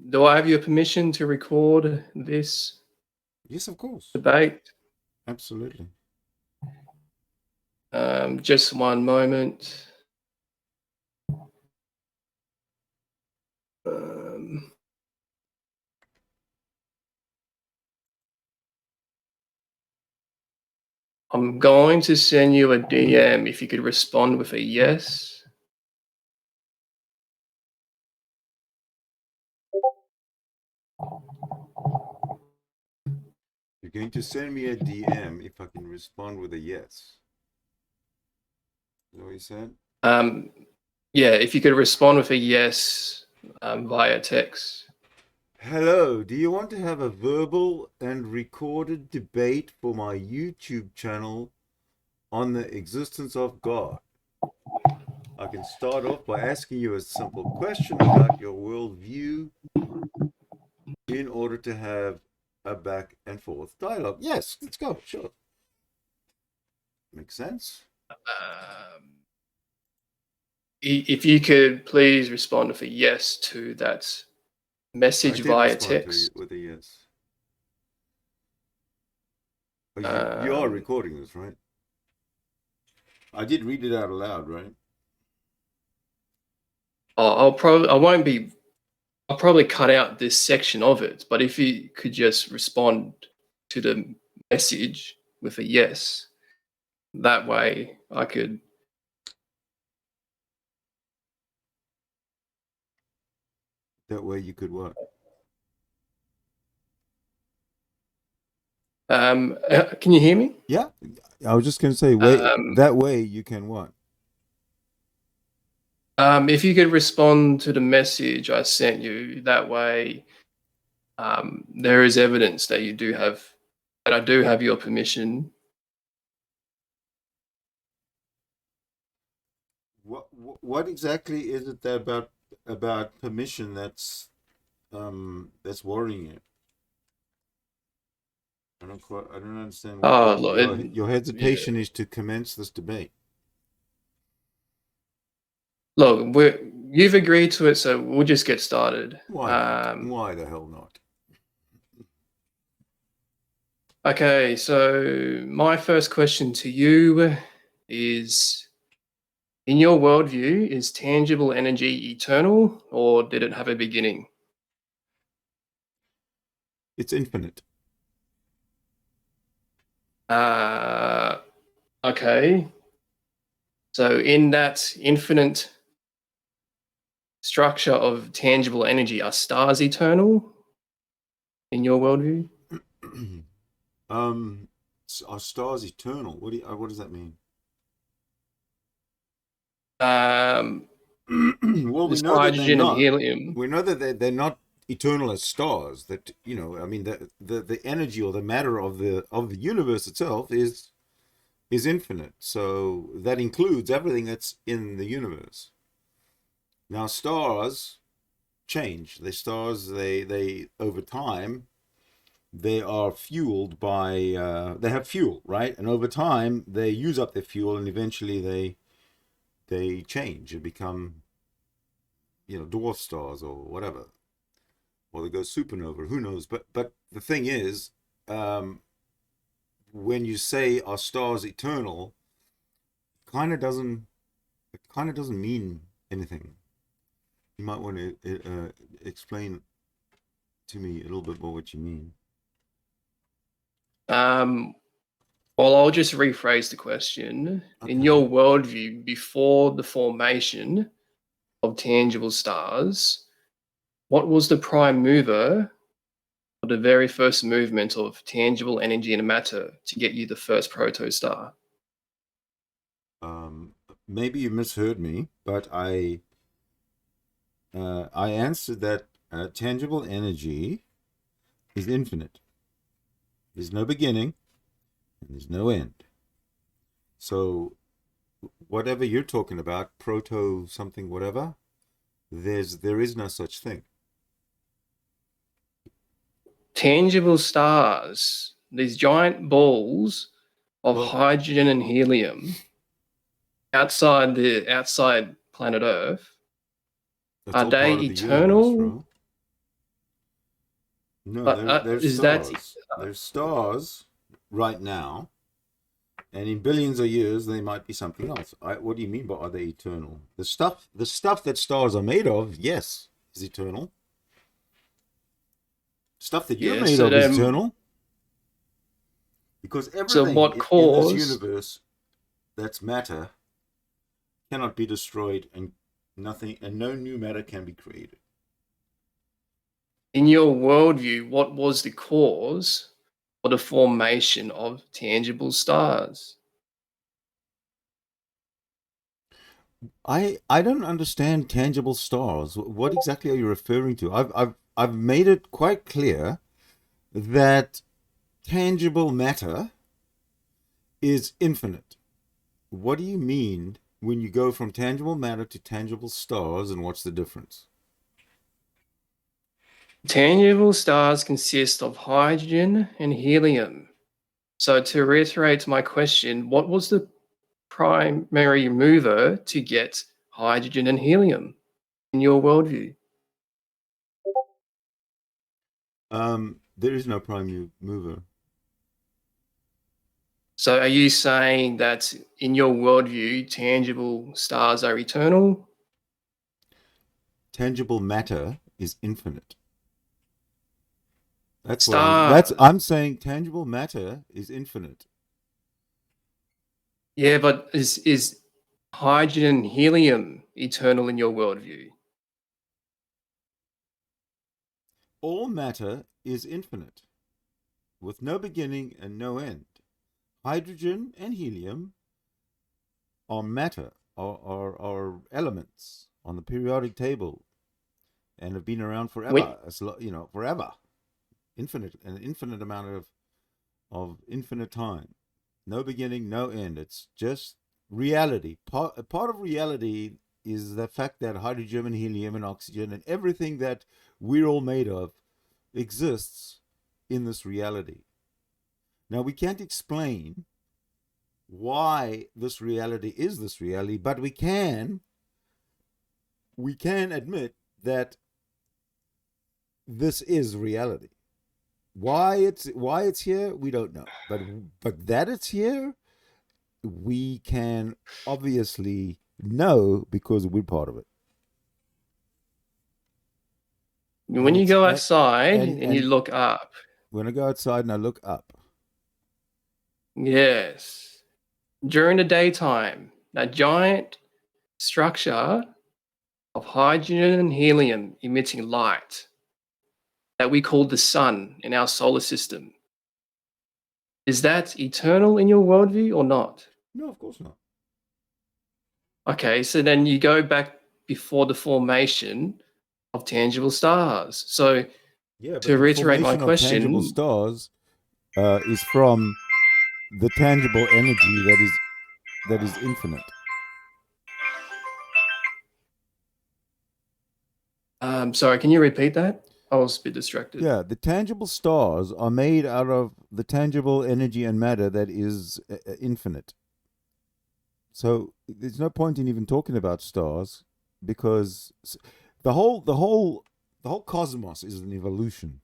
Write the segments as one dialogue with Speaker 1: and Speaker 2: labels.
Speaker 1: do I have your permission to record this
Speaker 2: Yes, of course.
Speaker 1: debate?
Speaker 2: Absolutely.
Speaker 1: Just one moment. I'm going to send you a DM if you could respond with a yes.
Speaker 2: You're going to send me a DM if I can respond with a yes. Is that what you said?
Speaker 1: Yeah, if you could respond with a yes via text.
Speaker 2: Hello, do you want to have a verbal and recorded debate for my YouTube channel on the existence of God? I can start off by asking you a simple question about your worldview in order to have a back and forth dialogue. Yes, let's go. Sure. Makes sense.
Speaker 1: If you could please respond with a yes to that
Speaker 2: I
Speaker 1: message
Speaker 2: did
Speaker 1: via
Speaker 2: respond
Speaker 1: text.
Speaker 2: with a yes. Oh, you are recording this, right? I did read it out aloud, right?
Speaker 1: I'll probably cut out this section of it, but if you could just respond to the message with a yes, that way I could.
Speaker 2: That way you could what?
Speaker 1: Can you hear me?
Speaker 2: Yeah, I was just going to say, that way you can what?
Speaker 1: If you could respond to the message I sent you, that way there is evidence that I do have your permission.
Speaker 2: What exactly is it that about permission that's worrying you? I don't understand what
Speaker 1: Oh, look,
Speaker 2: your
Speaker 1: yeah.
Speaker 2: hesitation is to commence this debate.
Speaker 1: Look, you've agreed to it, so we'll just get started.
Speaker 2: Why not? Why the hell not?
Speaker 1: Okay, so my first question to you is, in your worldview, is tangible energy eternal, or did it have a beginning?
Speaker 2: It's infinite.
Speaker 1: Okay. So in that infinite structure of tangible energy, are stars eternal in your worldview?
Speaker 2: Are stars eternal? What does that mean? Well, we
Speaker 1: There's
Speaker 2: know that they're
Speaker 1: hydrogen and
Speaker 2: not.
Speaker 1: helium.
Speaker 2: We know that they're not eternal as stars. That I mean, the energy or the matter of the universe itself is infinite. So that includes everything that's in the universe. Now, stars change. They over time they are fueled by they have fuel, right? And over time they use up their fuel, and eventually they change and become dwarf stars or whatever, or they go supernova. Who knows? But the thing is, when you say are stars eternal, kind of doesn't it kind of doesn't mean anything. You might want to explain to me a little bit more what you mean.
Speaker 1: Um, well, I'll just rephrase the question.
Speaker 2: Okay.
Speaker 1: In your worldview, before the formation of tangible stars, what was the prime mover or the very first movement of tangible energy and matter to get you the first protostar?
Speaker 2: Maybe you misheard me, but I answered that tangible energy is infinite. There's no beginning and there's no end. So whatever you're talking about, proto something, whatever, there is no such thing.
Speaker 1: Tangible stars, these giant balls of hydrogen and helium outside planet Earth,
Speaker 2: That's
Speaker 1: are
Speaker 2: all
Speaker 1: they
Speaker 2: part of the universe,
Speaker 1: eternal?
Speaker 2: bro. No,
Speaker 1: But
Speaker 2: there's
Speaker 1: is that
Speaker 2: stars. There's stars right now, and in billions of years they might be something else. What do you mean by are they eternal? The stuff that stars are made of, yes, is eternal. Stuff that you're
Speaker 1: yeah?
Speaker 2: made
Speaker 1: So
Speaker 2: of is
Speaker 1: then,
Speaker 2: eternal, because
Speaker 1: so
Speaker 2: everything
Speaker 1: what
Speaker 2: in this
Speaker 1: caused
Speaker 2: universe that's matter cannot be destroyed, and nothing and no new matter can be created.
Speaker 1: in your worldview? What was the cause for the formation of tangible stars?
Speaker 2: I don't understand tangible stars. What exactly are you referring to? I've made it quite clear that tangible matter is infinite. What do you mean when you go from tangible matter to tangible stars, and what's the difference?
Speaker 1: Tangible stars consist of hydrogen and helium. So to reiterate my question, what was the primary mover to get hydrogen and helium in your worldview?
Speaker 2: There is no prime mover.
Speaker 1: So are you saying that in your worldview, tangible stars are eternal?
Speaker 2: Tangible matter is infinite. That's what
Speaker 1: Stars.
Speaker 2: I'm saying tangible matter is infinite.
Speaker 1: Yeah, but is hydrogen and helium eternal in your worldview?
Speaker 2: All matter is infinite, with no beginning and no end. Hydrogen and helium are matter, are elements on the periodic table, and have been around
Speaker 1: When,
Speaker 2: forever. Forever, an infinite amount of infinite time, no beginning, no end. It's just reality. Part of reality is the fact that hydrogen and helium and oxygen and everything that we're all made of exists in this reality. Now, we can't explain why this reality is this reality, but we can admit that this is reality. Why it's here, we don't know. But that it's here, we can obviously know because we're part of it.
Speaker 1: when you go outside and you
Speaker 2: And
Speaker 1: look up,
Speaker 2: when I go outside and I look up,
Speaker 1: yes, during the daytime, that giant structure of hydrogen and helium emitting light that we call the sun in our solar system, is that eternal in your worldview or not?
Speaker 2: no, of course not.
Speaker 1: Okay, so then you go back before the formation of tangible stars. So
Speaker 2: Yeah, but
Speaker 1: to
Speaker 2: the
Speaker 1: reiterate my
Speaker 2: formation of tangible
Speaker 1: question,
Speaker 2: stars is from the tangible energy that is infinite.
Speaker 1: sorry, can you repeat that? I was a bit distracted.
Speaker 2: Yeah, the tangible stars are made out of the tangible energy and matter that is infinite. So there's no point in even talking about stars because the whole cosmos is an evolution,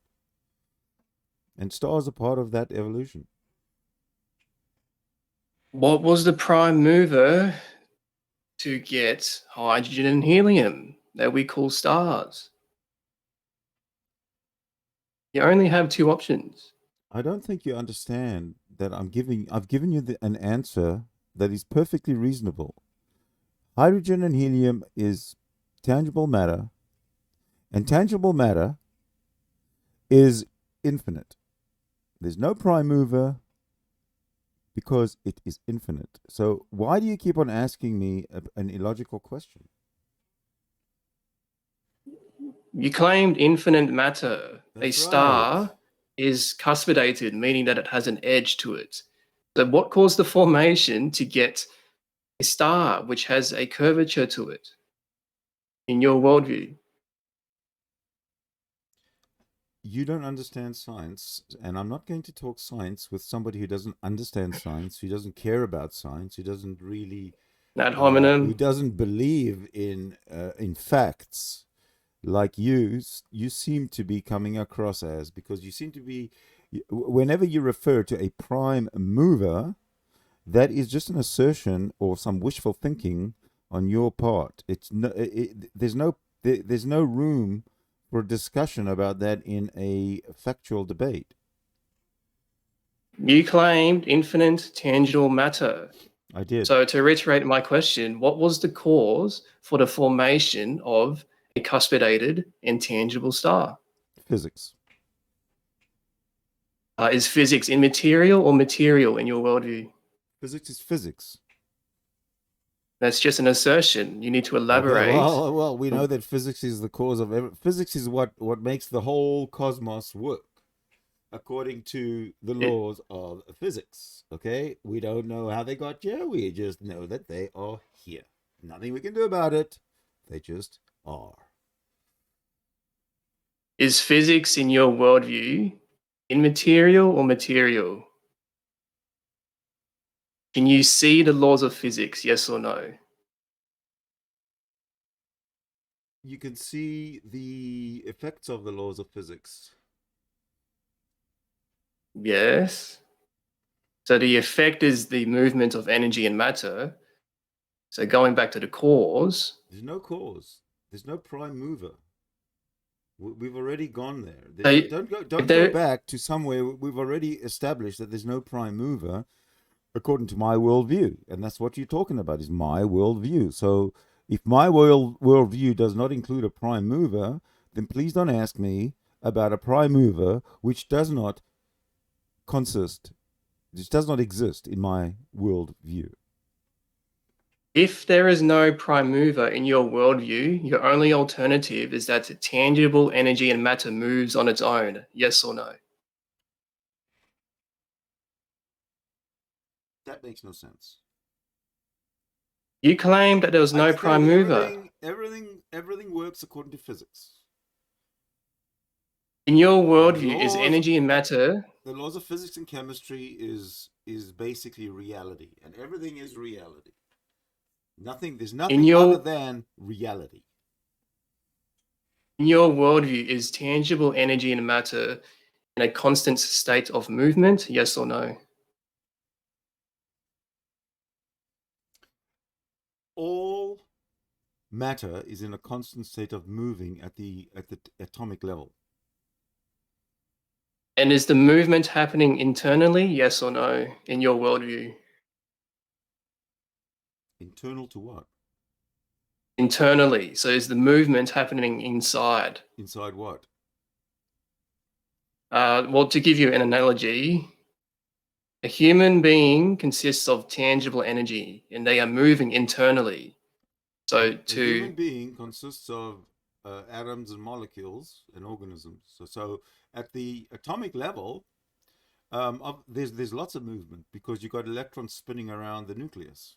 Speaker 2: and stars are part of that evolution.
Speaker 1: What was the prime mover to get hydrogen and helium that we call stars? You only have two options.
Speaker 2: I don't think you understand that I've given you an answer that is perfectly reasonable. Hydrogen and helium is tangible matter, and tangible matter is infinite. There's no prime mover because it is infinite. So why do you keep on asking me an illogical question?
Speaker 1: You claimed infinite matter. A
Speaker 2: That's right.
Speaker 1: star is cuspidated, meaning that it has an edge to it. So, what caused the formation to get a star which has a curvature to it in your worldview?
Speaker 2: You don't understand science, and I'm not going to talk science with somebody who doesn't understand science, who doesn't care about science, who doesn't really,
Speaker 1: Ad
Speaker 2: who
Speaker 1: hominem.
Speaker 2: doesn't believe in facts. like you seem to be coming across as, because you seem to be, whenever you refer to a prime mover, that is just an assertion or some wishful thinking on your part. It's no, there's no room for discussion about that in a factual debate.
Speaker 1: You claimed infinite tangible matter.
Speaker 2: I did.
Speaker 1: So to reiterate my question, what was the cause for the formation of a cuspidated and tangible star?
Speaker 2: Physics.
Speaker 1: Is physics immaterial or material in your worldview?
Speaker 2: Physics is physics.
Speaker 1: That's just an assertion. You need to
Speaker 2: Okay,
Speaker 1: elaborate.
Speaker 2: well, we know that physics is the cause of physics is what makes the whole cosmos work, according to the laws of physics. Okay, we don't know how they got here. We just know that they are here. Nothing we can do about it. They just are.
Speaker 1: Is physics in your worldview immaterial or material? Can you see the laws of physics, yes or no?
Speaker 2: You can see the effects of the laws of physics.
Speaker 1: Yes. So the effect is the movement of energy and matter. So going back to the cause.
Speaker 2: There's no cause. There's no prime mover. We've already gone there.
Speaker 1: So
Speaker 2: Don't go back to somewhere. We've already established that there's no prime mover, according to my worldview, and that's what you're talking about, is my worldview. So if my worldview does not include a prime mover, then please don't ask me about a prime mover which does not exist in my worldview.
Speaker 1: if there is no prime mover in your worldview, your only alternative is that tangible energy and matter moves on its own, yes or no?
Speaker 2: That makes no sense.
Speaker 1: You claimed that there was no prime mover.
Speaker 2: Everything works according to physics.
Speaker 1: In your worldview, is energy and matter...
Speaker 2: The laws of physics and chemistry is basically reality, and everything is reality. There's nothing other than reality.
Speaker 1: In your worldview, is tangible energy and matter in a constant state of movement, yes or no?
Speaker 2: All matter is in a constant state of moving at the atomic level.
Speaker 1: And is the movement happening internally, yes or no, in your worldview?
Speaker 2: Internal to what?
Speaker 1: Internally. So is the movement happening inside?
Speaker 2: Inside what?
Speaker 1: Well, to give you an analogy, a human being consists of tangible energy and they are moving internally. So
Speaker 2: a human being consists of atoms and molecules and organisms. So at the atomic level, there's lots of movement because you've got electrons spinning around the nucleus.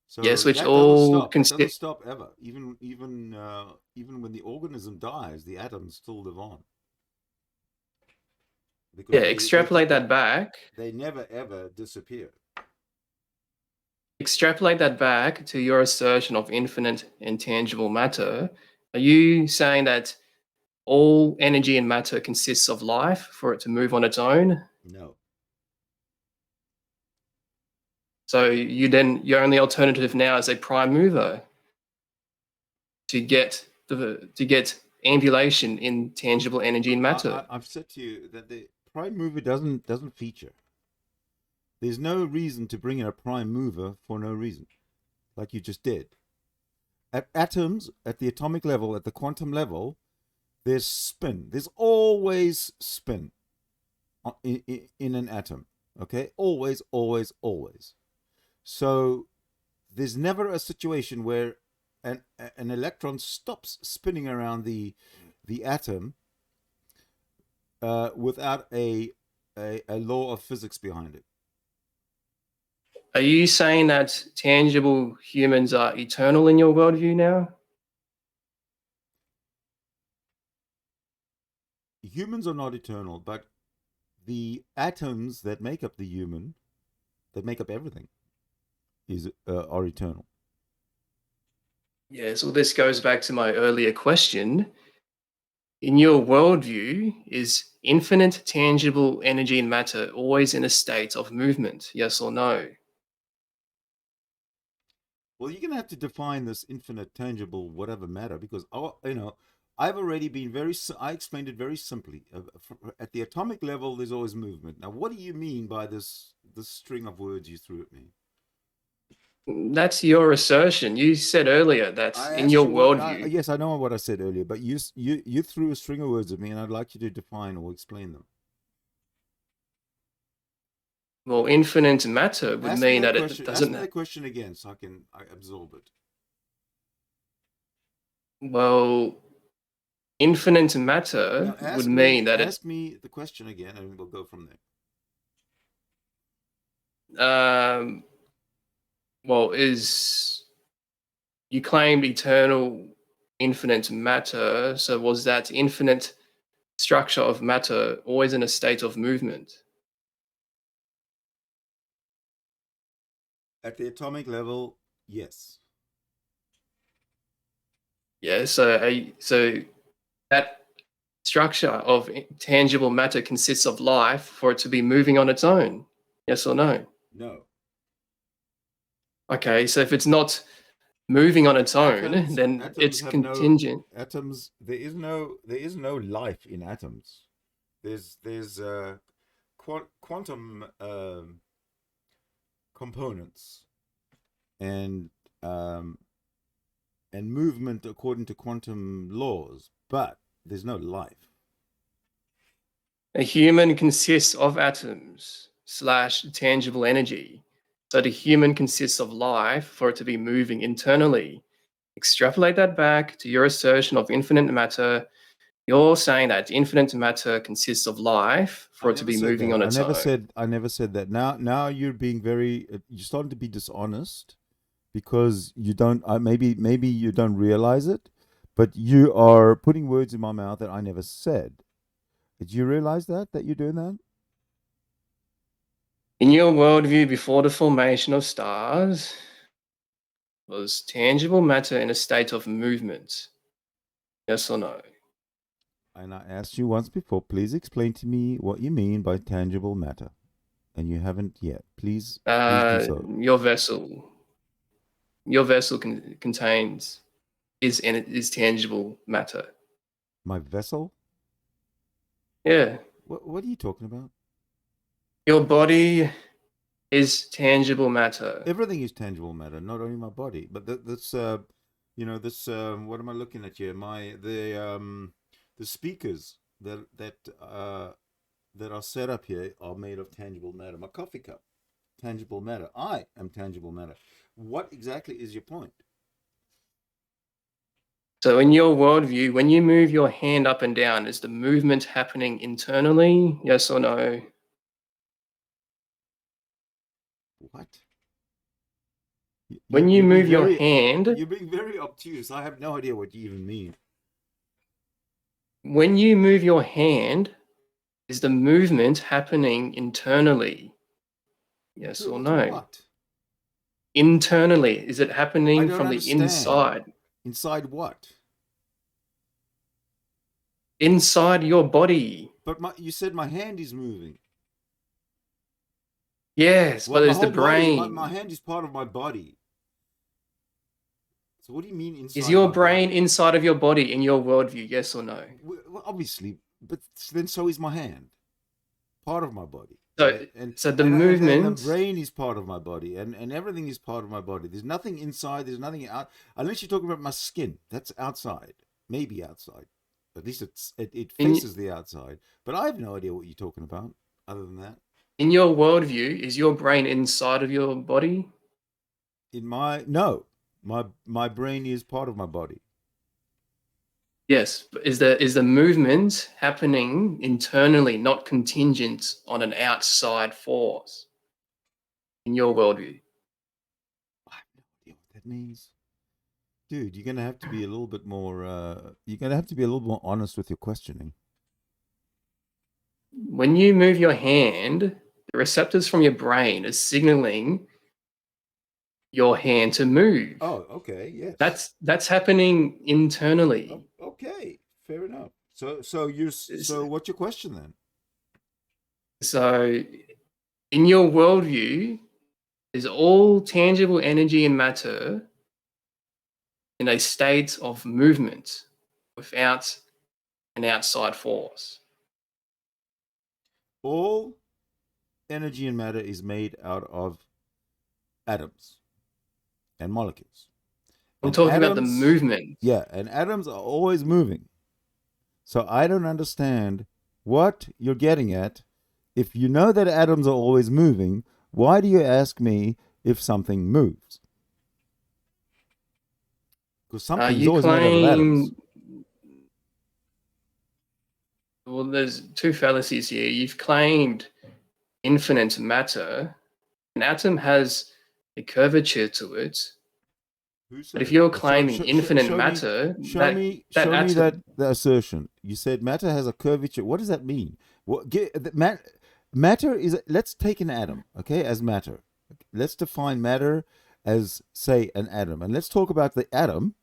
Speaker 2: So
Speaker 1: yes, which
Speaker 2: that
Speaker 1: all
Speaker 2: doesn't stop ever. Even when the organism dies, the atoms still live on.
Speaker 1: Because extrapolate that back.
Speaker 2: They never ever disappear.
Speaker 1: Extrapolate that back to your assertion of infinite intangible matter. Are you saying that all energy and matter consists of life for it to move on its own?
Speaker 2: No.
Speaker 1: So your only alternative now is a prime mover to get ambulation in tangible energy and matter.
Speaker 2: I've said to you that the prime mover doesn't feature. There's no reason to bring in a prime mover for no reason, like you just did. At atoms, at the atomic level, at the quantum level, there's spin. There's always spin in an atom. Okay, always, always, always. So there's never a situation where an electron stops spinning around the atom without a law of physics behind it.
Speaker 1: Are you saying that tangible humans are eternal in your worldview now?
Speaker 2: Humans are not eternal, but the atoms that make up the human, that make up everything, are eternal.
Speaker 1: Yeah, so this goes back to my earlier question. In your worldview, is infinite tangible energy and matter always in a state of movement? Yes or no?
Speaker 2: Well, you're going to have to define this infinite, tangible, whatever matter, because I've already been I explained it very simply. At the atomic level, there's always movement. Now, what do you mean by this string of words you threw at me?
Speaker 1: That's your assertion. You said earlier that
Speaker 2: I
Speaker 1: in
Speaker 2: asked
Speaker 1: your
Speaker 2: you what.
Speaker 1: worldview.
Speaker 2: Yes, I know what I said earlier, but you threw a string of words at me, and I'd like you to define or explain them.
Speaker 1: Well, infinite matter would
Speaker 2: Ask me
Speaker 1: mean
Speaker 2: that
Speaker 1: that it
Speaker 2: question. Ask
Speaker 1: doesn't.
Speaker 2: me that question again, so I absorb it.
Speaker 1: Well, infinite matter
Speaker 2: Now,
Speaker 1: would mean that it.
Speaker 2: ask me the question again, and we'll go from there.
Speaker 1: Well, is you claimed eternal, infinite matter. So was that infinite structure of matter always in a state of movement?
Speaker 2: At the atomic level, yes.
Speaker 1: Yeah. So that structure of tangible matter consists of life for it to be moving on its own. Yes or no?
Speaker 2: No.
Speaker 1: Okay. So if it's not moving on its own, then
Speaker 2: Atoms
Speaker 1: it's
Speaker 2: have no
Speaker 1: contingent.
Speaker 2: atoms. There is no life in atoms. There's quantum components and movement according to quantum laws, but there's no life.
Speaker 1: A human consists of atoms slash tangible energy. So the human consists of life for it to be moving internally. Extrapolate that back to your assertion of infinite matter. You're saying that infinite matter consists of life for
Speaker 2: I
Speaker 1: it to
Speaker 2: never
Speaker 1: be
Speaker 2: said
Speaker 1: moving
Speaker 2: that.
Speaker 1: on its own.
Speaker 2: I never said that. Now you're being very. You're starting to be dishonest because you don't. Maybe you don't realize it, but you are putting words in my mouth that I never said. Did you realize that you're doing that?
Speaker 1: In your worldview, before the formation of stars, was tangible matter in a state of movement? Yes or no?
Speaker 2: And I asked you once before. Please explain to me what you mean by tangible matter, and you haven't yet. Please do so.
Speaker 1: Your vessel. Your vessel contains is tangible matter.
Speaker 2: My vessel.
Speaker 1: Yeah.
Speaker 2: What are you talking about?
Speaker 1: Your body is tangible matter.
Speaker 2: Everything is tangible matter, not only my body. But that's this. What am I looking at here? The speakers that are set up here are made of tangible matter. My coffee cup, tangible matter. I am tangible matter. What exactly is your point?
Speaker 1: So, in your worldview, when you move your hand up and down, is the movement happening internally? Yes or no?
Speaker 2: What?
Speaker 1: When you move your hand,
Speaker 2: You're being very obtuse. I have no idea what you even mean.
Speaker 1: when you move your hand, is the movement happening internally? Yes or
Speaker 2: To
Speaker 1: no?
Speaker 2: what?
Speaker 1: Internally, is it
Speaker 2: I
Speaker 1: happening
Speaker 2: don't
Speaker 1: from the
Speaker 2: understand.
Speaker 1: inside?
Speaker 2: Inside what?
Speaker 1: Inside your body.
Speaker 2: But you said my hand is moving.
Speaker 1: Yes, but
Speaker 2: Well, my
Speaker 1: there's the
Speaker 2: whole body, my
Speaker 1: brain.
Speaker 2: hand is part of my body. So what do you mean
Speaker 1: Is
Speaker 2: inside
Speaker 1: your
Speaker 2: my
Speaker 1: brain
Speaker 2: body?
Speaker 1: inside of your body in your worldview? Yes or no?
Speaker 2: Well, obviously, but then so is my hand, part of my body.
Speaker 1: So,
Speaker 2: And
Speaker 1: so the
Speaker 2: and the
Speaker 1: movement.
Speaker 2: brain is part of my body, and everything is part of my body. There's nothing inside. There's nothing out. Unless you're talking about my skin, that's outside. Maybe outside. At least it
Speaker 1: In
Speaker 2: faces the outside. But I have no idea what you're talking about. Other than that,
Speaker 1: in your worldview, is your brain inside of your body?
Speaker 2: my brain is part of my body.
Speaker 1: Yes. But is the movement happening internally, not contingent on an outside force? In your worldview.
Speaker 2: I have no idea what that means. Dude, you're gonna have to be a little bit more. You're gonna have to be a little more honest with your questioning.
Speaker 1: When you move your hand, the receptors from your brain are signaling your hand to move.
Speaker 2: Oh, okay, yes.
Speaker 1: That's happening internally.
Speaker 2: Okay, fair enough. So what's your question then?
Speaker 1: So in your worldview, is all tangible energy and matter in a state of movement without an outside force?
Speaker 2: All energy and matter is made out of atoms and molecules.
Speaker 1: I'm
Speaker 2: And
Speaker 1: talking about the
Speaker 2: atoms,
Speaker 1: movement.
Speaker 2: yeah, and atoms are always moving. So I don't understand what you're getting at. If you know that atoms are always moving, why do you ask me if something moves? Because something's
Speaker 1: You
Speaker 2: always made out of atoms.
Speaker 1: claim, well, there's two fallacies here. You've claimed infinite matter. An atom has a curvature to it.
Speaker 2: Who
Speaker 1: But if
Speaker 2: said?
Speaker 1: you're claiming infinite matter,
Speaker 2: Show me
Speaker 1: atom,
Speaker 2: that the assertion. You said matter has a curvature. What does that mean? Matter is. Let's take an atom, okay, as matter. Let's define matter as, say, an atom, and let's talk about the atom.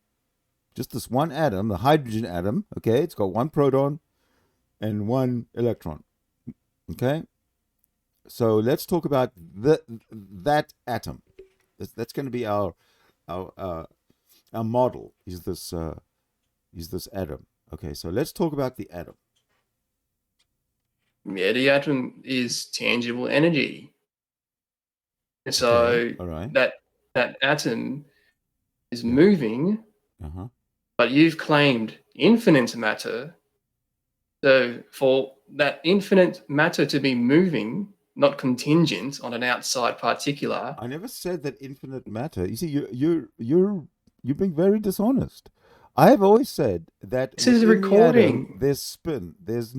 Speaker 2: Just this one atom, the hydrogen atom. Okay, it's got one proton and one electron. Okay, so let's talk about that atom. That's going to be our model. Is this atom? Okay, so let's talk about the atom.
Speaker 1: yeah, the atom is tangible energy. So
Speaker 2: Okay, all right.
Speaker 1: that atom is moving,
Speaker 2: Uh-huh.
Speaker 1: but you've claimed infinite matter. So for that infinite matter to be moving, not contingent on an outside particular.
Speaker 2: I never said that infinite matter. You see, you're being very dishonest. I have always said that
Speaker 1: This is a
Speaker 2: within the atom
Speaker 1: recording.
Speaker 2: there's spin, there's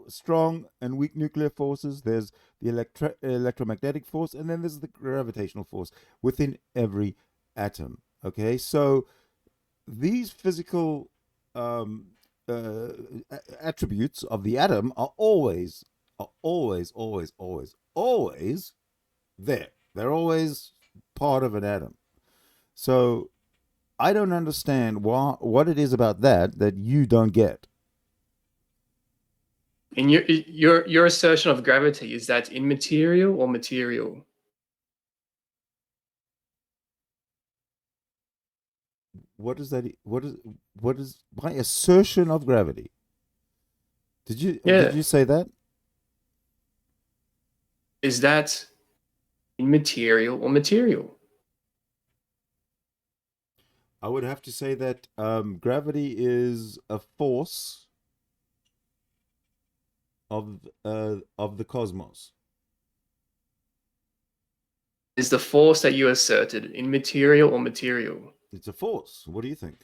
Speaker 2: strong and weak nuclear forces, there's the electromagnetic force, and then there's the gravitational force within every atom. Okay, so these physical um, uh, attributes of the atom are always, always there. They're always part of an atom. So I don't understand what it is about that you don't get.
Speaker 1: In your assertion of gravity, is that immaterial or material?
Speaker 2: What is that? What is my assertion of gravity? Did
Speaker 1: Yeah.
Speaker 2: you say that?
Speaker 1: Is that immaterial or material?
Speaker 2: I would have to say that gravity is a force of the cosmos.
Speaker 1: Is the force that you asserted immaterial or material?
Speaker 2: It's a force. What do you think?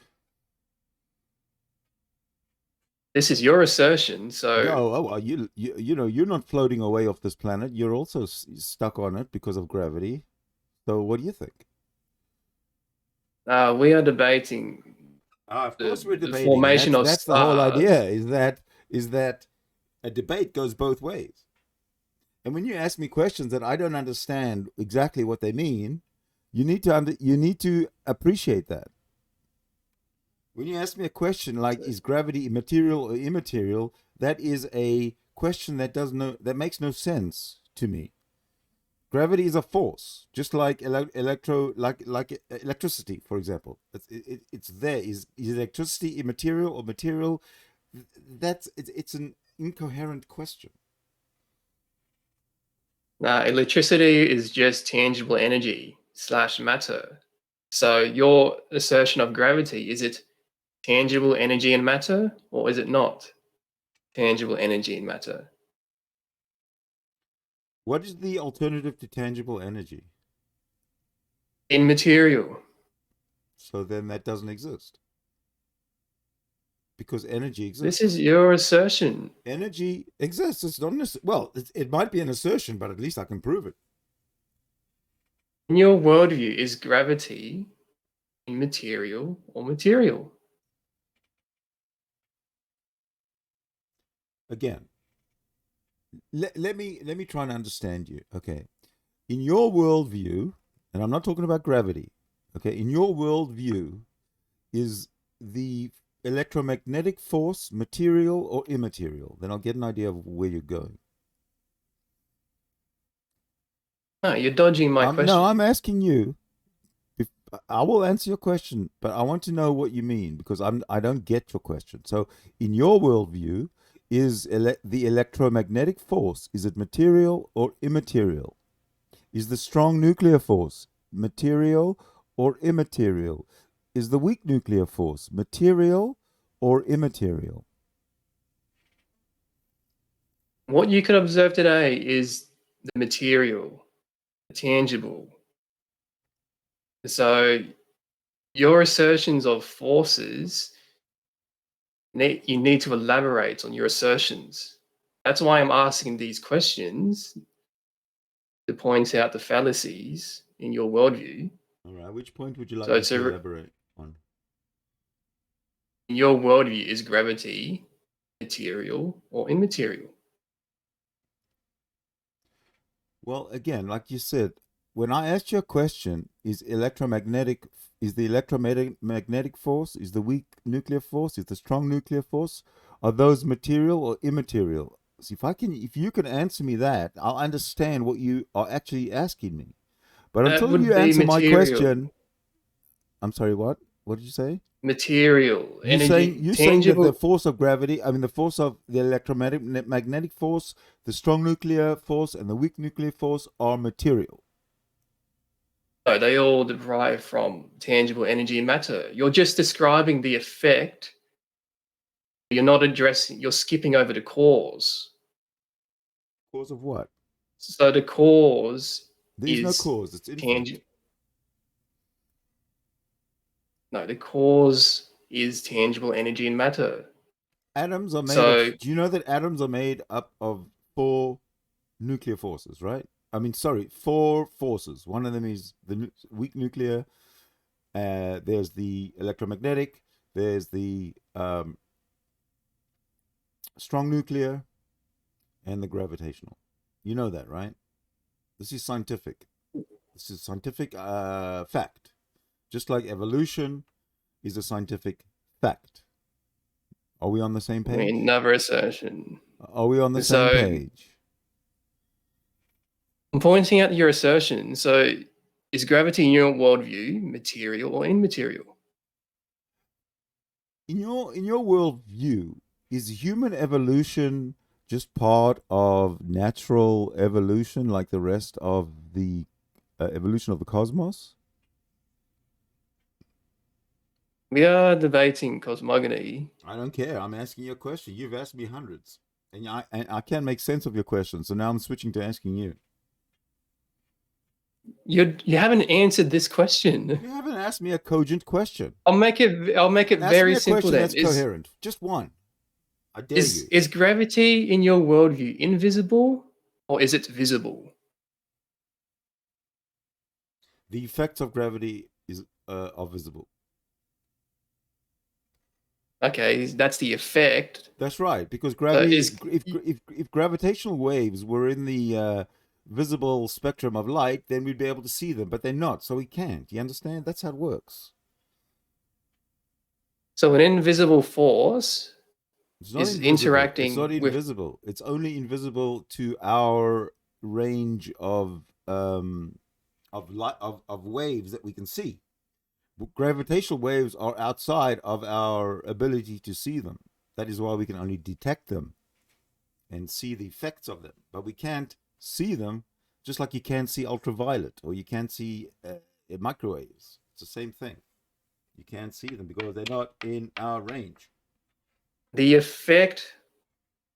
Speaker 1: This is your assertion, so
Speaker 2: No, you know you're not floating away off this planet. You're also stuck on it because of gravity. So what do you think?
Speaker 1: we are debating
Speaker 2: Of course we're
Speaker 1: the
Speaker 2: debating, and
Speaker 1: formation of
Speaker 2: that's the whole idea.
Speaker 1: stars.
Speaker 2: Is that a debate goes both ways. And when you ask me questions that I don't understand exactly what they mean, you need to appreciate that. When you ask me a question like is gravity material or immaterial, that is a question that makes no sense to me. Gravity is a force, just like electricity, for example. It's there. Is electricity immaterial or material? It's an incoherent question.
Speaker 1: Electricity is just tangible energy slash matter. So your assertion of gravity, is it tangible energy and matter, or is it not tangible energy and matter?
Speaker 2: What is the alternative to tangible energy?
Speaker 1: Immaterial.
Speaker 2: So then that doesn't exist because energy
Speaker 1: This
Speaker 2: exists.
Speaker 1: is your assertion.
Speaker 2: Energy exists. It's not well. It might be an assertion, but at least I can prove it.
Speaker 1: In your worldview, is gravity immaterial or material?
Speaker 2: Again, let me try and understand you. Okay, in your worldview, and I'm not talking about gravity, okay, in your worldview, is the electromagnetic force material or immaterial? Then I'll get an idea of where you're going.
Speaker 1: No, you're dodging my question.
Speaker 2: No, I'm asking you. I will answer your question, but I want to know what you mean because I don't get your question. So, in your worldview, is the electromagnetic force, is it material or immaterial? Is the strong nuclear force material or immaterial? Is the weak nuclear force material or immaterial?
Speaker 1: What you can observe today is the material, the tangible. So your assertions of forces, you need to elaborate on your assertions. That's why I'm asking these questions to point out the fallacies in your worldview.
Speaker 2: All right. Which point would you like
Speaker 1: So
Speaker 2: me to elaborate on?
Speaker 1: in your worldview, is gravity material or immaterial?
Speaker 2: Well, again, like you said, when I asked you a question, is the electromagnetic force, is the weak nuclear force, is the strong nuclear force, are those material or immaterial? So if you can answer me that, I'll understand what you are actually asking me. But
Speaker 1: That
Speaker 2: until
Speaker 1: would
Speaker 2: you
Speaker 1: be
Speaker 2: answer my
Speaker 1: material.
Speaker 2: question, I'm sorry, what? What did you say?
Speaker 1: Material, energy,
Speaker 2: You saying that the
Speaker 1: tangible.
Speaker 2: force of gravity, I mean the force of the electromagnetic force, the strong nuclear force, and the weak nuclear force are material.
Speaker 1: No, they all derive from tangible energy and matter. You're just describing the effect. You're not addressing, you're skipping over the cause.
Speaker 2: Cause of what?
Speaker 1: So the cause
Speaker 2: There is no
Speaker 1: is
Speaker 2: cause. It's infinite.
Speaker 1: tangible. No, the cause is tangible energy and matter.
Speaker 2: Atoms are made of.
Speaker 1: So
Speaker 2: Do you know that atoms are made up of four nuclear forces, right? I mean, sorry, four forces. One of them is the weak nuclear. There's the electromagnetic. There's the strong nuclear, and the gravitational. You know that, right? This is scientific. This is scientific fact. Just like evolution is a scientific fact. Are we on the same page?
Speaker 1: another assertion.
Speaker 2: Are we on the same
Speaker 1: So
Speaker 2: page?
Speaker 1: I'm pointing out your assertion. So is gravity in your worldview material or immaterial?
Speaker 2: In your worldview, is human evolution just part of natural evolution, like the rest of the evolution of the cosmos?
Speaker 1: We are debating cosmogony.
Speaker 2: I don't care. I'm asking you a question. You've asked me hundreds, and I can't make sense of your question. So now I'm switching to asking you.
Speaker 1: You haven't answered this question.
Speaker 2: You haven't asked me a cogent question.
Speaker 1: I'll make it
Speaker 2: Ask
Speaker 1: very
Speaker 2: me a
Speaker 1: simple
Speaker 2: question
Speaker 1: then.
Speaker 2: that's coherent. Just one. I dare you.
Speaker 1: Is gravity in your worldview invisible or is it visible?
Speaker 2: The effects of gravity are visible.
Speaker 1: Okay, that's the effect.
Speaker 2: That's right, because
Speaker 1: So
Speaker 2: gravity.
Speaker 1: is
Speaker 2: If gravitational waves were in the visible spectrum of light, then we'd be able to see them, but they're not, so we can't. You understand? That's how it works.
Speaker 1: so an invisible force
Speaker 2: It's not
Speaker 1: is
Speaker 2: invisible. It's
Speaker 1: interacting
Speaker 2: not
Speaker 1: with.
Speaker 2: invisible. It's only invisible to our range of light of waves that we can see. Gravitational waves are outside of our ability to see them. That is why we can only detect them and see the effects of them, but we can't see them, just like you can't see ultraviolet or you can't see microwaves. It's the same thing. You can't see them because they're not in our range.
Speaker 1: The effect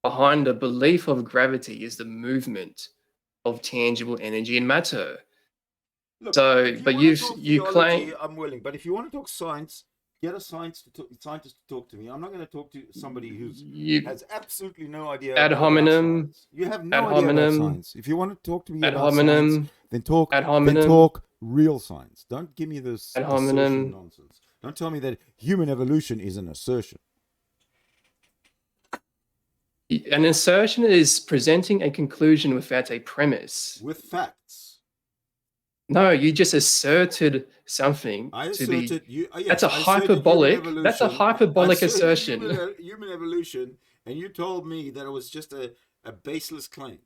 Speaker 1: behind the belief of gravity is the movement of tangible energy and matter.
Speaker 2: Look,
Speaker 1: So,
Speaker 2: if you
Speaker 1: but
Speaker 2: want to talk
Speaker 1: you
Speaker 2: theology,
Speaker 1: claim.
Speaker 2: I'm willing. But if you want to talk science, get a scientist to talk to me. I'm not going to talk to somebody who
Speaker 1: You
Speaker 2: has absolutely no idea
Speaker 1: ad
Speaker 2: about
Speaker 1: hominem,
Speaker 2: science. You have
Speaker 1: ad
Speaker 2: no idea about
Speaker 1: hominem,
Speaker 2: science. If you want to talk to me
Speaker 1: ad
Speaker 2: about science,
Speaker 1: hominem,
Speaker 2: then
Speaker 1: ad hominem,
Speaker 2: talk real science. Don't give me this
Speaker 1: ad
Speaker 2: assertion
Speaker 1: hominem.
Speaker 2: nonsense. Don't tell me that human evolution is an assertion.
Speaker 1: An assertion is presenting a conclusion without a premise.
Speaker 2: With facts.
Speaker 1: No, you just asserted something
Speaker 2: I
Speaker 1: to be.
Speaker 2: asserted you. Yes,
Speaker 1: That's a
Speaker 2: I asserted human
Speaker 1: hyperbolic.
Speaker 2: evolution.
Speaker 1: That's a hyperbolic
Speaker 2: I asserted
Speaker 1: assertion.
Speaker 2: human evolution, and you told me that it was just a baseless claim.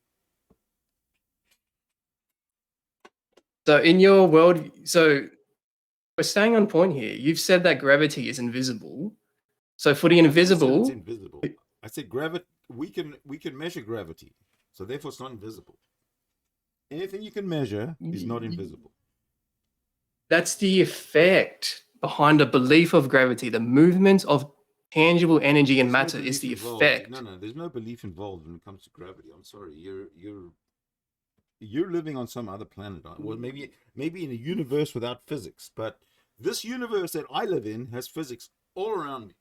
Speaker 1: So in your world, so we're staying on point here. You've said that gravity is invisible. So for the
Speaker 2: I never said
Speaker 1: invisible,
Speaker 2: it's invisible. I said gravity. We can measure gravity, so therefore it's not invisible. Anything you can measure is not invisible.
Speaker 1: That's the effect behind the belief of gravity. The movement of tangible energy and matter is the effect.
Speaker 2: No, there's no belief involved when it comes to gravity. I'm sorry, you're living on some other planet. Well, maybe in a universe without physics, but this universe that I live in has physics all around me.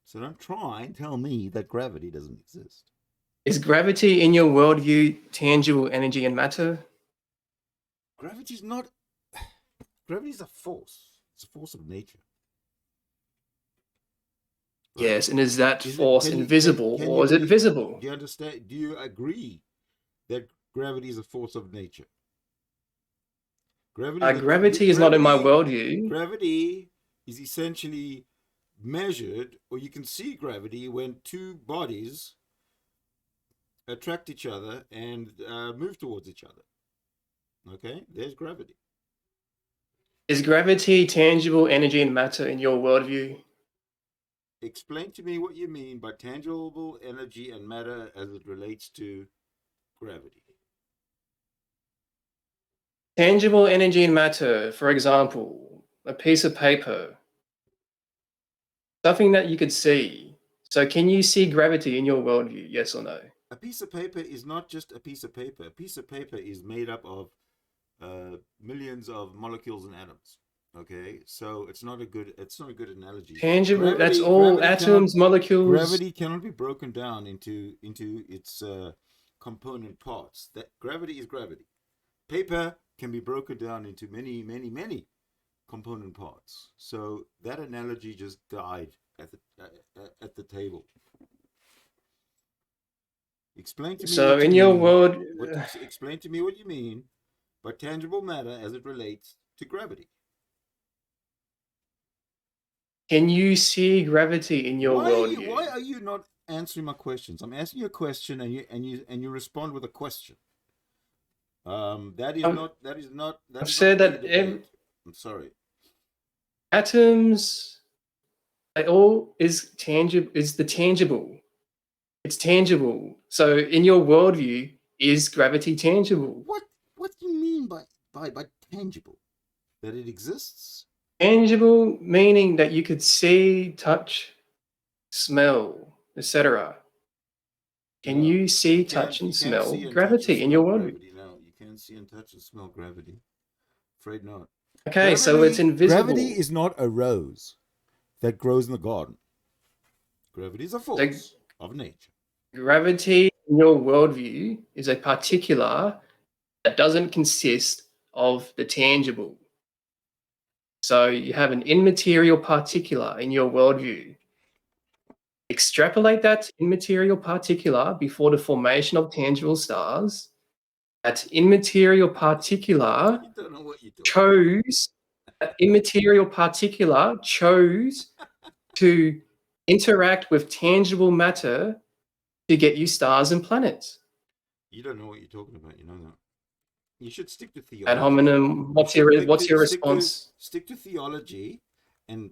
Speaker 2: So don't try and tell me that gravity doesn't exist.
Speaker 1: Is gravity in your worldview tangible energy and matter?
Speaker 2: Gravity's not. Gravity is a force. It's a force of nature.
Speaker 1: Right? Yes, and is that force invisible or is it visible?
Speaker 2: Do you understand? Do you agree that gravity is a force of nature?
Speaker 1: Gravity is not in my worldview.
Speaker 2: Gravity is essentially measured, or you can see gravity when two bodies attract each other and move towards each other. Okay, there's gravity.
Speaker 1: Is gravity tangible energy and matter in your worldview?
Speaker 2: Explain to me what you mean by tangible energy and matter as it relates to gravity.
Speaker 1: Tangible energy and matter, for example, a piece of paper, something that you could see. So can you see gravity in your worldview, yes or no?
Speaker 2: A piece of paper is not just a piece of paper. A piece of paper is made up of millions of molecules and atoms. Okay, so it's not a good analogy.
Speaker 1: Tangible, that's all atoms, molecules.
Speaker 2: Gravity cannot be broken down into its component parts. That gravity is gravity. Paper can be broken down into many component parts. So that analogy just died at the table. Explain to me.
Speaker 1: So in your world,
Speaker 2: explain to me what you mean by tangible matter as it relates to gravity.
Speaker 1: Can you see gravity in your worldview?
Speaker 2: Why are you not answering my questions? I'm asking you a question, and you respond with a question. That is not.
Speaker 1: I've said that.
Speaker 2: I'm sorry.
Speaker 1: Atoms, they all is tangible. Is the tangible? It's tangible. So in your worldview, is gravity tangible?
Speaker 2: What do you mean by tangible? That it exists?
Speaker 1: Tangible meaning that you could see, touch, smell, etc. Can you see, touch, and smell gravity in your worldview?
Speaker 2: No, you can't see and touch and smell gravity. Afraid not.
Speaker 1: Okay, so it's invisible.
Speaker 2: Gravity is not a rose that grows in the garden. Gravity is a force of nature.
Speaker 1: Gravity in your worldview is a particular that doesn't consist of the tangible. So you have an immaterial particular in your worldview. Extrapolate that immaterial particular before the formation of tangible stars. That immaterial particular chose to interact with tangible matter to get you stars and planets.
Speaker 2: You don't know what you're talking about, you know that. You should stick to theology.
Speaker 1: Ad hominem, what's your response?
Speaker 2: Stick to theology and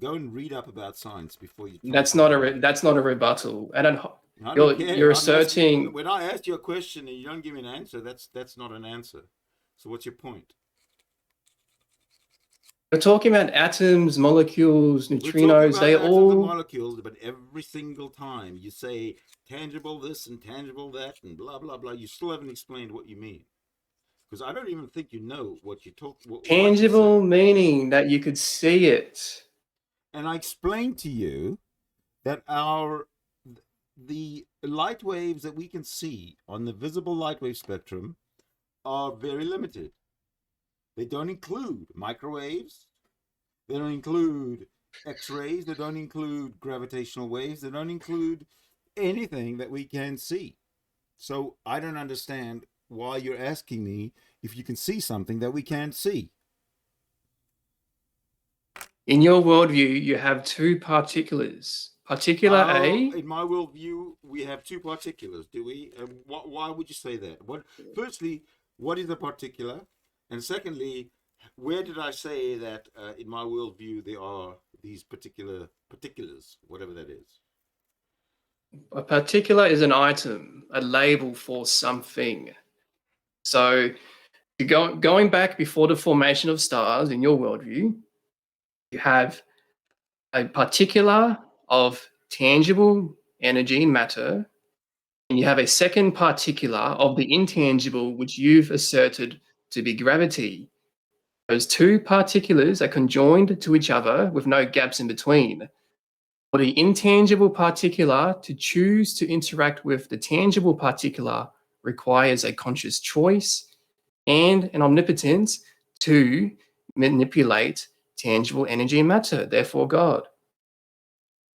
Speaker 2: go and read up about science before you.
Speaker 1: That's not a rebuttal. You're asserting.
Speaker 2: When I asked you a question and you don't give me an answer, that's not an answer. So what's your point?
Speaker 1: We're talking about atoms, molecules, neutrinos. They all
Speaker 2: molecules, but every single time you say tangible this and tangible that and blah blah blah, you still haven't explained what you mean. Because I don't even think you know what you talk.
Speaker 1: Tangible meaning that you could see it.
Speaker 2: And I explained to you that the light waves that we can see on the visible light wave spectrum are very limited. They don't include microwaves. They don't include X-rays. They don't include gravitational waves. They don't include anything that we can see. So I don't understand why you're asking me if you can see something that we can't see?
Speaker 1: In your worldview, you have two particulars. Particular A.
Speaker 2: In my worldview, we have two particulars. Do we? Why would you say that? Firstly, what is a particular? And secondly, where did I say that in my worldview there are these particulars, whatever that is?
Speaker 1: A particular is an item, a label for something. So going back before the formation of stars in your worldview, you have a particular of tangible energy, matter, and you have a second particular of the intangible, which you've asserted to be gravity. Those two particulars are conjoined to each other with no gaps in between. For the intangible particular to choose to interact with the tangible particular requires a conscious choice and an omnipotence to manipulate tangible energy and matter, therefore God.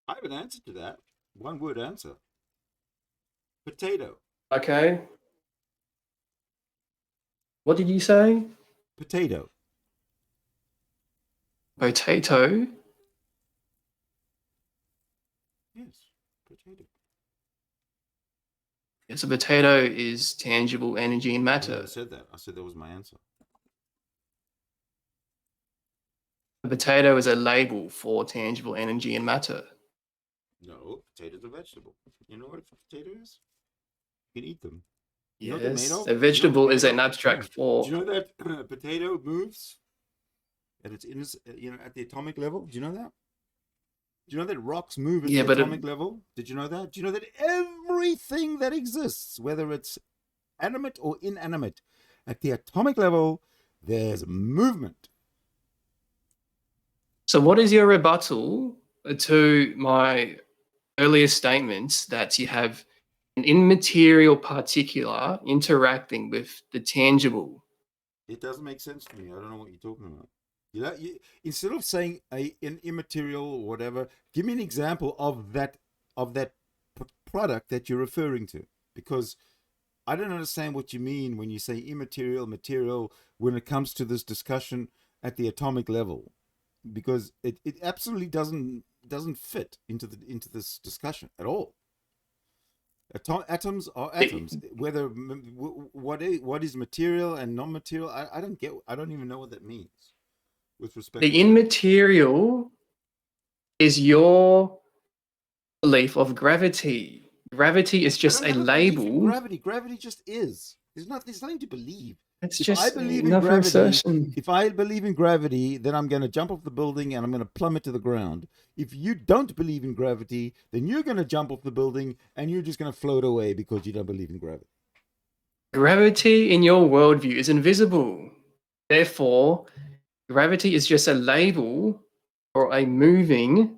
Speaker 2: I have an answer to that. One word answer. Potato.
Speaker 1: Okay. What did you say?
Speaker 2: Potato.
Speaker 1: Potato?
Speaker 2: Yes, potato.
Speaker 1: Yes, a potato is tangible energy and
Speaker 2: I
Speaker 1: matter.
Speaker 2: never said that. I said that was my answer.
Speaker 1: A potato is a label for tangible energy and matter.
Speaker 2: No, potatoes are vegetable. You know what a potato is? You can eat them. You know what they're made
Speaker 1: Yes,
Speaker 2: of?
Speaker 1: a vegetable
Speaker 2: You know
Speaker 1: is an abstract form.
Speaker 2: Do you know that a potato moves at its at the atomic level? Do you know that? Do you know that rocks move at the atomic level? Did you know that? Do you know that everything that exists, whether it's animate or inanimate, at the atomic level, there's movement?
Speaker 1: So what is your rebuttal to my earlier statements that you have an immaterial particular interacting with the tangible?
Speaker 2: It doesn't make sense to me. I don't know what you're talking about. Instead of saying an immaterial or whatever, give me an example of that product that you're referring to, because I don't understand what you mean when you say immaterial, material, when it comes to this discussion at the atomic level, because it absolutely doesn't fit into this discussion at all. Atoms are atoms. Whether what is material and non-material, I don't get. I don't even know what that means. With respect,
Speaker 1: the immaterial is your belief of gravity. Gravity is just a label.
Speaker 2: Gravity just is. There's nothing to believe.
Speaker 1: It's
Speaker 2: If
Speaker 1: just
Speaker 2: I believe in
Speaker 1: another
Speaker 2: gravity,
Speaker 1: assertion.
Speaker 2: if I believe in gravity, then I'm going to jump off the building and I'm going to plummet to the ground. If you don't believe in gravity, then you're going to jump off the building and you're just going to float away because you don't believe in gravity.
Speaker 1: Gravity in your worldview is invisible. Therefore, gravity is just a label for a moving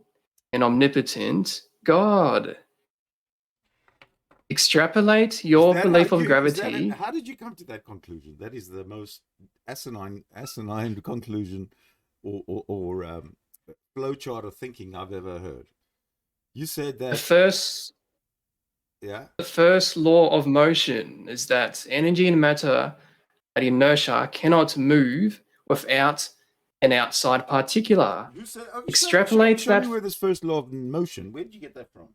Speaker 1: and omnipotent God. Extrapolate your belief of gravity.
Speaker 2: How did you come to that conclusion? That is the most asinine conclusion or flowchart of thinking I've ever heard. You said that
Speaker 1: the first law of motion is that energy and matter at inertia cannot move without an outside particular. Extrapolate
Speaker 2: show me where this first law of motion. Where did you get that from?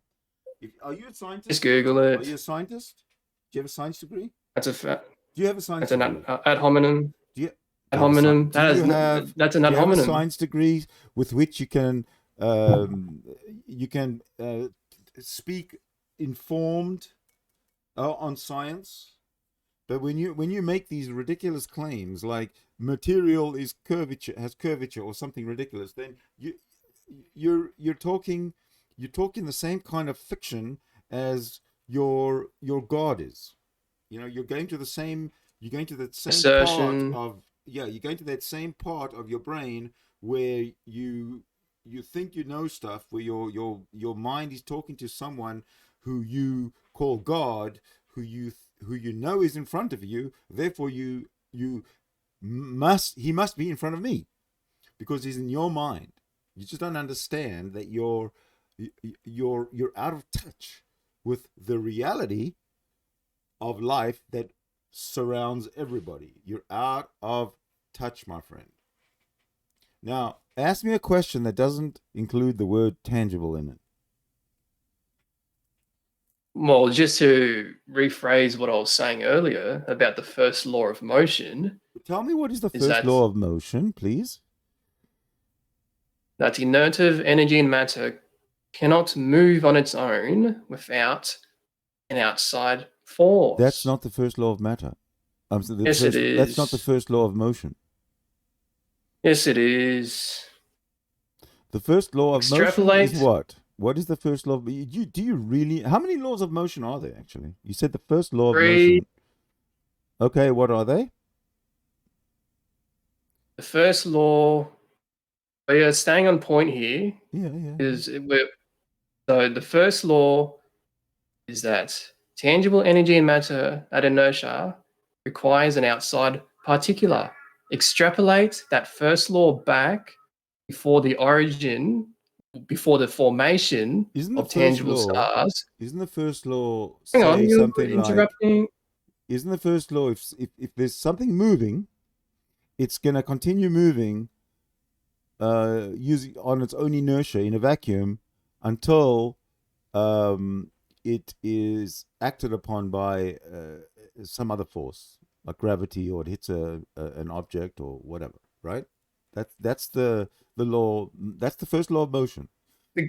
Speaker 2: Are you a scientist?
Speaker 1: Just Google it.
Speaker 2: Are you a scientist? Do you have a science degree?
Speaker 1: That's a fact.
Speaker 2: Do you have a science degree?
Speaker 1: Ad hominem.
Speaker 2: Do you?
Speaker 1: Ad hominem. That's an ad hominem.
Speaker 2: A science degree with which you can speak informed on science. But when you make these ridiculous claims like material is has curvature or something ridiculous, then you're talking the same kind of fiction as your God is. You're going to that same
Speaker 1: assertion.
Speaker 2: you're going to that same part of your brain where you think you know stuff, where your mind is talking to someone who you call God, who you know is in front of you. Therefore, he must be in front of me because he's in your mind. You just don't understand that you're out of touch with the reality of life, that surrounds everybody. You're out of touch, my friend. Now, ask me a question that doesn't include the word tangible in it.
Speaker 1: Well, just to rephrase what I was saying earlier about the first law of motion,
Speaker 2: Tell me, what is the
Speaker 1: is
Speaker 2: first
Speaker 1: that
Speaker 2: law of motion, please?
Speaker 1: that inertive energy and matter cannot move on its own without an outside force.
Speaker 2: That's not the first law of matter.
Speaker 1: Yes, it is.
Speaker 2: That's not the first law of motion.
Speaker 1: Yes, it is.
Speaker 2: The first law of motion
Speaker 1: Extrapolate.
Speaker 2: is what? What is the first law? Do you really? How many laws of motion are there, actually? You said the first law of
Speaker 1: 3.
Speaker 2: motion. Okay, what are they?
Speaker 1: The first law, we are staying on point here,
Speaker 2: Yeah.
Speaker 1: so the first law is that tangible energy and matter at inertia requires an outside particular. Extrapolate that first law back before the origin, before the formation of tangible stars.
Speaker 2: Isn't the first law
Speaker 1: Hang on,
Speaker 2: say
Speaker 1: you're
Speaker 2: something like?
Speaker 1: interrupting.
Speaker 2: Isn't the first law, if there's something moving, it's gonna continue moving, using on its own inertia in a vacuum until it is acted upon by some other force, like gravity, or it hits an object or whatever, right? That's the law. That's the first law of motion.
Speaker 1: The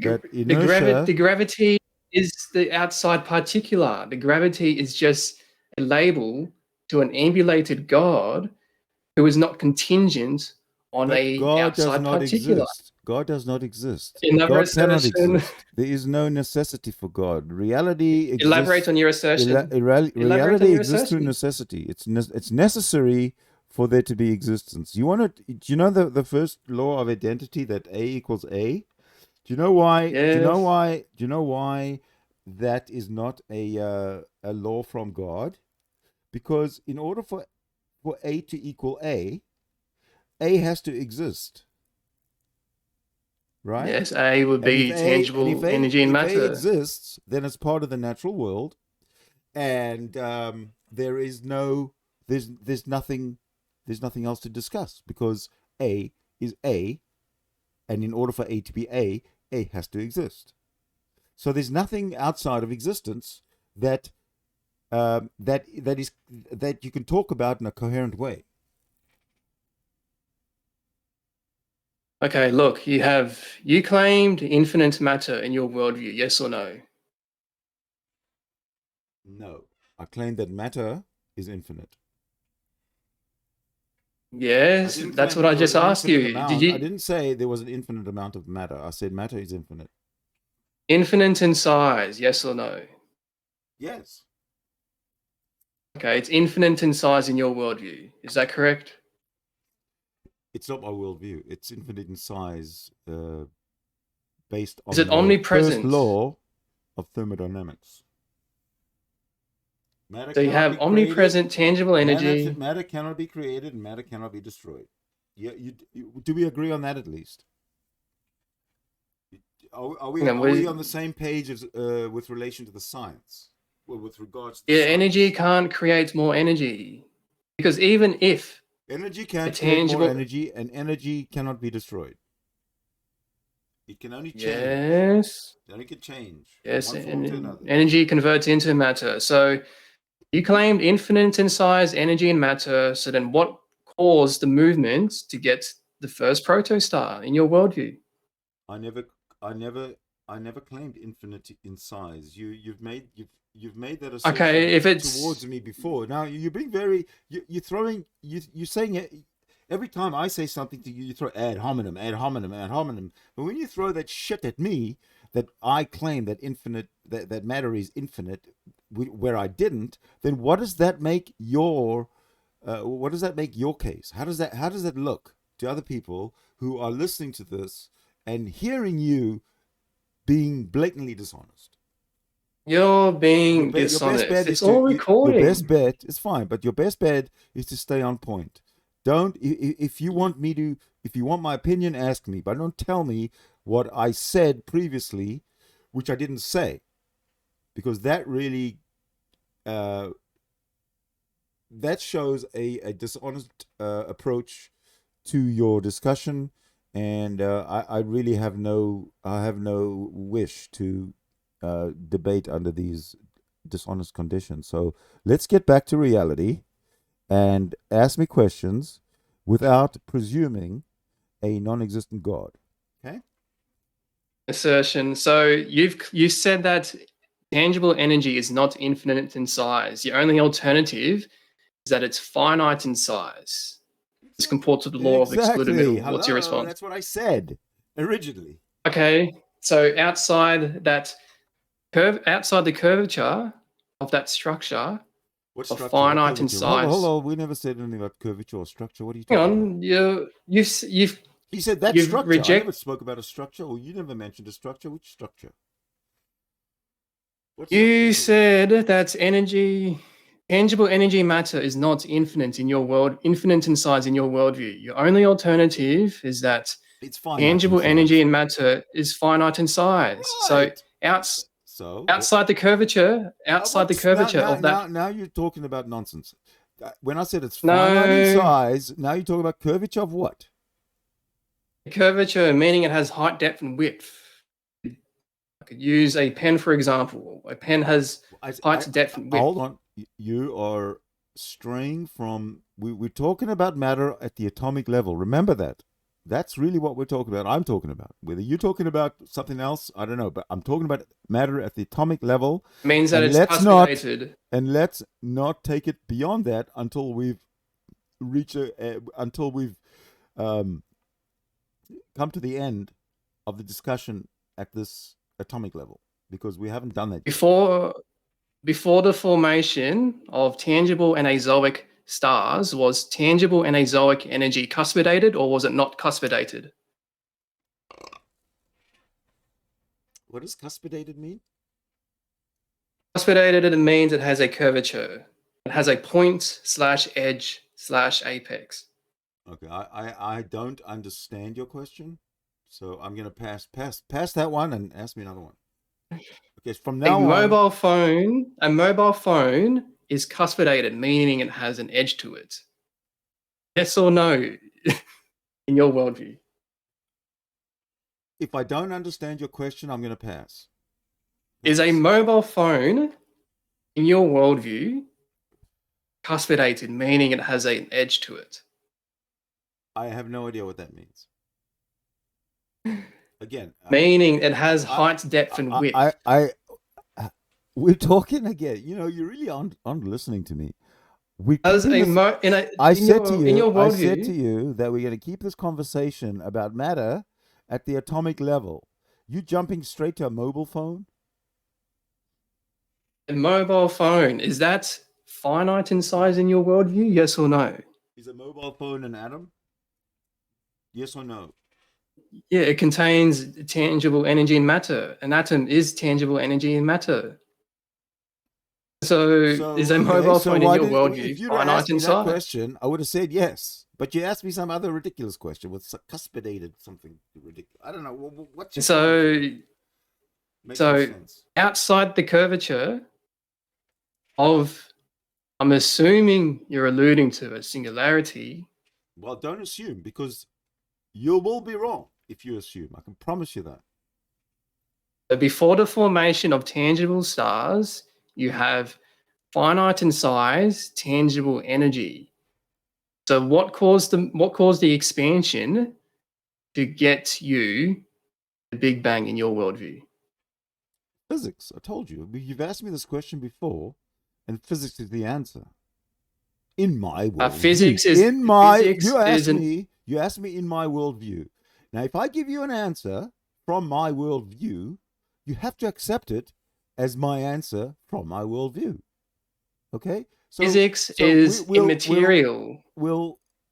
Speaker 1: gravity is the outside particular. The gravity is just a label to an ambulated God who is not contingent on an outside particular.
Speaker 2: God does not exist.
Speaker 1: Another
Speaker 2: God cannot
Speaker 1: assertion.
Speaker 2: exist. There is no necessity for God. Reality exists.
Speaker 1: Elaborate on your assertion.
Speaker 2: Reality exists through necessity. It's necessary for there to be existence. Do you know the first law of identity, that A equals A? Do you know why?
Speaker 1: Yes.
Speaker 2: Do you know why that is not a law from God? Because in order for A to equal A has to exist. Right?
Speaker 1: Yes, A would be tangible energy and matter.
Speaker 2: If A exists, then it's part of the natural world, and there's nothing else to discuss, because A is A, and in order for A to be A has to exist. So there's nothing outside of existence that you can talk about in a coherent way.
Speaker 1: Okay, look, you claimed infinite matter in your worldview, yes or no?
Speaker 2: No, I claim that matter is infinite.
Speaker 1: Yes, that's what I just asked you.
Speaker 2: I didn't say there was an infinite amount of matter. I said matter is infinite.
Speaker 1: Infinite in size, yes or no?
Speaker 2: Yes.
Speaker 1: Okay, it's infinite in size in your worldview. Is that correct?
Speaker 2: It's not my worldview. It's infinite in size, based on
Speaker 1: the omnipresent?
Speaker 2: First law of thermodynamics.
Speaker 1: So you have omnipresent tangible energy.
Speaker 2: Matter cannot be created, and matter cannot be destroyed. Do we agree on that at least? Are we on the same page with relation to the science? Well, with regards to science?
Speaker 1: Energy can't create more energy, because even if
Speaker 2: energy can't create more energy, and energy cannot be destroyed. It can only change.
Speaker 1: Yes.
Speaker 2: It only can change.
Speaker 1: Yes, energy converts into matter. So you claimed infinite in size, energy and matter. So then what caused the movement to get the first protostar in your worldview?
Speaker 2: I never claimed infinite in size. You've made that assertion towards me before. Now you're being you're saying it every time I say something to you, you throw ad hominem. But when you throw that shit at me, that I claim that that matter is infinite, where I didn't, then what does that make your case? How does that look to other people who are listening to this and hearing you being blatantly dishonest?
Speaker 1: You're being dishonest. It's all recording.
Speaker 2: Your best bet is fine, but your best bet is to stay on point. If you want my opinion, ask me, but don't tell me what I said previously, which I didn't say, because that really that shows a dishonest approach to your discussion, and I really have no wish to debate under these dishonest conditions. So let's get back to reality and ask me questions without presuming a non-existent God. Okay?
Speaker 1: Assertion. So you said that tangible energy is not infinite in size. The only alternative is that it's finite in size. This comports with the law of excluded
Speaker 2: Exactly.
Speaker 1: middle. What's your
Speaker 2: Hello,
Speaker 1: response?
Speaker 2: that's what I said originally.
Speaker 1: Okay, so outside the curvature of that structure,
Speaker 2: What
Speaker 1: of
Speaker 2: structure?
Speaker 1: finite in
Speaker 2: Curvature?
Speaker 1: size.
Speaker 2: Hold on. We never said anything about curvature or structure. What are you
Speaker 1: Hang
Speaker 2: talking about?
Speaker 1: on, you've
Speaker 2: He said that
Speaker 1: you've
Speaker 2: structure. I never spoke about a structure, or you never mentioned a structure. Which structure? What
Speaker 1: You
Speaker 2: structure?
Speaker 1: said that tangible energy matter is not infinite in your world, infinite in size in your worldview. Your only alternative is that
Speaker 2: It's finite
Speaker 1: tangible
Speaker 2: in size.
Speaker 1: energy and matter is finite in size.
Speaker 2: Right.
Speaker 1: So outside the curvature of that.
Speaker 2: Now you're talking about nonsense. When I said it's finite
Speaker 1: No,
Speaker 2: in size, now you're talking about curvature of what?
Speaker 1: curvature meaning it has height, depth, and width. I could use a pen for example. A pen has height, depth, and width.
Speaker 2: Hold on. You are straying from. We're talking about matter at the atomic level. Remember that. That's really what we're talking about. I'm talking about. Whether you're talking about something else, I don't know. But I'm talking about matter at the atomic level.
Speaker 1: Means that it's
Speaker 2: cuspinated. And let's not take it beyond that until we've reached until we've come to the end of the discussion at this atomic level, because we haven't done that yet.
Speaker 1: Before the formation of tangible and azoic stars, was tangible and azoic energy cuspidated, or was it not cuspidated?
Speaker 2: What does cuspidated mean?
Speaker 1: Cuspidated means it has a curvature. It has a point / edge / apex.
Speaker 2: Okay, I don't understand your question, so I'm gonna pass that one and ask me another one. Okay, from now on,
Speaker 1: a mobile phone is cuspidated, meaning it has an edge to it. Yes or no, in your worldview?
Speaker 2: If I don't understand your question, I'm gonna pass.
Speaker 1: Is a mobile phone, in your worldview, cuspidated, meaning it has an edge to it?
Speaker 2: I have no idea what that means. Again,
Speaker 1: meaning it has height, depth, and width.
Speaker 2: We're talking again. You know, you really aren't listening to me.
Speaker 1: I said
Speaker 2: to you that we're going to keep this conversation about matter at the atomic level. You jumping straight to a mobile phone?
Speaker 1: A mobile phone, is that finite in size in your worldview? Yes or no?
Speaker 2: Is a mobile phone an atom? Yes or no?
Speaker 1: Yeah, it contains tangible energy and matter. An atom is tangible energy and matter. So is a mobile phone in your worldview finite in size?
Speaker 2: Question, I would have said yes. But you asked me some other ridiculous question with cuspidated something ridiculous. I don't know. What's your
Speaker 1: so outside the curvature of, I'm assuming you're alluding to a singularity.
Speaker 2: Well, don't assume, because you will be wrong if you assume. I can promise you that.
Speaker 1: So before the formation of tangible stars, you have finite in size, tangible energy. So what caused the expansion to get you the Big Bang in your worldview?
Speaker 2: Physics. I told you. You've asked me this question before, and physics is the answer. In my worldview. You asked me in my worldview. Now, if I give you an answer from my worldview, you have to accept it as my answer from my worldview. Okay?
Speaker 1: Physics is immaterial.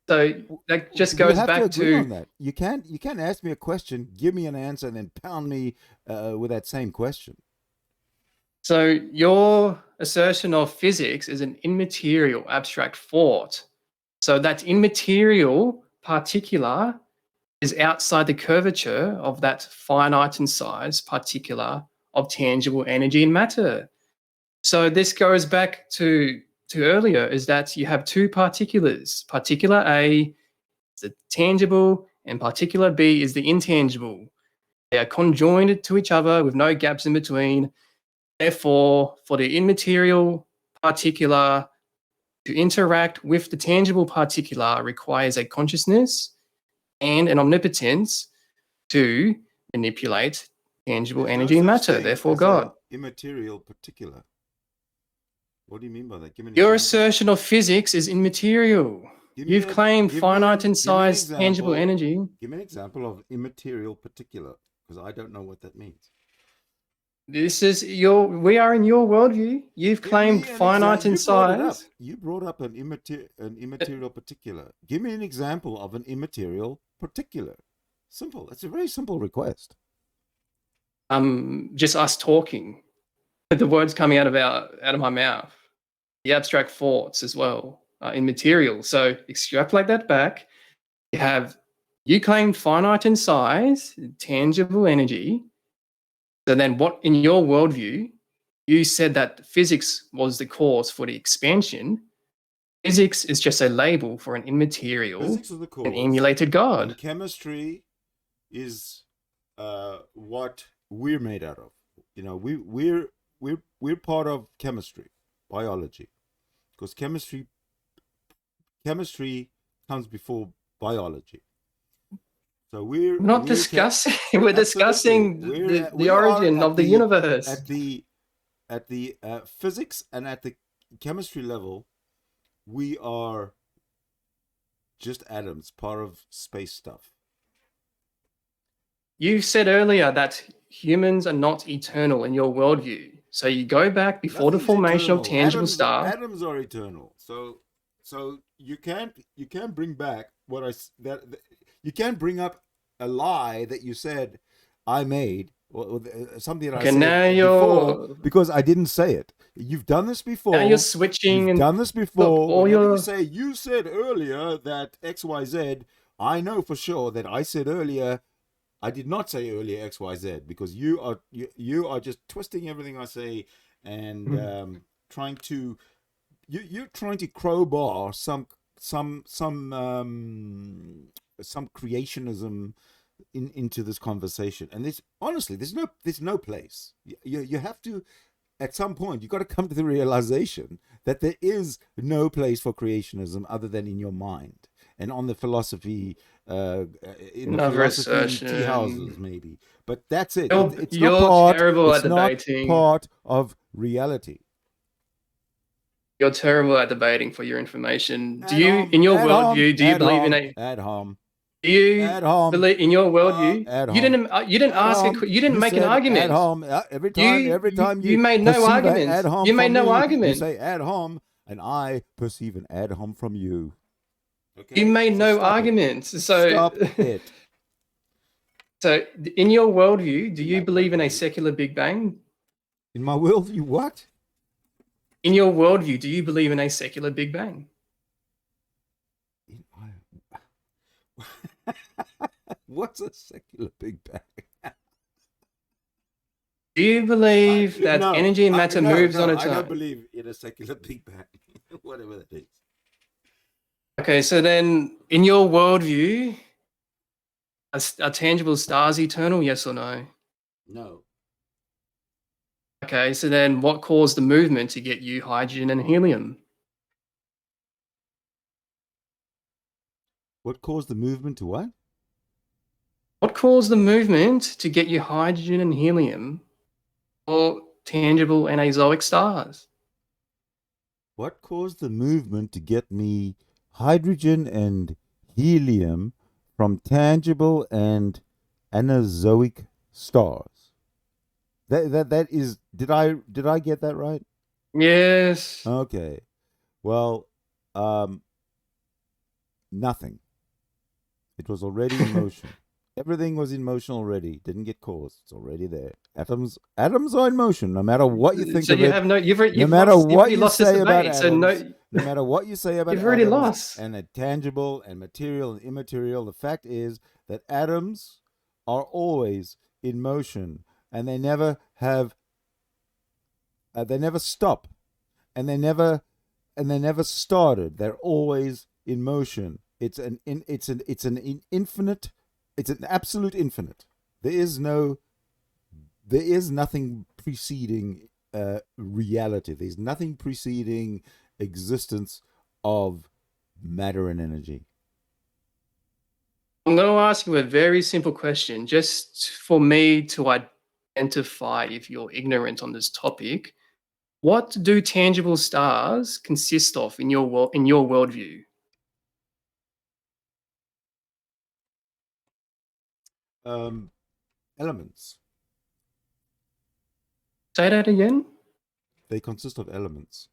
Speaker 1: So that just goes back to
Speaker 2: on that. You can't ask me a question, give me an answer, and then pound me with that same question.
Speaker 1: So your assertion of physics is an immaterial abstract thought. So that immaterial particular is outside the curvature of that finite in size particular of tangible energy and matter. So this goes back to to earlier is that you have two particulars. Particular A is the tangible and particular B is the intangible. They are conjoined to each other with no gaps in between. Therefore, for the immaterial particular to interact with the tangible particular requires a consciousness and an omnipotence to manipulate tangible
Speaker 2: There's no
Speaker 1: energy and
Speaker 2: such
Speaker 1: matter,
Speaker 2: thing
Speaker 1: therefore
Speaker 2: as
Speaker 1: God.
Speaker 2: a immaterial particular. What do you mean by that? Give me an
Speaker 1: Your
Speaker 2: example.
Speaker 1: assertion of physics is immaterial. You've claimed finite in size tangible energy.
Speaker 2: Give me an example of immaterial particular, because I don't know what that means.
Speaker 1: This is we are in your worldview. You've claimed finite in size.
Speaker 2: You brought up an immaterial particular. Give me an example of an immaterial particular. Simple. That's a very simple request.
Speaker 1: Just us talking. The words coming out of my mouth. The abstract thoughts as well are immaterial. So extrapolate that back. You claim finite in size, tangible energy. So then what, in your worldview, you said that physics was the cause for the expansion. Physics is just a label for an immaterial and emulated God.
Speaker 2: And chemistry is what we're made out of. You know, we're part of chemistry, biology, because chemistry comes before biology. So we're discussing
Speaker 1: the origin of the universe.
Speaker 2: At the physics and at the chemistry level, we are just atoms, part of space stuff.
Speaker 1: You said earlier that humans are not eternal in your worldview. So you go back before the formation of tangible stars.
Speaker 2: Atoms are eternal. So you can't bring back you can't bring up a lie that you said I made, or something that I said before, because I didn't say it. You've done this before.
Speaker 1: Now you're switching.
Speaker 2: You've done this before. You said earlier that XYZ, I know for sure that I said earlier, I did not say earlier XYZ, because you are just twisting everything I say and trying to crowbar some creationism into this conversation. And there's no place. You have to, at some point, you've got to come to the realization that there is no place for creationism other than in your mind and on the philosophy, in the philosophy tea houses, maybe. But that's it. It's not part of reality.
Speaker 1: You're terrible at debating, for your information. In your worldview, do you believe in a
Speaker 2: ad hom?
Speaker 1: Do you believe in your worldview? You didn't ask. You didn't make an argument.
Speaker 2: Ad hom. Every time
Speaker 1: you made no argument. You made no argument.
Speaker 2: You say ad hom, and I perceive an ad hom from you.
Speaker 1: Okay? You made no argument. So
Speaker 2: stop it.
Speaker 1: So, in your worldview, do you believe in a secular Big Bang?
Speaker 2: In my worldview, what?
Speaker 1: In your worldview, do you believe in a secular Big Bang?
Speaker 2: What's a secular Big Bang?
Speaker 1: Do you believe that energy and matter moves on its own?
Speaker 2: I don't believe in a secular Big Bang, whatever that is.
Speaker 1: Okay, so then, in your worldview, are tangible stars eternal, yes or no?
Speaker 2: No.
Speaker 1: Okay, so then what caused the movement to get you hydrogen and helium?
Speaker 2: What caused the movement to what?
Speaker 1: What caused the movement to get you hydrogen and helium or tangible and azoic stars?
Speaker 2: What caused the movement to get me hydrogen and helium from tangible and anazoic stars? That is, did I get that right?
Speaker 1: Yes.
Speaker 2: Okay. Well, nothing. It was already in motion. Everything was in motion already. Didn't get caused. It's already there. Atoms are in motion. No matter what you think. So
Speaker 1: you have no. No matter what you say about atoms.
Speaker 2: No matter what you say about
Speaker 1: atoms. You've already lost.
Speaker 2: And a tangible and material and immaterial. The fact is that atoms are always in motion, and they never have. They never stop, and they never they never started. They're always in motion. It's an infinite. It's an absolute infinite. There is nothing preceding reality. There's nothing preceding existence of matter and energy.
Speaker 1: I'm going to ask you a very simple question, just for me to identify if you're ignorant on this topic. What do tangible stars consist of in your worldview?
Speaker 2: Elements.
Speaker 1: Say that again.
Speaker 2: They consist of elements.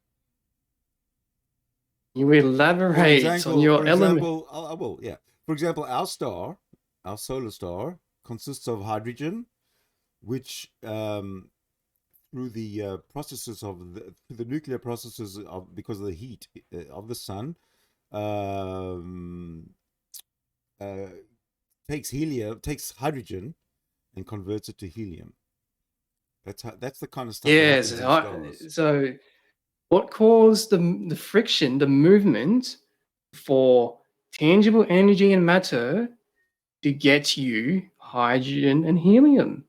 Speaker 1: You elaborate on your element.
Speaker 2: I will, yeah. For example, our star, our solar star, consists of hydrogen, which through the processes of the nuclear processes of because of the heat of the sun, takes hydrogen and converts it to helium. That's the kind of stuff.
Speaker 1: Yes. So, what caused the friction, the movement for tangible energy and matter to get you hydrogen and helium?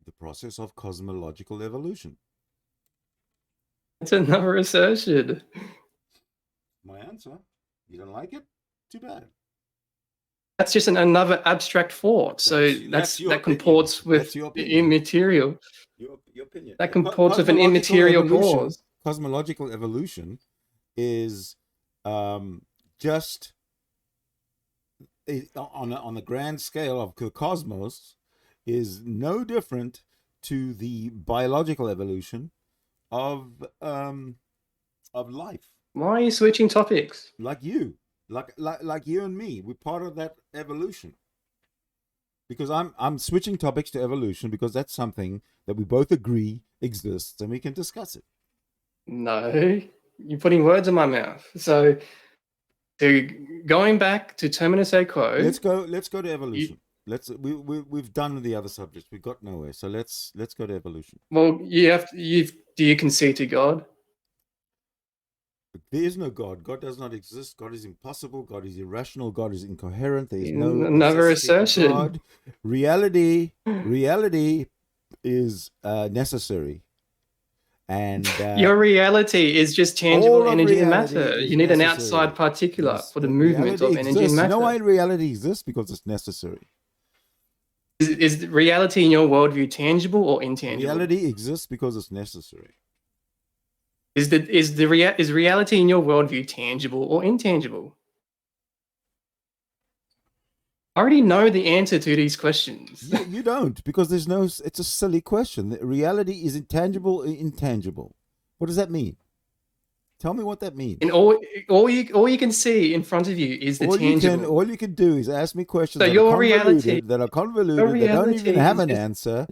Speaker 2: The process of cosmological evolution.
Speaker 1: That's another assertion.
Speaker 2: My answer. You don't like it? Too bad.
Speaker 1: That's just another abstract thought. So that comports with immaterial.
Speaker 2: Your opinion.
Speaker 1: That comports with an immaterial cause.
Speaker 2: Cosmological evolution is just on a grand scale of the cosmos is no different to the biological evolution of life.
Speaker 1: Why are you switching topics?
Speaker 2: Like you and me, we're part of that evolution. Because I'm switching topics to evolution because that's something that we both agree exists and we can discuss it.
Speaker 1: No, you're putting words in my mouth. So going back to terminus a quo.
Speaker 2: Let's go to evolution. We've done with the other subjects. We've got nowhere. So let's go to evolution.
Speaker 1: Well, do you concede to God?
Speaker 2: There is no God. God does not exist. God is impossible. God is irrational. God is incoherent. There is no
Speaker 1: another assertion.
Speaker 2: God. Reality is necessary. And
Speaker 1: your reality is just tangible energy and matter. You need an outside particular for the movement of energy and matter.
Speaker 2: You know why reality exists? Because it's necessary.
Speaker 1: Is reality in your worldview tangible or intangible?
Speaker 2: Reality exists because it's necessary.
Speaker 1: Is reality in your worldview tangible or intangible? I already know the answer to these questions.
Speaker 2: You don't, because there's no. It's a silly question. Reality is intangible or intangible. What does that mean? Tell me what that means.
Speaker 1: And all you can see in front of you is the tangible.
Speaker 2: All you can do is ask me questions
Speaker 1: that
Speaker 2: are convoluted, that don't even have an answer.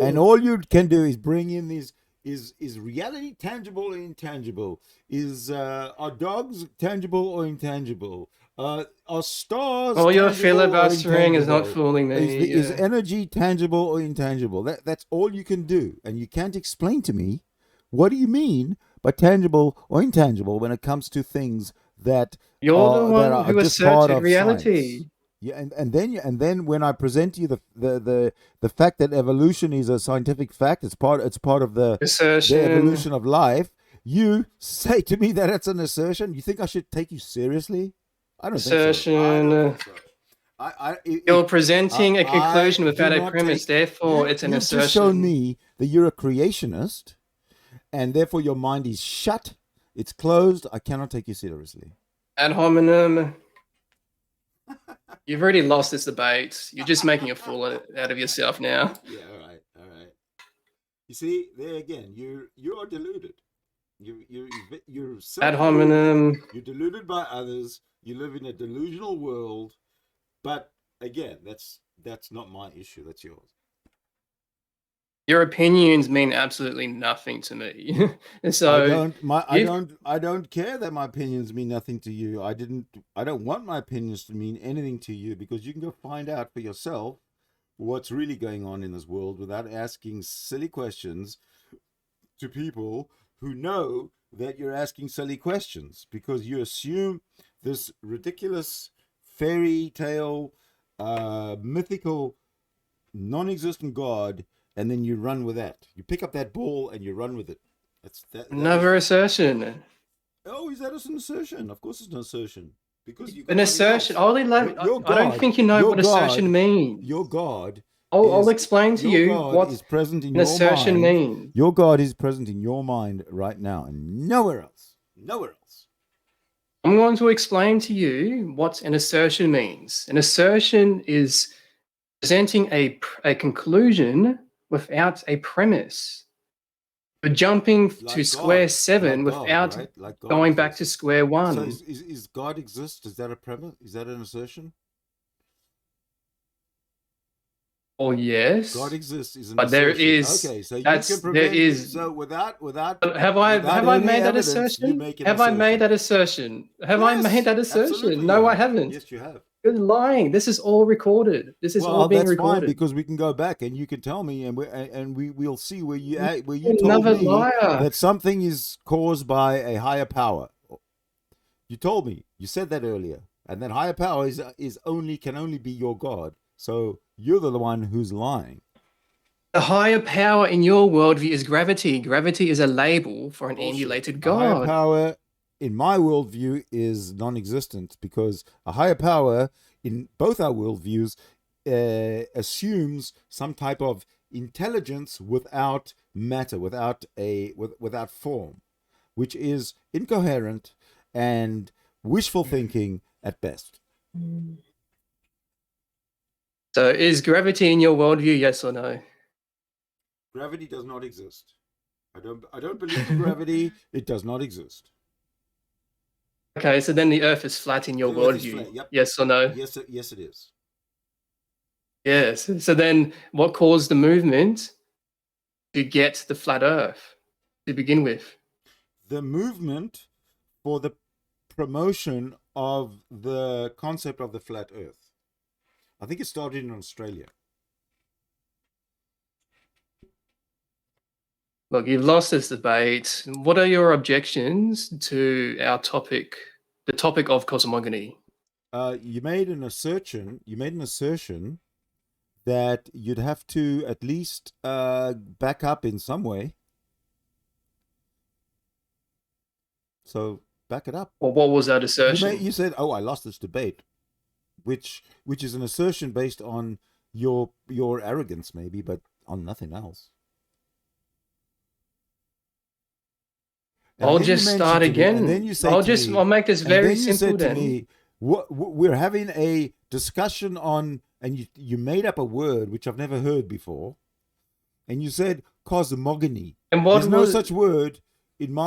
Speaker 2: And all you can do is bring in these. Is reality tangible or intangible? Are dogs tangible or intangible? Are stars?
Speaker 1: All your filibustering is not fooling me.
Speaker 2: Is energy tangible or intangible? That's all you can do, and you can't explain to me what do you mean by tangible or intangible when it comes to things that
Speaker 1: you're the one who asserted reality.
Speaker 2: Science. Yeah, and then when I present to you the fact that evolution is a scientific fact, it's part of the evolution of life. You say to me that it's an assertion. You think I should take you seriously? I don't think so.
Speaker 1: You're presenting a conclusion without a premise. Therefore, it's an assertion.
Speaker 2: You've just shown me that you're a creationist, and therefore your mind is shut. It's closed. I cannot take you seriously.
Speaker 1: Ad hominem. You've already lost this debate. You're just making a fool out of yourself now.
Speaker 2: Yeah, all right. You see, there again, you are deluded. You're
Speaker 1: ad hominem.
Speaker 2: You're deluded by others. You live in a delusional world. But again, that's not my issue. That's yours.
Speaker 1: Your opinions mean absolutely nothing to me. So
Speaker 2: I don't care that my opinions mean nothing to you. I don't want my opinions to mean anything to you, because you can go find out for yourself what's really going on in this world without asking silly questions to people who know that you're asking silly questions, because you assume this ridiculous fairy tale, mythical, non-existent God, and then you run with that. You pick up that ball and you run with it.
Speaker 1: Another assertion.
Speaker 2: Oh, is that an assertion? Of course, it's an assertion, because you got
Speaker 1: An assertion. I don't think you know what assertion means.
Speaker 2: Your God.
Speaker 1: I'll explain to you what
Speaker 2: is present in
Speaker 1: an assertion means.
Speaker 2: Your God is present in your mind right now, and nowhere else. Nowhere else.
Speaker 1: I'm going to explain to you what an assertion means. An assertion is presenting a conclusion without a premise. You're jumping to square 7 without going back to square 1.
Speaker 2: So is God exist? Is that a premise? Is that an assertion?
Speaker 1: Oh yes,
Speaker 2: God exists is an
Speaker 1: but
Speaker 2: assertion.
Speaker 1: There is.
Speaker 2: Okay, so
Speaker 1: that's,
Speaker 2: you can prevent.
Speaker 1: There is.
Speaker 2: So without.
Speaker 1: Have I made that assertion? Have I made that assertion? Have I made that assertion? No, I haven't.
Speaker 2: Yes, you have.
Speaker 1: You're lying. This is all recorded. This is all being recorded.
Speaker 2: Fine, because we can go back and you can tell me, and we'll see where you told me that something is caused by a higher power. You told me. You said that earlier, and that higher power can only be your God. So you're the one who's lying.
Speaker 1: The higher power in your worldview is gravity. Gravity is a label for an emulated God.
Speaker 2: A higher power in my worldview is non-existent, because a higher power in both our worldviews assumes some type of intelligence without matter, without form, which is incoherent and wishful thinking at best.
Speaker 1: So is gravity in your worldview, yes or no?
Speaker 2: Gravity does not exist. I don't believe in gravity. It does not exist.
Speaker 1: Okay, so then the Earth is flat in your worldview. Yep. Yes or no?
Speaker 2: Yes, it is.
Speaker 1: Yes. So then what caused the movement to get the flat Earth to begin with?
Speaker 2: The movement for the promotion of the concept of the flat Earth. I think it started in Australia.
Speaker 1: Look, you've lost this debate. What are your objections to our topic, the topic of cosmogony?
Speaker 2: You made an assertion that you'd have to at least back up in some way. So back it up.
Speaker 1: Well, what was that assertion?
Speaker 2: You said, "Oh, I lost this debate," which is an assertion based on your arrogance, maybe, but on nothing else.
Speaker 1: I'll just start again.
Speaker 2: And then you say
Speaker 1: I'll make this very simple then.
Speaker 2: To me, we're having a discussion on, and you made up a word which I've never heard before, and you said cosmogony. And there's no such word in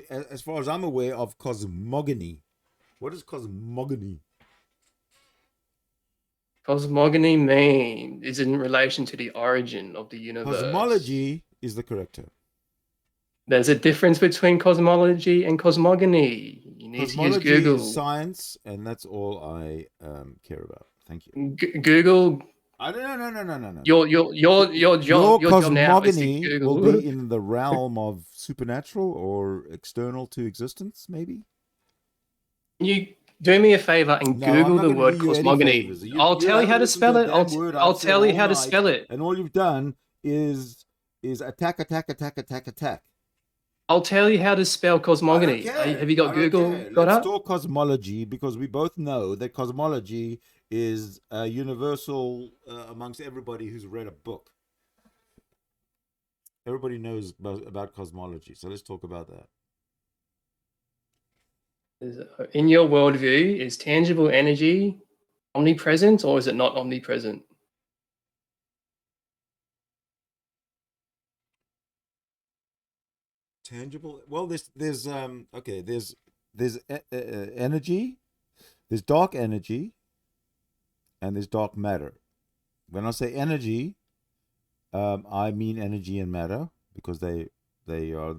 Speaker 2: as far as I'm aware of cosmogony. What is cosmogony?
Speaker 1: Cosmogony is in relation to the origin of the universe.
Speaker 2: Cosmology is the correct term.
Speaker 1: There's a difference between cosmology and cosmogony. You need to use Google.
Speaker 2: Is science, and that's all I care about. Thank you.
Speaker 1: Google.
Speaker 2: No.
Speaker 1: Your job now is to Google.
Speaker 2: Will be in the realm of supernatural or external to existence, maybe.
Speaker 1: You do me a favor and Google the word cosmogony. I'll tell you how to spell it. I'll tell you how to spell it.
Speaker 2: And all you've done is attack.
Speaker 1: I'll tell you how to spell cosmogony. Have you got Google got up?
Speaker 2: Let's talk cosmology, because we both know that cosmology is universal amongst everybody who's read a book. Everybody knows about cosmology, so let's talk about that.
Speaker 1: In your worldview, is tangible energy omnipresent, or is it not omnipresent?
Speaker 2: Tangible. Well, there's energy, there's dark energy, and there's dark matter. When I say energy, I mean energy and matter, because they are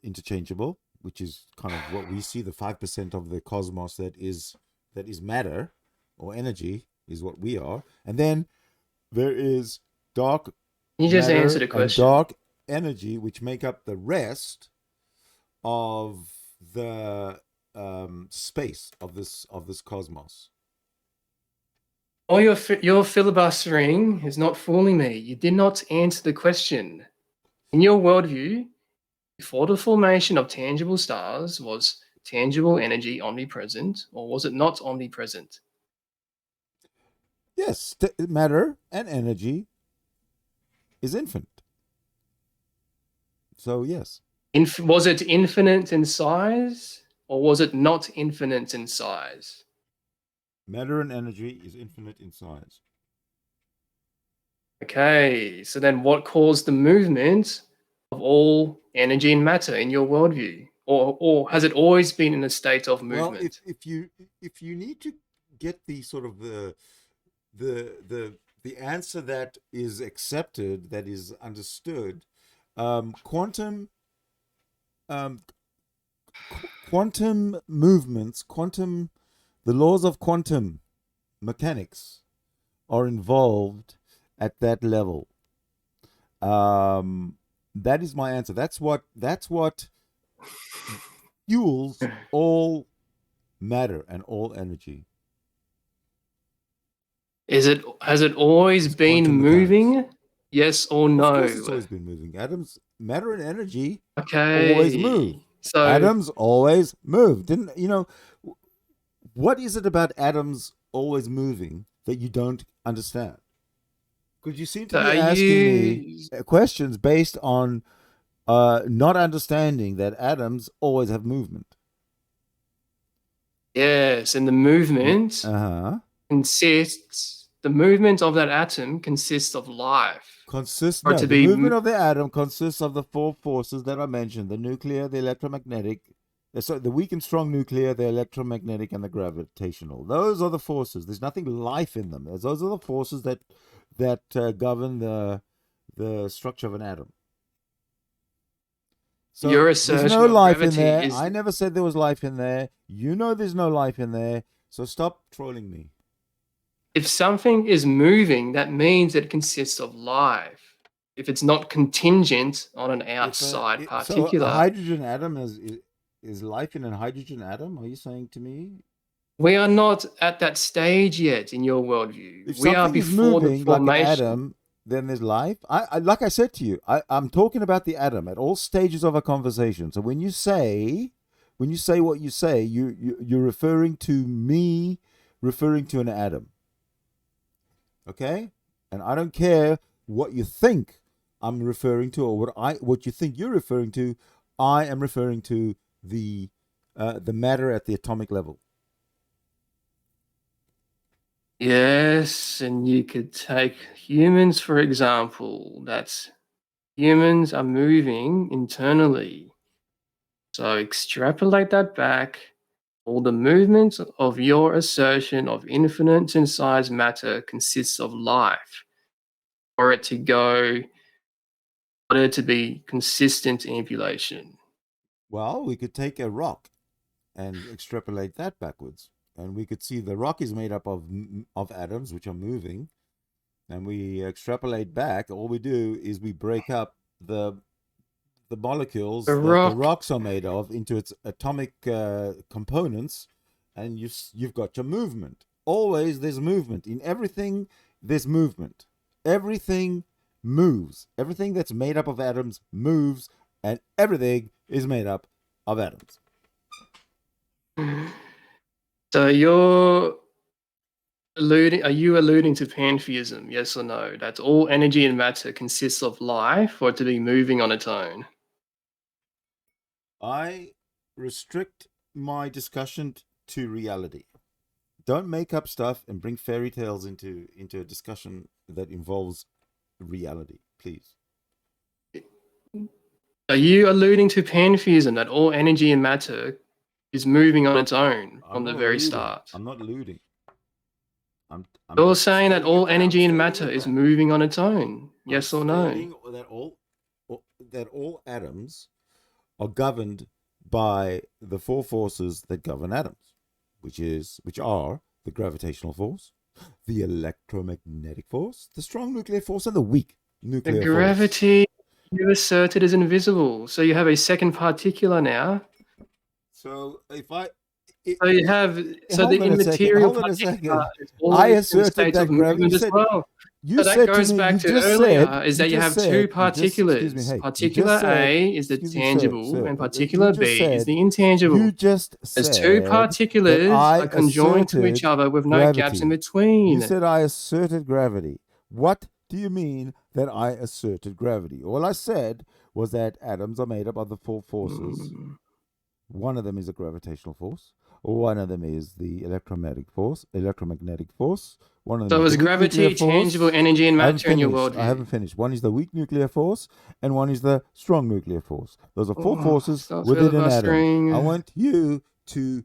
Speaker 2: interchangeable, which is kind of what we see. The 5% of the cosmos that is matter or energy is what we are, and then there is dark.
Speaker 1: You just answered a question.
Speaker 2: Dark energy, which make up the rest of the space of this cosmos.
Speaker 1: Oh, your filibustering is not fooling me. You did not answer the question. In your worldview, before the formation of tangible stars, was tangible energy omnipresent, or was it not omnipresent?
Speaker 2: Yes, matter and energy is infinite. So yes.
Speaker 1: Was it infinite in size, or was it not infinite in size?
Speaker 2: Matter and energy is infinite in size.
Speaker 1: Okay, so then what caused the movement of all energy and matter in your worldview? Or has it always been in a state of
Speaker 2: Well,
Speaker 1: movement?
Speaker 2: if you need to get the sort of the answer that is accepted, that is understood, quantum quantum movements, the laws of quantum mechanics are involved at that level. That is my answer. That's what fuels all matter and all energy.
Speaker 1: Has it always
Speaker 2: It's
Speaker 1: been
Speaker 2: quantum mechanics.
Speaker 1: moving? Yes or
Speaker 2: Of course, it's
Speaker 1: no?
Speaker 2: always been moving. Atoms, matter, and energy always move.
Speaker 1: Okay. So
Speaker 2: Atoms always move. Didn't you know? What is it about atoms always moving that you don't understand? Because you seem to
Speaker 1: so
Speaker 2: be
Speaker 1: are
Speaker 2: asking me
Speaker 1: you
Speaker 2: questions based on not understanding that atoms always have movement.
Speaker 1: yes, and the movement
Speaker 2: Uh huh.
Speaker 1: the movement of that atom consists of life. Or
Speaker 2: No,
Speaker 1: to
Speaker 2: the
Speaker 1: be
Speaker 2: movement of the atom consists of the four forces that I mentioned: the nuclear, the electromagnetic, the weak and strong nuclear, the electromagnetic, and the gravitational. Those are the forces. There's nothing life in them. Those are the forces that govern the structure of an atom. So
Speaker 1: your
Speaker 2: there's
Speaker 1: assertion
Speaker 2: no
Speaker 1: of
Speaker 2: life in
Speaker 1: gravity
Speaker 2: there.
Speaker 1: is
Speaker 2: I never said there was life in there. You know there's no life in there. So stop trolling me.
Speaker 1: if something is moving, that means it consists of life. If it's not contingent on an outside
Speaker 2: So a
Speaker 1: particular,
Speaker 2: hydrogen atom is life in a hydrogen atom? Are you saying to me?
Speaker 1: we are not at that stage yet in your worldview.
Speaker 2: If
Speaker 1: We are
Speaker 2: something is
Speaker 1: before the
Speaker 2: moving like an
Speaker 1: formation.
Speaker 2: atom, then there's life. I like I said to you, I'm talking about the atom at all stages of a conversation. So when you say what you say, you're referring to me referring to an atom. Okay? And I don't care what you think I'm referring to, or what you think you're referring to. I am referring to the matter at the atomic level.
Speaker 1: Yes, and you could take humans, for example. That's humans are moving internally. So extrapolate that back. All the movement of your assertion of infinite in size matter consists of life. For it to go, for it to be consistent ambulation.
Speaker 2: Well, we could take a rock and extrapolate that backwards, and we could see the rock is made up of atoms which are moving, and we extrapolate back. All we do is we break up the
Speaker 1: The
Speaker 2: molecules that the
Speaker 1: rock,
Speaker 2: rocks are made of into its atomic components, and you've got your movement. Always there's movement in everything. There's movement. Everything moves. Everything that's made up of atoms moves, and everything is made up of atoms.
Speaker 1: so are you alluding to pantheism? Yes or no? That all energy and matter consists of life for it to be moving on its own.
Speaker 2: I restrict my discussion to reality. Don't make up stuff and bring fairy tales into a discussion that involves reality, please.
Speaker 1: Are you alluding to pantheism that all energy and matter is moving on its own
Speaker 2: I'm
Speaker 1: from the
Speaker 2: not
Speaker 1: very
Speaker 2: alluding.
Speaker 1: start?
Speaker 2: I'm not alluding. I'm
Speaker 1: You're
Speaker 2: just
Speaker 1: saying that
Speaker 2: stating a
Speaker 1: all
Speaker 2: fact. I'm
Speaker 1: energy and
Speaker 2: stating a
Speaker 1: matter is
Speaker 2: fact.
Speaker 1: moving on its own.
Speaker 2: I'm
Speaker 1: Yes or no?
Speaker 2: stating that all atoms are governed by the four forces that govern atoms, which are the gravitational force, the electromagnetic force, the strong nuclear force, and the weak
Speaker 1: The
Speaker 2: nuclear force.
Speaker 1: gravity. You assert it is invisible. So you have a second particular now.
Speaker 2: So if I
Speaker 1: So you have
Speaker 2: hold
Speaker 1: the
Speaker 2: on a second,
Speaker 1: immaterial
Speaker 2: hold on a
Speaker 1: particular
Speaker 2: second.
Speaker 1: is
Speaker 2: I
Speaker 1: always in a
Speaker 2: asserted
Speaker 1: state
Speaker 2: that
Speaker 1: of
Speaker 2: gravity.
Speaker 1: movement as well.
Speaker 2: You
Speaker 1: So that
Speaker 2: said to
Speaker 1: goes
Speaker 2: me,
Speaker 1: back
Speaker 2: you
Speaker 1: to
Speaker 2: just
Speaker 1: earlier,
Speaker 2: said,
Speaker 1: is
Speaker 2: you
Speaker 1: that you
Speaker 2: just
Speaker 1: have two
Speaker 2: said, excuse me,
Speaker 1: particulars.
Speaker 2: hey, you
Speaker 1: Particular
Speaker 2: just said,
Speaker 1: A is the
Speaker 2: excuse me,
Speaker 1: tangible, and particular
Speaker 2: you just
Speaker 1: B is
Speaker 2: said,
Speaker 1: the intangible.
Speaker 2: you just
Speaker 1: As two
Speaker 2: said that
Speaker 1: particulars
Speaker 2: I
Speaker 1: are conjoined to each
Speaker 2: asserted
Speaker 1: other with no gaps in
Speaker 2: gravity.
Speaker 1: between.
Speaker 2: You said I asserted gravity. What do you mean that I asserted gravity? All I said was that atoms are made up of the four forces. One of them is a gravitational force. One of them is the electromagnetic force. One of them
Speaker 1: So
Speaker 2: is
Speaker 1: is
Speaker 2: the weak nuclear
Speaker 1: gravity,
Speaker 2: force.
Speaker 1: tangible energy and
Speaker 2: I haven't
Speaker 1: matter in your
Speaker 2: finished. I haven't
Speaker 1: worldview?
Speaker 2: finished. One is the weak nuclear force, and one is the strong nuclear force. Those are four forces
Speaker 1: Starts
Speaker 2: within an atom.
Speaker 1: filibustering.
Speaker 2: I want you to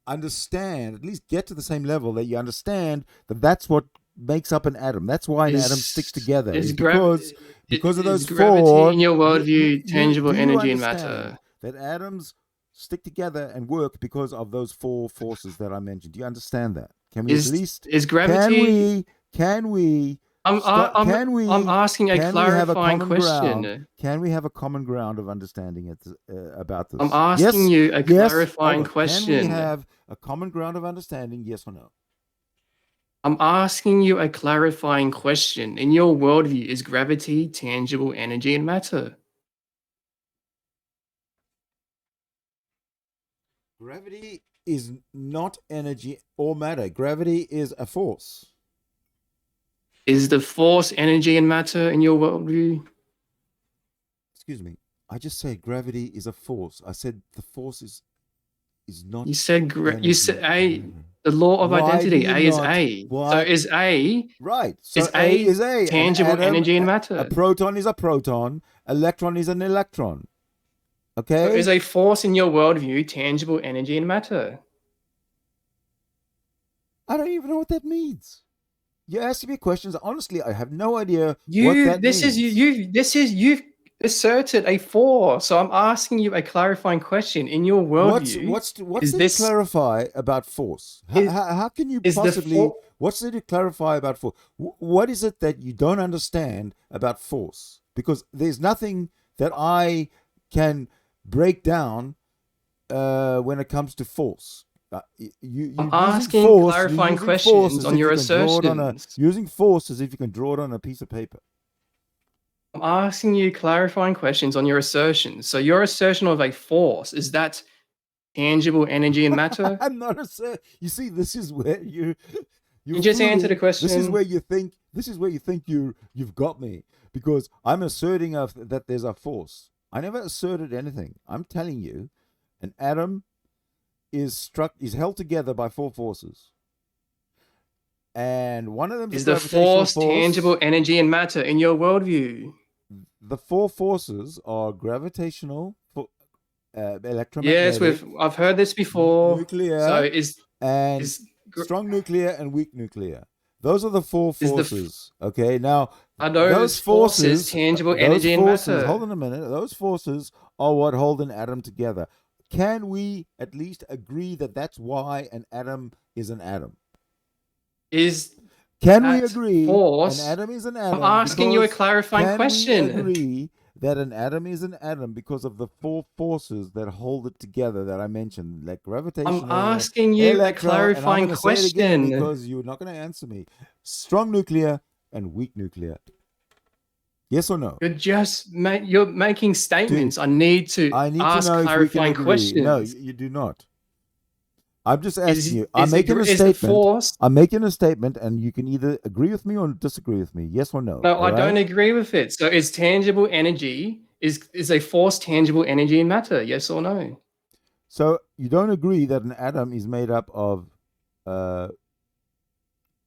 Speaker 2: understand, at least get to the same level that you understand that that's what makes up an atom. That's why an atom sticks together. Is because of those
Speaker 1: gravity
Speaker 2: four.
Speaker 1: in your worldview tangible
Speaker 2: Do you
Speaker 1: energy and
Speaker 2: understand
Speaker 1: matter?
Speaker 2: that atoms stick together and work because of those four forces that I mentioned? Do you understand that? Can we at least
Speaker 1: Is gravity?
Speaker 2: can we
Speaker 1: I'm asking a
Speaker 2: have a
Speaker 1: clarifying
Speaker 2: common ground?
Speaker 1: question.
Speaker 2: Can we have a common ground of understanding about this?
Speaker 1: I'm asking
Speaker 2: Yes,
Speaker 1: you a
Speaker 2: yes.
Speaker 1: clarifying
Speaker 2: Can we
Speaker 1: question.
Speaker 2: have a common ground of understanding? Yes or no?
Speaker 1: I'm asking you a clarifying question. In your worldview, is gravity tangible energy and matter?
Speaker 2: Gravity is not energy or matter. Gravity is a force.
Speaker 1: Is the force energy and matter in your worldview?
Speaker 2: Excuse me. I just said gravity is a force. I said the force is not.
Speaker 1: You said
Speaker 2: energy.
Speaker 1: you said A. The law of identity. A is A. So is A.
Speaker 2: Right. So
Speaker 1: Is A
Speaker 2: is A.
Speaker 1: tangible
Speaker 2: An atom,
Speaker 1: energy and
Speaker 2: a
Speaker 1: matter?
Speaker 2: proton is a proton. Electron is an electron. Okay.
Speaker 1: So is a force in your worldview tangible energy and matter?
Speaker 2: I don't even know what that means. You're asking me questions. Honestly, I have no idea what that means.
Speaker 1: You've asserted a force. So I'm asking you a clarifying question. In your worldview,
Speaker 2: what's there to clarify about force? How can you possibly? What's there to clarify about force? What is it that you don't understand about force? Because there's nothing that I can break down when it comes to force.
Speaker 1: I'm asking clarifying questions on your assertions.
Speaker 2: Using force as if you can draw it on a piece of paper.
Speaker 1: I'm asking you clarifying questions on your assertions. So your assertion of a force, is that tangible energy and matter?
Speaker 2: I'm not you see, this is where you
Speaker 1: just answered a question.
Speaker 2: This is where you think you've got me, because I'm asserting that there's a force. I never asserted anything. I'm telling you, an atom is held together by four forces. And one of them
Speaker 1: is the force tangible energy and matter in your worldview?
Speaker 2: The four forces are gravitational, electromagnetic.
Speaker 1: Yes, I've heard this before.
Speaker 2: Nuclear.
Speaker 1: So
Speaker 2: strong nuclear and weak nuclear. Those are the four forces. Okay, now
Speaker 1: are those forces tangible energy and matter?
Speaker 2: Hold on a minute. Those forces are what hold an atom together. Can we at least agree that that's why an atom is an atom? Can we agree an atom is an atom?
Speaker 1: I'm asking you a clarifying question.
Speaker 2: Can we agree that an atom is an atom because of the four forces that hold it together that I mentioned, like gravitational?
Speaker 1: I'm asking you a clarifying question.
Speaker 2: Because you're not going to answer me. Strong nuclear and weak nuclear. Yes or no?
Speaker 1: You're making statements. Dude, I need to ask clarifying questions.
Speaker 2: No, you do not. I'm just asking you. I'm making a statement. I'm making a statement, and you can either agree with me or disagree with me. Yes or no?
Speaker 1: No, I don't agree with it. So is tangible energy, is a force tangible energy and matter? Yes or no?
Speaker 2: So you don't agree that an atom is made up of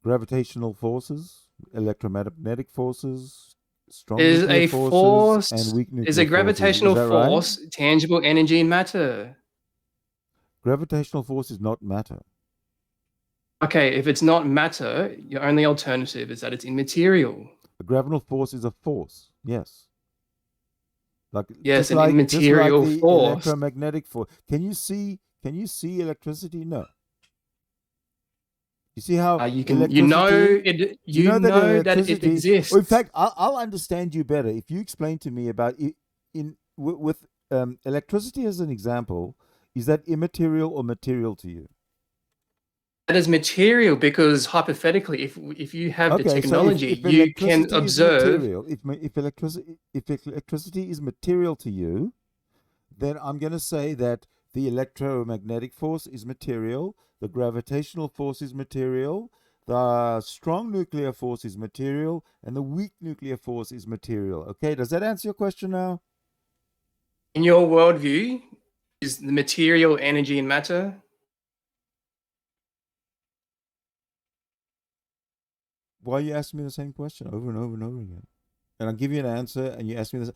Speaker 2: gravitational forces, electromagnetic forces, strong nuclear forces, and weak nuclear forces.
Speaker 1: Is a gravitational force tangible energy and matter?
Speaker 2: Gravitational force is not matter.
Speaker 1: Okay, if it's not matter, your only alternative is that it's immaterial.
Speaker 2: A gravitational force is a force. Yes.
Speaker 1: Yes, an immaterial
Speaker 2: just like the
Speaker 1: force.
Speaker 2: Electromagnetic force. Can you see electricity? No. You see how
Speaker 1: You
Speaker 2: electricity,
Speaker 1: you
Speaker 2: you know that
Speaker 1: that it
Speaker 2: electricity,
Speaker 1: exists.
Speaker 2: or in fact, I'll understand you better if you explain to me about with electricity as an example. Is that immaterial or material to you?
Speaker 1: That is material because hypothetically, if you have the
Speaker 2: Okay, so
Speaker 1: technology,
Speaker 2: if
Speaker 1: you can
Speaker 2: electricity is
Speaker 1: observe.
Speaker 2: material, if electricity is material to you, then I'm going to say that the electromagnetic force is material, the gravitational force is material, the strong nuclear force is material, and the weak nuclear force is material. Okay, does that answer your question now?
Speaker 1: In your worldview, is the material energy and matter?
Speaker 2: Why are you asking me the same question over and over and over again? And I'll give you an answer, and you ask me this.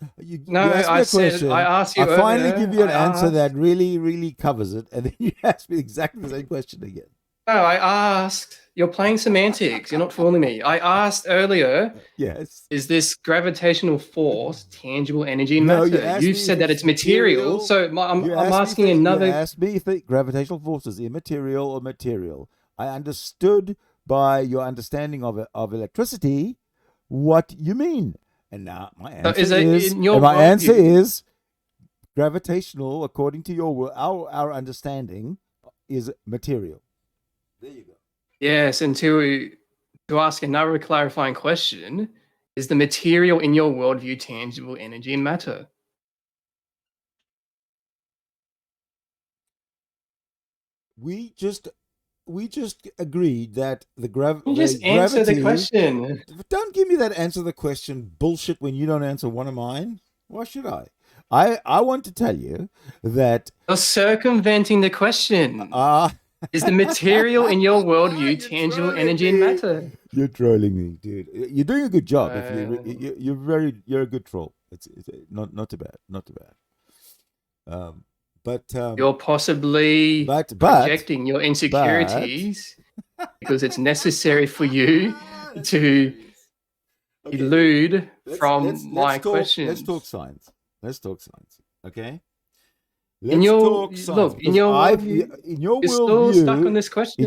Speaker 1: No,
Speaker 2: You ask me
Speaker 1: I
Speaker 2: a
Speaker 1: said
Speaker 2: question.
Speaker 1: I asked you
Speaker 2: I finally
Speaker 1: earlier.
Speaker 2: give you an
Speaker 1: I
Speaker 2: answer
Speaker 1: asked,
Speaker 2: that really, really covers it, and then you ask me exactly the same question again.
Speaker 1: no, I asked. You're playing semantics. You're not fooling me. I asked earlier.
Speaker 2: Yes.
Speaker 1: Is this gravitational force tangible energy and
Speaker 2: No, you
Speaker 1: matter?
Speaker 2: asked
Speaker 1: You've
Speaker 2: me if
Speaker 1: said that
Speaker 2: it's
Speaker 1: it's material.
Speaker 2: material.
Speaker 1: So I'm asking
Speaker 2: You
Speaker 1: another.
Speaker 2: asked me if the gravitational force is immaterial or material. I understood by your understanding of electricity what you mean, and now my
Speaker 1: So
Speaker 2: answer
Speaker 1: is it
Speaker 2: is,
Speaker 1: in your
Speaker 2: and my answer
Speaker 1: worldview?
Speaker 2: is gravitational, according to our understanding, is material. There you go.
Speaker 1: Yes, and to ask another clarifying question, is the material in your worldview tangible energy and matter?
Speaker 2: We just agreed that
Speaker 1: You just answer the
Speaker 2: gravity.
Speaker 1: question.
Speaker 2: Don't give me that answer the question bullshit when you don't answer one of mine. Why should I? I want to tell you that
Speaker 1: You're circumventing the question.
Speaker 2: uh
Speaker 1: Is the material in your worldview
Speaker 2: you're
Speaker 1: tangible
Speaker 2: trolling
Speaker 1: energy and
Speaker 2: me.
Speaker 1: matter?
Speaker 2: You're trolling me, dude. You're doing a good job. If
Speaker 1: Uh,
Speaker 2: you're a good troll. It's not too bad, not too bad. Um, but
Speaker 1: you're possibly
Speaker 2: but but
Speaker 1: projecting your
Speaker 2: but
Speaker 1: insecurities because it's necessary for you
Speaker 2: that's
Speaker 1: to
Speaker 2: hilarious. Okay,
Speaker 1: elude
Speaker 2: let's
Speaker 1: from my
Speaker 2: let's talk
Speaker 1: questions.
Speaker 2: science. Let's talk science. Okay,
Speaker 1: In
Speaker 2: let's
Speaker 1: your
Speaker 2: talk science
Speaker 1: look, in
Speaker 2: because
Speaker 1: your
Speaker 2: I've
Speaker 1: worldview,
Speaker 2: in your
Speaker 1: you're still stuck on
Speaker 2: worldview,
Speaker 1: this question.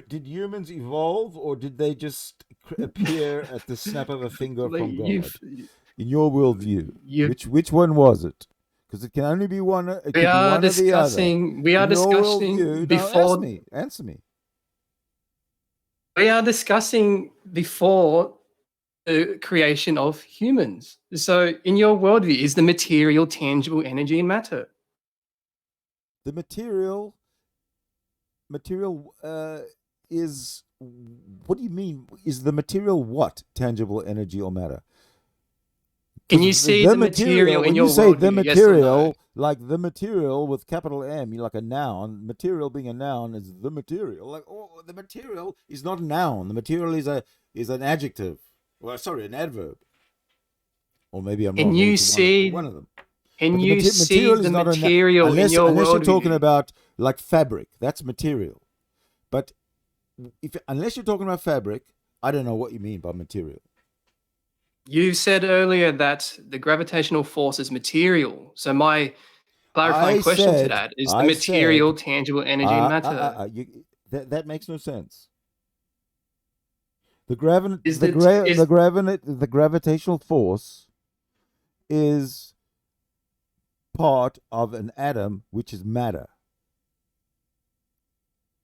Speaker 2: did humans evolve or did they just appear at the snap of a finger
Speaker 1: Like
Speaker 2: from God? In your worldview,
Speaker 1: you
Speaker 2: which one was it? Because it can only be one. It
Speaker 1: we
Speaker 2: could be
Speaker 1: are
Speaker 2: one or the other.
Speaker 1: discussing we are
Speaker 2: In your
Speaker 1: discussing
Speaker 2: worldview, no, answer
Speaker 1: before
Speaker 2: me. Answer me.
Speaker 1: we are discussing before the creation of humans. So in your worldview, is the material tangible energy and matter?
Speaker 2: The material is. What do you mean? Is the material what? Tangible energy or matter?
Speaker 1: Can
Speaker 2: Because
Speaker 1: you see
Speaker 2: the
Speaker 1: the
Speaker 2: material,
Speaker 1: material in
Speaker 2: when you
Speaker 1: your
Speaker 2: say the
Speaker 1: worldview? Yes or no?
Speaker 2: material, like the material with capital M, like a noun, material being a noun is the material. Like, oh, the material is not a noun. The material is an adjective. Well, sorry, an adverb. Or maybe I'm
Speaker 1: Can
Speaker 2: wrong. Maybe
Speaker 1: you
Speaker 2: it's one
Speaker 1: see
Speaker 2: of them.
Speaker 1: can
Speaker 2: But the
Speaker 1: you see
Speaker 2: material is
Speaker 1: the
Speaker 2: not a
Speaker 1: material in your
Speaker 2: unless you're talking
Speaker 1: worldview?
Speaker 2: about like fabric. That's material. But if unless you're talking about fabric, I don't know what you mean by material.
Speaker 1: You said earlier that the gravitational force is material. So my clarifying question to that is the
Speaker 2: I
Speaker 1: material
Speaker 2: said,
Speaker 1: tangible energy and matter.
Speaker 2: that makes no sense. The gravi-
Speaker 1: Is
Speaker 2: the
Speaker 1: that
Speaker 2: gra-
Speaker 1: is
Speaker 2: the gravitational force is part of an atom, which is matter.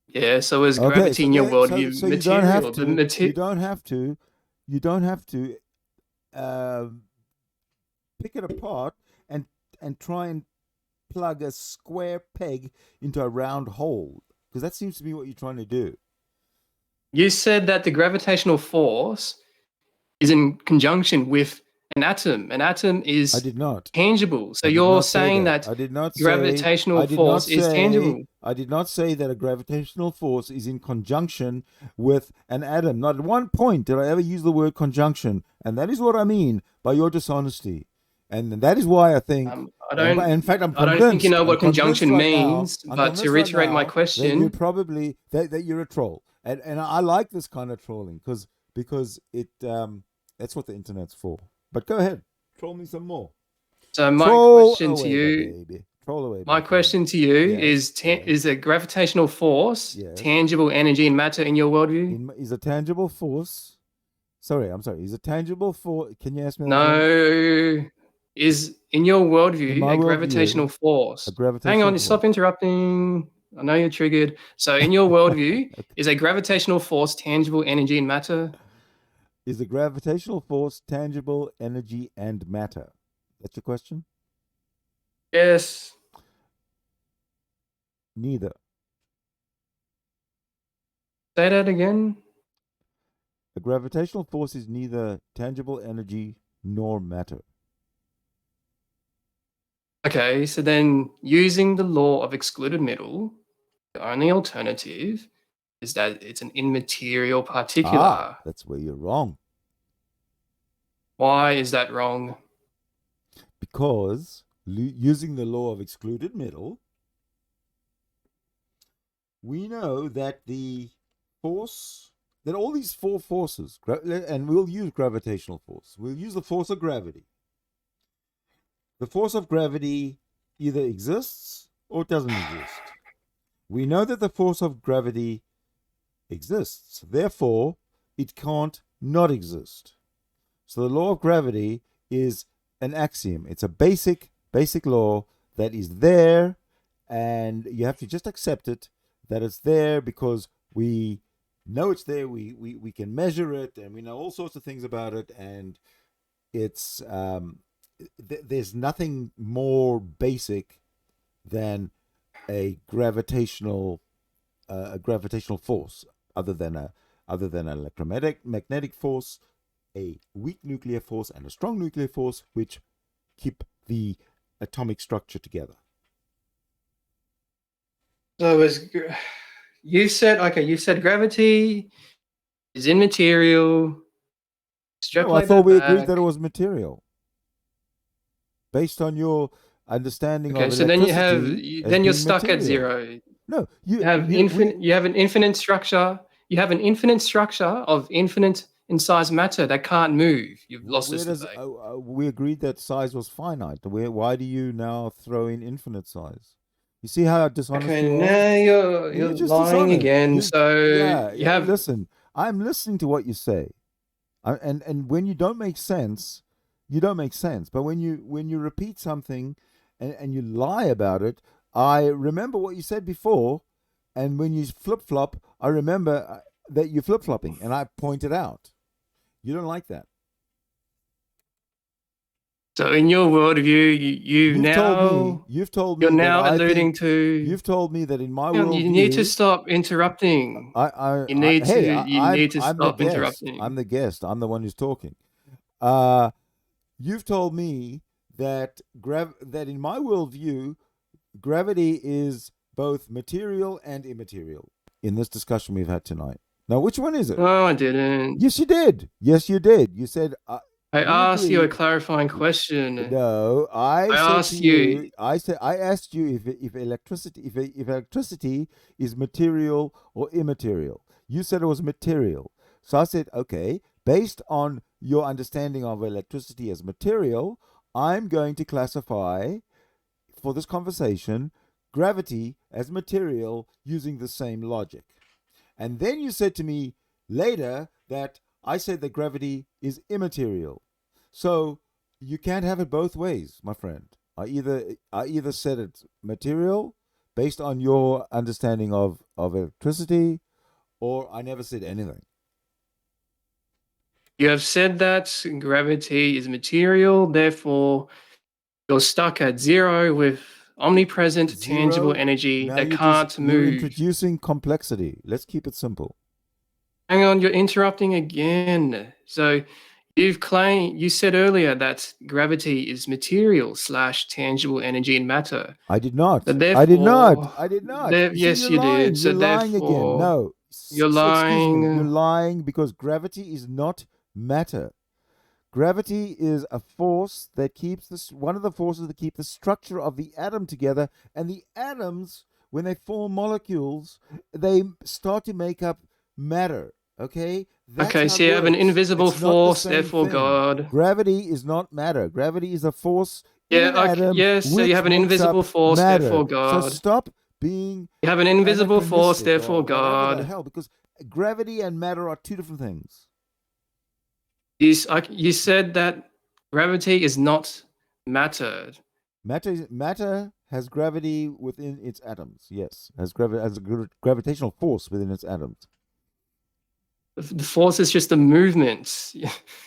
Speaker 1: yeah, so is
Speaker 2: Okay,
Speaker 1: gravity
Speaker 2: so
Speaker 1: in your
Speaker 2: so
Speaker 1: worldview
Speaker 2: you don't have
Speaker 1: material?
Speaker 2: to you don't have to uh, pick it apart and try and plug a square peg into a round hole, because that seems to be what you're trying to do.
Speaker 1: You said that the gravitational force is in conjunction with an atom. An atom
Speaker 2: I
Speaker 1: is
Speaker 2: did not.
Speaker 1: tangible. So
Speaker 2: I did
Speaker 1: you're
Speaker 2: not say
Speaker 1: saying
Speaker 2: that.
Speaker 1: that gravitational force is tangible.
Speaker 2: I did not say that a gravitational force is in conjunction with an atom. Not at one point did I ever use the word conjunction, and that is what I mean by your dishonesty. And that is why I think,
Speaker 1: I
Speaker 2: and
Speaker 1: don't
Speaker 2: in fact,
Speaker 1: I don't think you know
Speaker 2: I'm
Speaker 1: what
Speaker 2: convinced
Speaker 1: conjunction
Speaker 2: right now,
Speaker 1: means, but to reiterate my
Speaker 2: that you're
Speaker 1: question,
Speaker 2: probably that you're a troll, and I like this kind of trolling because it that's what the internet's for. But go ahead, troll me some more.
Speaker 1: so my
Speaker 2: Troll
Speaker 1: question to
Speaker 2: away,
Speaker 1: you
Speaker 2: baby. control away.
Speaker 1: My question to you
Speaker 2: Yes,
Speaker 1: is a gravitational force tangible energy and matter in your worldview?
Speaker 2: Is a tangible force. Sorry, I'm sorry. Is a tangible force. Can you ask me that again?
Speaker 1: No. Is in your worldview
Speaker 2: my
Speaker 1: a
Speaker 2: worldview,
Speaker 1: gravitational force?
Speaker 2: a gravitational
Speaker 1: Hang on,
Speaker 2: force.
Speaker 1: stop interrupting. I know you're triggered. So in your worldview,
Speaker 2: Okay.
Speaker 1: is a gravitational force tangible energy and matter?
Speaker 2: Is a gravitational force tangible energy and matter? That's your question?
Speaker 1: Yes.
Speaker 2: Neither.
Speaker 1: Say that again.
Speaker 2: A gravitational force is neither tangible energy nor matter.
Speaker 1: Okay, so then using the law of excluded middle, the only alternative is that it's an immaterial particular.
Speaker 2: That's where you're wrong.
Speaker 1: Why is that wrong?
Speaker 2: Because using the law of excluded middle, we know that the force, that all these four forces, and we'll use gravitational force, we'll use the force of gravity. The force of gravity either exists or doesn't exist. We know that the force of gravity exists, therefore it can't not exist. So the law of gravity is an axiom. It's a basic law that is there, and you have to just accept it, that it's there because we know it's there. We can measure it, and we know all sorts of things about it, and it's there's nothing more basic than a gravitational force other than an electromagnetic force, a weak nuclear force, and a strong nuclear force, which keep the atomic structure together.
Speaker 1: So you said gravity is immaterial.
Speaker 2: No, I thought we agreed that it was material. Based on your understanding of
Speaker 1: so
Speaker 2: electricity,
Speaker 1: then you're stuck
Speaker 2: material.
Speaker 1: at zero.
Speaker 2: No,
Speaker 1: you have an infinite structure. You have an infinite structure of infinite in size matter that can't move. You've lost this debate.
Speaker 2: We agreed that size was finite. Why do you now throw in infinite size? You see how dishonest you are?
Speaker 1: Now you're
Speaker 2: just
Speaker 1: lying
Speaker 2: dishonest.
Speaker 1: again.
Speaker 2: Listen, I'm listening to what you say, and when you don't make sense, you don't make sense. But when you repeat something, and you lie about it, I remember what you said before, and when you flip flop, I remember that you're flip flopping, and I point it out. You don't like that.
Speaker 1: So in your worldview, you've told me you're now alluding to.
Speaker 2: You've told me that in my worldview,
Speaker 1: you need to stop interrupting. You need to stop interrupting.
Speaker 2: I'm the guest. I'm the one who's talking. You've told me that that in my worldview, gravity is both material and immaterial in this discussion we've had tonight. Now, which one is it?
Speaker 1: No, I didn't.
Speaker 2: Yes, you did. Yes, you did. You said
Speaker 1: I asked you a clarifying question.
Speaker 2: No, I asked you if electricity is material or immaterial. You said it was material. So I said, okay, based on your understanding of electricity as material, I'm going to classify, for this conversation, gravity as material using the same logic. And then you said to me later that I said that gravity is immaterial. So you can't have it both ways, my friend. I either said it's material based on your understanding of electricity, or I never said anything.
Speaker 1: You have said that gravity is material, therefore you're stuck at zero with omnipresent, tangible energy that can't move.
Speaker 2: You're introducing complexity. Let's keep it simple.
Speaker 1: Hang on, you're interrupting again. So you said earlier that gravity is material / tangible energy and matter.
Speaker 2: I did not.
Speaker 1: Therefore,
Speaker 2: I did not.
Speaker 1: Yes, you did.
Speaker 2: So you're lying again. No.
Speaker 1: You're lying.
Speaker 2: Excuse me. You're lying because gravity is not matter. Gravity is a force that keeps one of the forces that keep the structure of the atom together, and the atoms, when they form molecules, they start to make up matter. Okay?
Speaker 1: So you have an invisible force, therefore God.
Speaker 2: Gravity is not matter. Gravity is a force In
Speaker 1: Yeah,
Speaker 2: an atom,
Speaker 1: yes, so you
Speaker 2: which
Speaker 1: have an
Speaker 2: makes
Speaker 1: invisible
Speaker 2: up
Speaker 1: force,
Speaker 2: matter.
Speaker 1: therefore
Speaker 2: So
Speaker 1: God.
Speaker 2: stop being
Speaker 1: You have an invisible force,
Speaker 2: anachronistic or
Speaker 1: therefore
Speaker 2: whatever the
Speaker 1: God.
Speaker 2: hell, because gravity and matter are two different things.
Speaker 1: You said that gravity is not matter.
Speaker 2: Matter has gravity within its atoms. Yes, has a gravitational force within its atoms.
Speaker 1: The force is just a movement.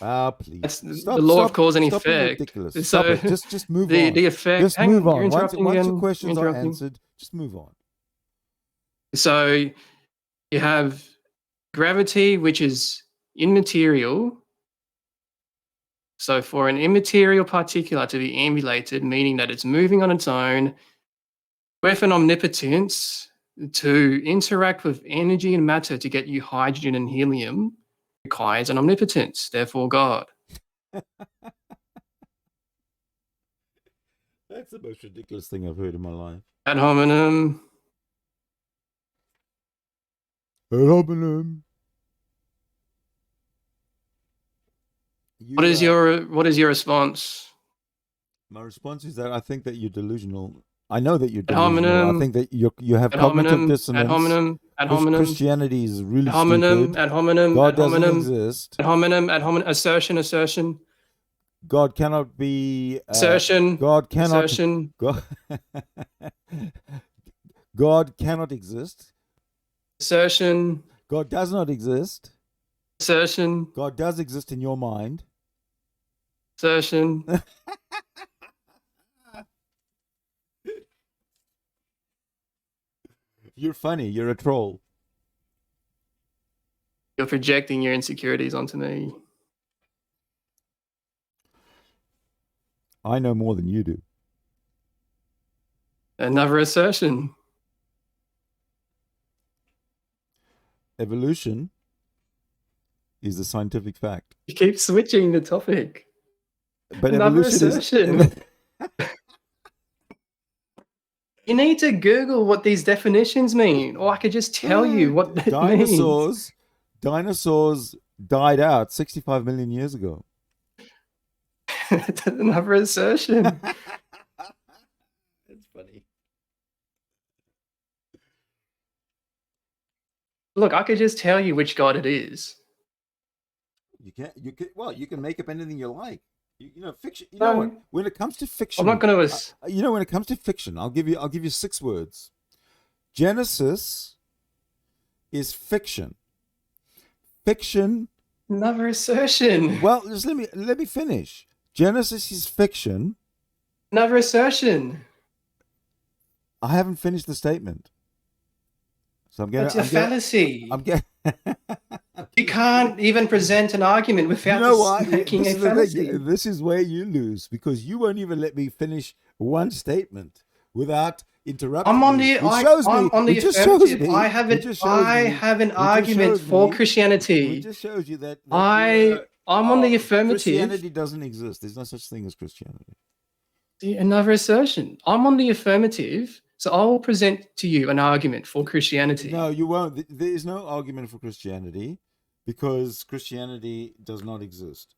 Speaker 2: Ah, please.
Speaker 1: That's the
Speaker 2: Stop,
Speaker 1: law of
Speaker 2: stop,
Speaker 1: cause and
Speaker 2: stop being
Speaker 1: effect.
Speaker 2: ridiculous. Stop
Speaker 1: So
Speaker 2: it. Just move
Speaker 1: the
Speaker 2: on.
Speaker 1: effect.
Speaker 2: Just
Speaker 1: Hang
Speaker 2: move
Speaker 1: on, you're
Speaker 2: on. Once
Speaker 1: interrupting
Speaker 2: your
Speaker 1: again.
Speaker 2: questions
Speaker 1: You're
Speaker 2: are
Speaker 1: interrupting.
Speaker 2: answered, just move on.
Speaker 1: So you have gravity, which is immaterial. So for an immaterial particular to be ambulated, meaning that it's moving on its own, with an omnipotence to interact with energy and matter to get you hydrogen and helium requires an omnipotence, therefore God.
Speaker 2: That's the most ridiculous thing I've heard in my life.
Speaker 1: Ad hominem.
Speaker 2: Ad hominem.
Speaker 1: What is your response?
Speaker 2: My response is that I think that you're delusional. I know that you're
Speaker 1: Ad
Speaker 2: delusional. I
Speaker 1: hominem.
Speaker 2: think that you have
Speaker 1: Ad
Speaker 2: cognitive
Speaker 1: hominem.
Speaker 2: dissonance.
Speaker 1: Ad hominem. Ad hominem.
Speaker 2: Christianity is really
Speaker 1: Ad hominem.
Speaker 2: stupid.
Speaker 1: Ad hominem.
Speaker 2: God
Speaker 1: Ad
Speaker 2: doesn't
Speaker 1: hominem.
Speaker 2: exist.
Speaker 1: Ad hominem. Ad hominem. Assertion. Assertion.
Speaker 2: God cannot be.
Speaker 1: Assertion.
Speaker 2: God cannot.
Speaker 1: Assertion.
Speaker 2: God, God cannot exist.
Speaker 1: Assertion.
Speaker 2: God does not exist.
Speaker 1: Assertion.
Speaker 2: God does exist in your mind.
Speaker 1: Assertion.
Speaker 2: You're funny. You're a troll.
Speaker 1: You're projecting your insecurities onto me.
Speaker 2: I know more than you do.
Speaker 1: Another assertion.
Speaker 2: Evolution is a scientific fact.
Speaker 1: You keep switching the topic.
Speaker 2: But
Speaker 1: Another
Speaker 2: evolution
Speaker 1: assertion.
Speaker 2: is.
Speaker 1: You need to Google what these definitions mean, or I could just tell you what it means.
Speaker 2: Dinosaurs died out 65 million years ago.
Speaker 1: Another assertion.
Speaker 2: It's funny.
Speaker 1: Look, I could just tell you which god it is.
Speaker 2: You can make up anything you like. Fiction. You
Speaker 1: No.
Speaker 2: know what? When it comes to fiction,
Speaker 1: I'm not going to.
Speaker 2: when it comes to fiction, I'll give you 6 words. Genesis is fiction. Fiction.
Speaker 1: Another assertion.
Speaker 2: Well, just let me finish. Genesis is fiction.
Speaker 1: Another assertion.
Speaker 2: I haven't finished the statement. So
Speaker 1: It's a fallacy. You can't even present an argument without making a fallacy.
Speaker 2: This is where you lose, because you won't even let me finish one statement without interrupting.
Speaker 1: I'm on
Speaker 2: me.
Speaker 1: the affirmative. I have an argument for Christianity.
Speaker 2: It just shows you that
Speaker 1: I'm on the affirmative.
Speaker 2: Christianity doesn't exist. There's no such thing as Christianity.
Speaker 1: See, another assertion. I'm on the affirmative, so I'll present to you an argument for Christianity.
Speaker 2: No, you won't. There is no argument for Christianity because Christianity does not exist.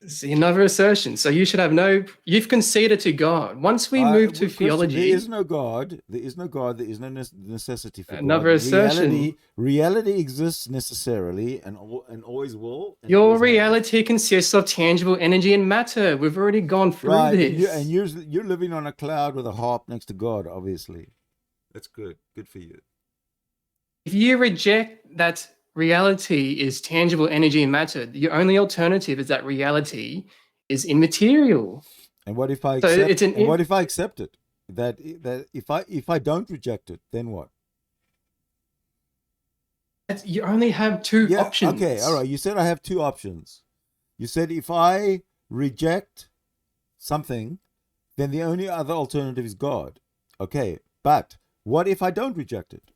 Speaker 1: See, another assertion. So you've conceded to God. Once we move to theology.
Speaker 2: There is no God. There is no God. There is no necessity for
Speaker 1: another
Speaker 2: God.
Speaker 1: assertion.
Speaker 2: Reality exists necessarily and always will.
Speaker 1: Your reality consists of tangible energy and matter. We've already gone through this.
Speaker 2: And you're living on a cloud with a harp next to God, obviously. That's good. Good for you.
Speaker 1: If you reject that reality is tangible energy and matter, your only alternative is that reality is immaterial.
Speaker 2: And what if I accept? What if I accept it? That if I don't reject it, then what?
Speaker 1: You only have 2 options.
Speaker 2: Okay, all right. You said I have 2 options. You said if I reject something, then the only other alternative is God. Okay, but what if I don't reject it?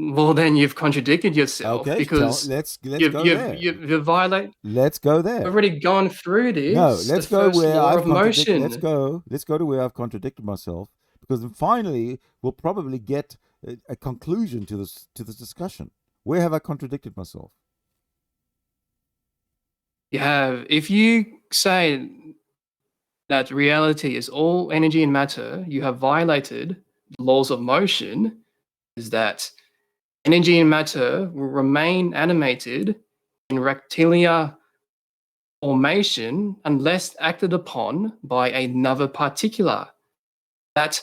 Speaker 1: Well, then you've contradicted yourself.
Speaker 2: Okay,
Speaker 1: because
Speaker 2: let's go there.
Speaker 1: You violate.
Speaker 2: Let's go there.
Speaker 1: We've already gone through this.
Speaker 2: No, let's go where I've
Speaker 1: contradicted.
Speaker 2: Let's go to where I've contradicted myself, because then finally we'll probably get a conclusion to this discussion. Where have I contradicted myself?
Speaker 1: You have. If you say that reality is all energy and matter, you have violated the laws of motion, is that energy and matter will remain animated in rectilinear formation unless acted upon by another particular. That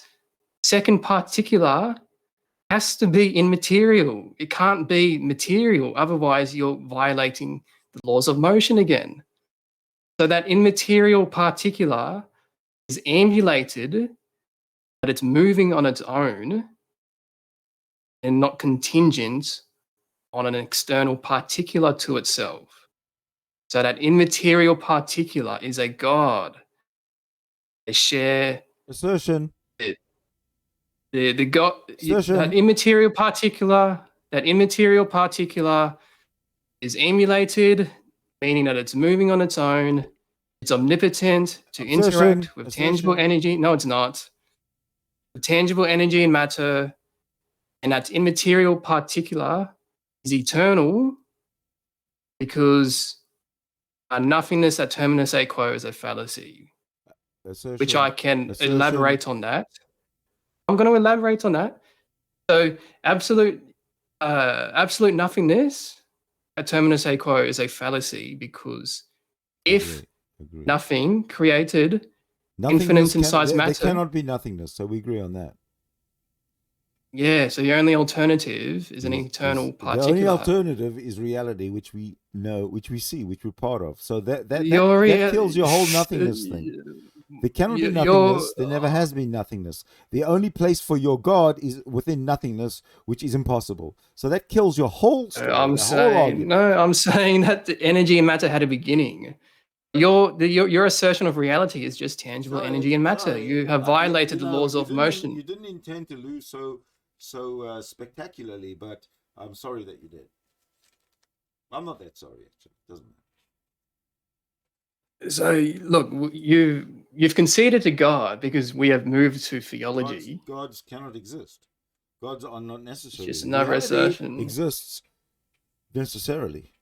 Speaker 1: second particular has to be immaterial. It can't be material, otherwise you're violating the laws of motion again. So that immaterial particular is ambulated, but it's moving on its own and not contingent on an external particular to itself. So that immaterial particular is a God. They share
Speaker 2: Assertion.
Speaker 1: the God,
Speaker 2: Assertion.
Speaker 1: that immaterial particular is emulated, meaning that it's moving on its own. It's omnipotent to interact with tangible energy. No, it's not. The tangible energy and matter, and that immaterial particular is eternal because nothingness at terminus a quo is a fallacy.
Speaker 2: Assertion.
Speaker 1: Which I can elaborate on that. I'm going to elaborate on that. So absolute nothingness at terminus a quo is a fallacy because if nothing created infinite in size matter,
Speaker 2: there cannot be nothingness. So we agree on that.
Speaker 1: Yeah. So the only alternative is an eternal particular.
Speaker 2: The only alternative is reality, which we know, which we see, which we're part of. So that kills your whole nothingness thing. There cannot be nothingness. There never has been nothingness. The only place for your God is within nothingness, which is impossible. So that kills your whole story.
Speaker 1: I'm saying that the energy and matter had a beginning. Your assertion of reality is just tangible energy and matter. You have violated the laws of motion.
Speaker 2: You didn't intend to lose so spectacularly, but I'm sorry that you did. I'm not that sorry, actually. It doesn't matter.
Speaker 1: So look, you've conceded to God because we have moved to theology.
Speaker 2: Gods cannot exist. Gods are not necessary.
Speaker 1: It's just another assertion.
Speaker 2: Exists necessarily.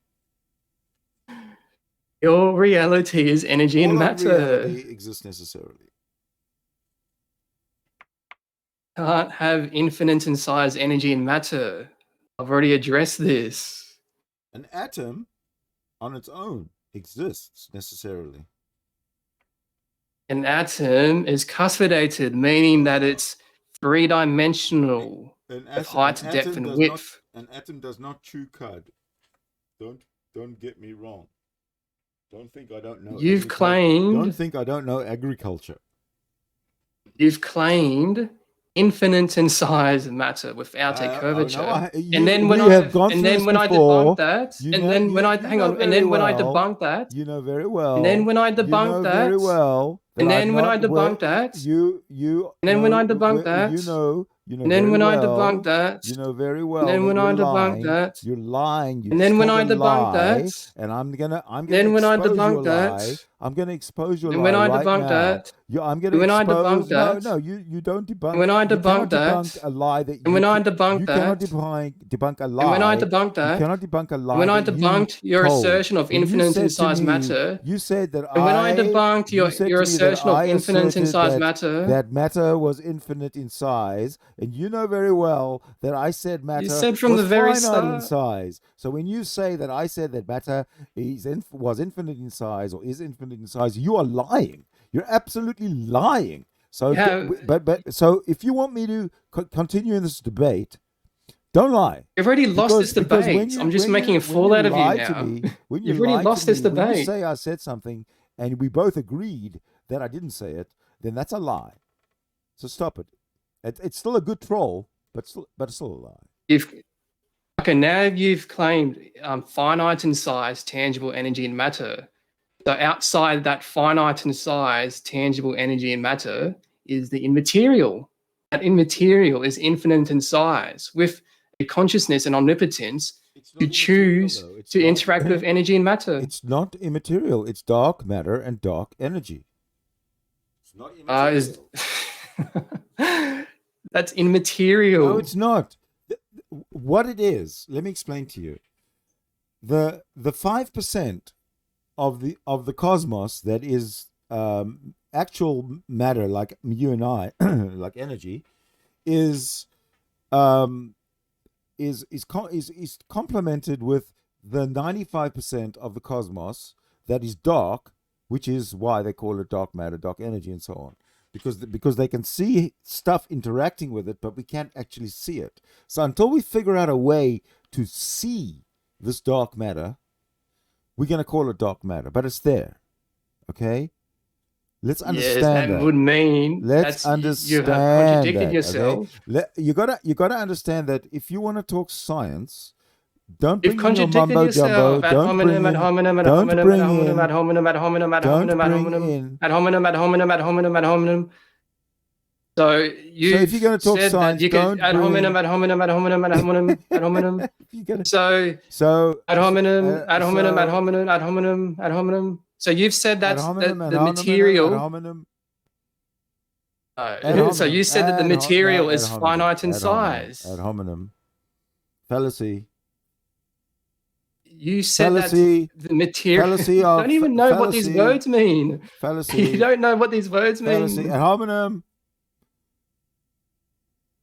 Speaker 1: Your reality is energy and matter.
Speaker 2: Reality exists necessarily.
Speaker 1: Can't have infinite in size energy and matter. I've already addressed this.
Speaker 2: An atom on its own exists necessarily.
Speaker 1: An atom is cusfidated, meaning that it's three-dimensional with height, depth, and width.
Speaker 2: An atom does not chew cud. Don't get me wrong. Don't think I don't know. Don't think I don't know agriculture.
Speaker 1: You've claimed infinite in size matter without a curvature. And then when I debunk that, and then when I debunk that,
Speaker 2: you know very well.
Speaker 1: And then when I debunk that,
Speaker 2: very well.
Speaker 1: And then when I debunk that, and then when I debunk that, and then when I debunk that,
Speaker 2: you know very well.
Speaker 1: And then when I debunk that,
Speaker 2: you're lying.
Speaker 1: And then when I debunk that,
Speaker 2: and I'm gonna
Speaker 1: then when I debunk that,
Speaker 2: I'm gonna expose your lie.
Speaker 1: And when I debunk that,
Speaker 2: I'm gonna
Speaker 1: when I
Speaker 2: expose.
Speaker 1: debunk that,
Speaker 2: No, you don't debunk.
Speaker 1: When I debunk that,
Speaker 2: debunk a lie that.
Speaker 1: And when I debunk that,
Speaker 2: you cannot debunk a lie.
Speaker 1: And when I debunk that,
Speaker 2: you cannot debunk a lie.
Speaker 1: When I debunked your assertion of infinite in size matter,
Speaker 2: you said that.
Speaker 1: And when I debunked your assertion of infinite in size matter,
Speaker 2: that matter was infinite in size, and you know very well that I said matter.
Speaker 1: You said from the very
Speaker 2: finite in
Speaker 1: start.
Speaker 2: size. So when you say that I said that matter was infinite in size or is infinite in size, you are lying. You're absolutely lying. So,
Speaker 1: Yeah.
Speaker 2: but so if you want me to continue in this debate, don't lie.
Speaker 1: You've already lost this debate. I'm just making a fool out of you now. You've already lost this debate.
Speaker 2: When you say I said something and we both agreed that I didn't say it, then that's a lie. So stop it. It's still a good troll, but it's still a lie.
Speaker 1: Okay, now you've claimed finite in size, tangible energy and matter. So outside that finite in size, tangible energy and matter is the immaterial. That immaterial is infinite in size with a consciousness and omnipotence to choose to interact with energy and matter.
Speaker 2: It's not immaterial. It's dark matter and dark energy. It's not immaterial.
Speaker 1: That's immaterial.
Speaker 2: No, it's not. What it is, let me explain to you. The 5% of the cosmos that is actual matter, like you and I, like energy, is um, is complemented with the 95% of the cosmos that is dark, which is why they call it dark matter, dark energy, and so on. Because they can see stuff interacting with it, but we can't actually see it. So until we figure out a way to see this dark matter, we're going to call it dark matter, but it's there. Okay? Let's
Speaker 1: Yes,
Speaker 2: understand
Speaker 1: that
Speaker 2: that.
Speaker 1: would mean
Speaker 2: Let's
Speaker 1: you have
Speaker 2: understand
Speaker 1: contradicted
Speaker 2: that. Okay?
Speaker 1: yourself.
Speaker 2: You gotta understand that if you want to talk science, don't
Speaker 1: You've
Speaker 2: bring in your
Speaker 1: contradicted
Speaker 2: mumbo jumbo.
Speaker 1: yourself. Ad
Speaker 2: Don't
Speaker 1: hominem,
Speaker 2: bring
Speaker 1: ad
Speaker 2: in.
Speaker 1: hominem, ad
Speaker 2: Don't
Speaker 1: hominem, ad
Speaker 2: bring
Speaker 1: hominem, ad
Speaker 2: in.
Speaker 1: hominem, ad hominem, ad
Speaker 2: Don't
Speaker 1: hominem, ad
Speaker 2: bring
Speaker 1: hominem,
Speaker 2: in.
Speaker 1: ad hominem, ad hominem, ad hominem, ad hominem. So
Speaker 2: So if you're
Speaker 1: you've
Speaker 2: going to talk
Speaker 1: said that
Speaker 2: science,
Speaker 1: you could
Speaker 2: don't
Speaker 1: ad hominem,
Speaker 2: bring.
Speaker 1: ad hominem, ad hominem, ad hominem, ad hominem.
Speaker 2: If you're gonna,
Speaker 1: So
Speaker 2: so
Speaker 1: ad hominem, ad hominem, ad
Speaker 2: so
Speaker 1: hominem, ad hominem, ad hominem. So you've said
Speaker 2: ad
Speaker 1: that
Speaker 2: hominem, ad
Speaker 1: the
Speaker 2: hominem, ad
Speaker 1: material.
Speaker 2: hominem, ad
Speaker 1: So
Speaker 2: hominem,
Speaker 1: you said that the
Speaker 2: no,
Speaker 1: material
Speaker 2: ad
Speaker 1: is
Speaker 2: hominem,
Speaker 1: finite in
Speaker 2: ad hominem, ad
Speaker 1: size.
Speaker 2: hominem. Fallacy.
Speaker 1: You said that
Speaker 2: Fallacy.
Speaker 1: the material.
Speaker 2: Fallacy
Speaker 1: You
Speaker 2: of
Speaker 1: don't even know what these
Speaker 2: fallacy.
Speaker 1: words mean. You
Speaker 2: Fallacy.
Speaker 1: don't know what these words
Speaker 2: Fallacy.
Speaker 1: mean.
Speaker 2: Ad hominem.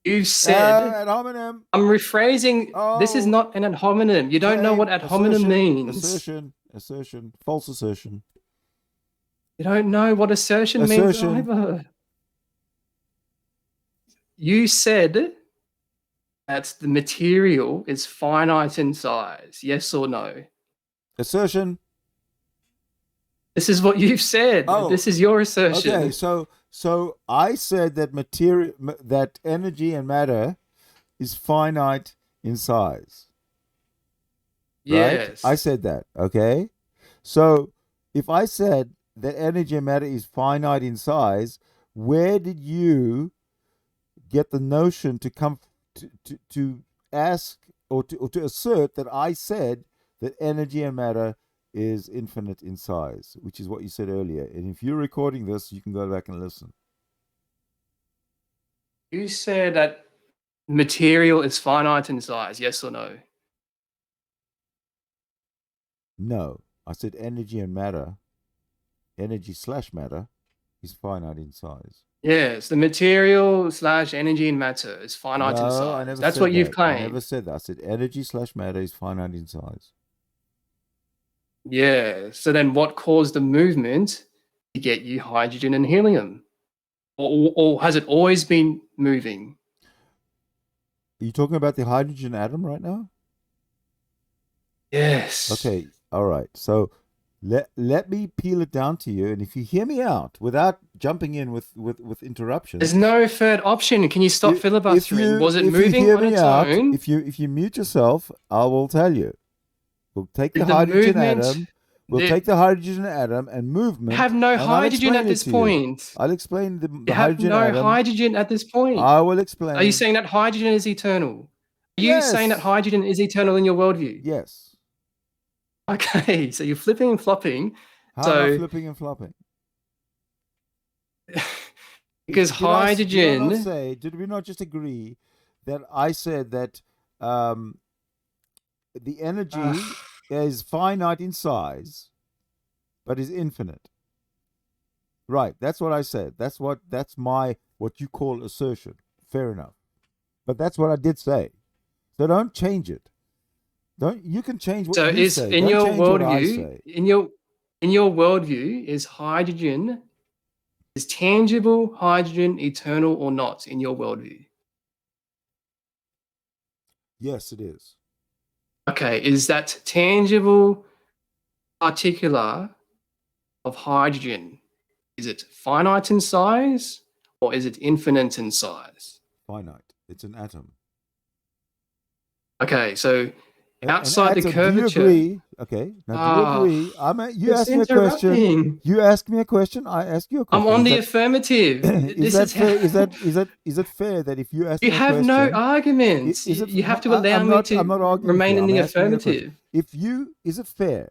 Speaker 1: You said,
Speaker 2: Ad hominem.
Speaker 1: I'm rephrasing, this is
Speaker 2: Oh,
Speaker 1: not an ad hominem. You don't know
Speaker 2: claim,
Speaker 1: what ad hominem
Speaker 2: assertion,
Speaker 1: means.
Speaker 2: assertion, false assertion.
Speaker 1: You don't know what assertion means
Speaker 2: Assertion.
Speaker 1: either. You said that the material is finite in size. Yes or no?
Speaker 2: Assertion.
Speaker 1: This is what you've said.
Speaker 2: Oh,
Speaker 1: this is your assertion.
Speaker 2: okay. So I said that that energy and matter is finite in size. Right?
Speaker 1: Yes.
Speaker 2: I said that. Okay. So if I said that energy and matter is finite in size, where did you get the notion to come to ask or to assert that I said that energy and matter is infinite in size, which is what you said earlier? And if you're recording this, you can go back and listen.
Speaker 1: You said that material is finite in size. Yes or no?
Speaker 2: No, I said energy and matter, energy/matter, is finite in size.
Speaker 1: Yes, the material slash energy and matter is finite in
Speaker 2: No, I
Speaker 1: size.
Speaker 2: never
Speaker 1: That's
Speaker 2: said
Speaker 1: what you've
Speaker 2: that. I
Speaker 1: claimed.
Speaker 2: never said that. I said energy/matter is finite in size.
Speaker 1: Yeah. So then what caused the movement to get you hydrogen and helium? Or has it always been moving?
Speaker 2: Are you talking about the hydrogen atom right now?
Speaker 1: Yes.
Speaker 2: Okay, all right. So let me peel it down to you, and if you hear me out without jumping in with interruptions.
Speaker 1: There's no third option. Can you stop filibustering? Was it moving on its own?
Speaker 2: If you mute yourself, I will tell you. We'll take the
Speaker 1: The
Speaker 2: hydrogen
Speaker 1: movement,
Speaker 2: atom. We'll take the hydrogen atom and movement.
Speaker 1: You have no
Speaker 2: and
Speaker 1: hydrogen at this point.
Speaker 2: I'll explain the
Speaker 1: You have
Speaker 2: hydrogen
Speaker 1: no
Speaker 2: atom.
Speaker 1: hydrogen at this point.
Speaker 2: I will explain.
Speaker 1: Are you saying that hydrogen is eternal? Are you saying that hydrogen is eternal in your worldview?
Speaker 2: Yes.
Speaker 1: Okay, so you're flipping and flopping.
Speaker 2: How am I flipping and flopping?
Speaker 1: Because hydrogen.
Speaker 2: Did we not just agree that I said that the energy is finite in size, but is infinite? Right. That's what I said. That's what you call assertion. Fair enough. But that's what I did say. So don't change it. You can change what you say.
Speaker 1: So in your
Speaker 2: worldview,
Speaker 1: in your worldview, is hydrogen, is tangible hydrogen eternal or not in your worldview?
Speaker 2: Yes, it is.
Speaker 1: Okay, is that tangible particular of hydrogen, is it finite in size or is it infinite in size?
Speaker 2: Finite. It's an atom.
Speaker 1: Okay, so outside the curvature.
Speaker 2: Do you agree? Okay. Now, do you agree? You asked me a question. You asked me a question. I asked you a question.
Speaker 1: I'm on the affirmative.
Speaker 2: Is that fair? Is it fair that if you ask me a question,
Speaker 1: you have no arguments? You have to allow me to remain in the affirmative.
Speaker 2: Is it fair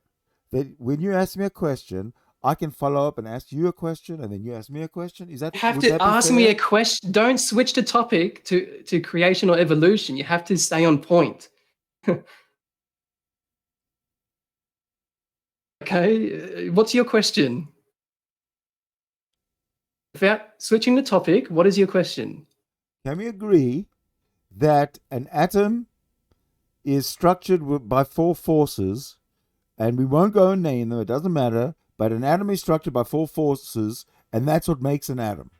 Speaker 2: that when you ask me a question, I can follow up and ask you a question, and then you ask me a question? Is that
Speaker 1: you have to ask me a question? Don't switch the topic to creation or evolution. You have to stay on point. Okay, what's your question? without switching the topic, what is your question?
Speaker 2: Can we agree that an atom is structured by 4 forces, and we won't go and name them, it doesn't matter, but an atom is structured by 4 forces, and that's what makes an atom?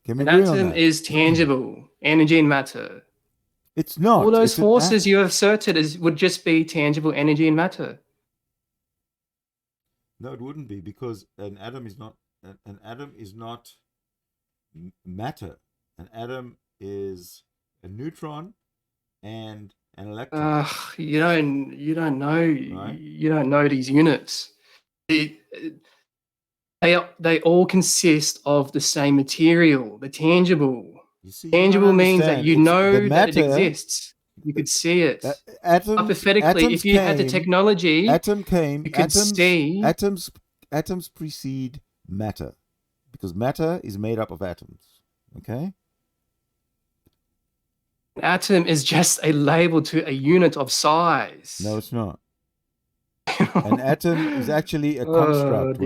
Speaker 2: Can we agree on
Speaker 1: Atom
Speaker 2: that?
Speaker 1: is tangible, energy and matter.
Speaker 2: It's not.
Speaker 1: All those forces you have asserted would just be tangible energy and matter.
Speaker 2: No, it wouldn't be, because an atom is not matter. An atom is a neutron and an electron.
Speaker 1: You don't know.
Speaker 2: Right?
Speaker 1: You don't know these units. They all consist of the same material, the tangible.
Speaker 2: You see,
Speaker 1: tangible means that you know that it exists. You could see it. Hypothetically, if you had the technology, you could see.
Speaker 2: Atoms precede matter, because matter is made up of atoms. Okay?
Speaker 1: An atom is just a label to a unit of size.
Speaker 2: No, it's not. An atom is actually a construct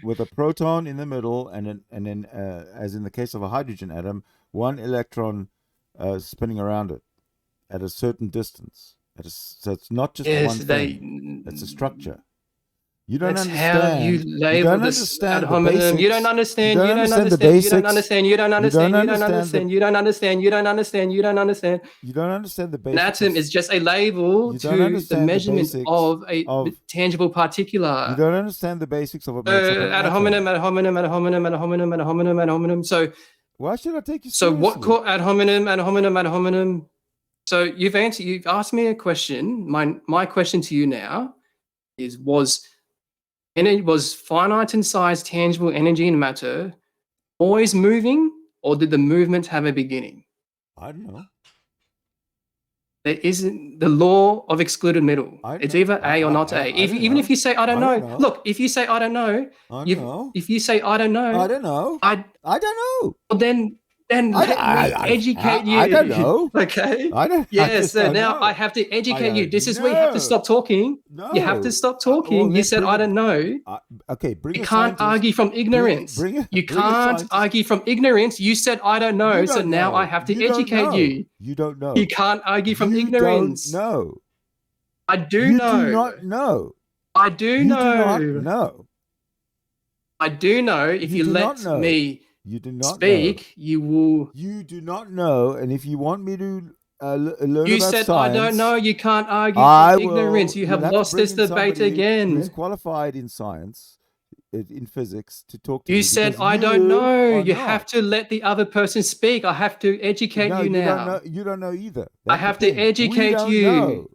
Speaker 2: with a proton in the middle, and then, as in the case of a hydrogen atom, 1 electron spinning around it at a certain distance. So it's not just one thing. It's a structure. You don't understand.
Speaker 1: How you label this ad hominem. You don't understand. You don't understand.
Speaker 2: The basics.
Speaker 1: You don't understand. You don't understand. You don't understand. You don't understand. You don't understand. You don't understand.
Speaker 2: You don't understand the basics.
Speaker 1: An atom is just a label to the measurement of a tangible particular.
Speaker 2: You don't understand the basics of a
Speaker 1: ad hominem, ad hominem, ad hominem, ad hominem, ad hominem, ad hominem. So
Speaker 2: why should I take you seriously?
Speaker 1: So what called ad hominem, ad hominem, ad hominem? So you've asked me a question. My question to you now was finite in size, tangible energy and matter always moving, or did the movement have a beginning?
Speaker 2: I don't know.
Speaker 1: There isn't the law of excluded middle. It's either A or not A. Even if you say I don't know. Look, if you say I don't know, if you say I don't know,
Speaker 2: I don't know. I don't know.
Speaker 1: Well, then let me educate you.
Speaker 2: I don't know.
Speaker 1: Okay.
Speaker 2: I don't.
Speaker 1: Yes. So now I have to educate you. This is where you have to stop talking.
Speaker 2: No.
Speaker 1: You have to stop talking. You said I don't know.
Speaker 2: Okay.
Speaker 1: You can't argue from ignorance. You can't argue from ignorance. You said I don't know. So now I have to educate you.
Speaker 2: You don't know.
Speaker 1: You can't argue from ignorance.
Speaker 2: You don't know.
Speaker 1: I do know.
Speaker 2: You do not know.
Speaker 1: I do know.
Speaker 2: You do not know.
Speaker 1: I do know. If you let me.
Speaker 2: You do not
Speaker 1: speak,
Speaker 2: know.
Speaker 1: You will.
Speaker 2: You do not know, and if you want me to learn
Speaker 1: you
Speaker 2: about
Speaker 1: said,
Speaker 2: science,
Speaker 1: I don't know. You can't argue with ignorance. You have lost this debate again.
Speaker 2: Who's qualified in science, in physics, to talk to you?
Speaker 1: You said, I don't know. You have to let the other person speak. I have to educate you now.
Speaker 2: You don't know either.
Speaker 1: I have to educate you.